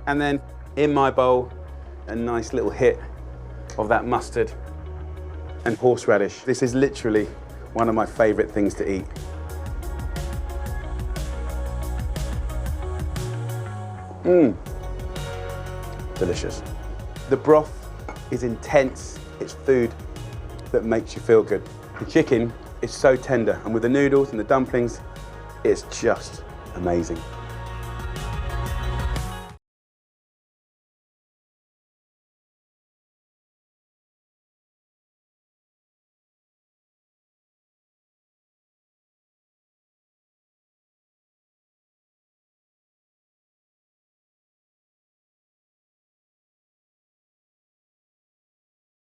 And then in my bowl, a nice little hit of that mustard and horseradish. This is literally one of my favorite things to eat. Delicious. The broth is intense. It's food that makes you feel good. The chicken is so tender, and with the noodles and the dumplings, it's just amazing.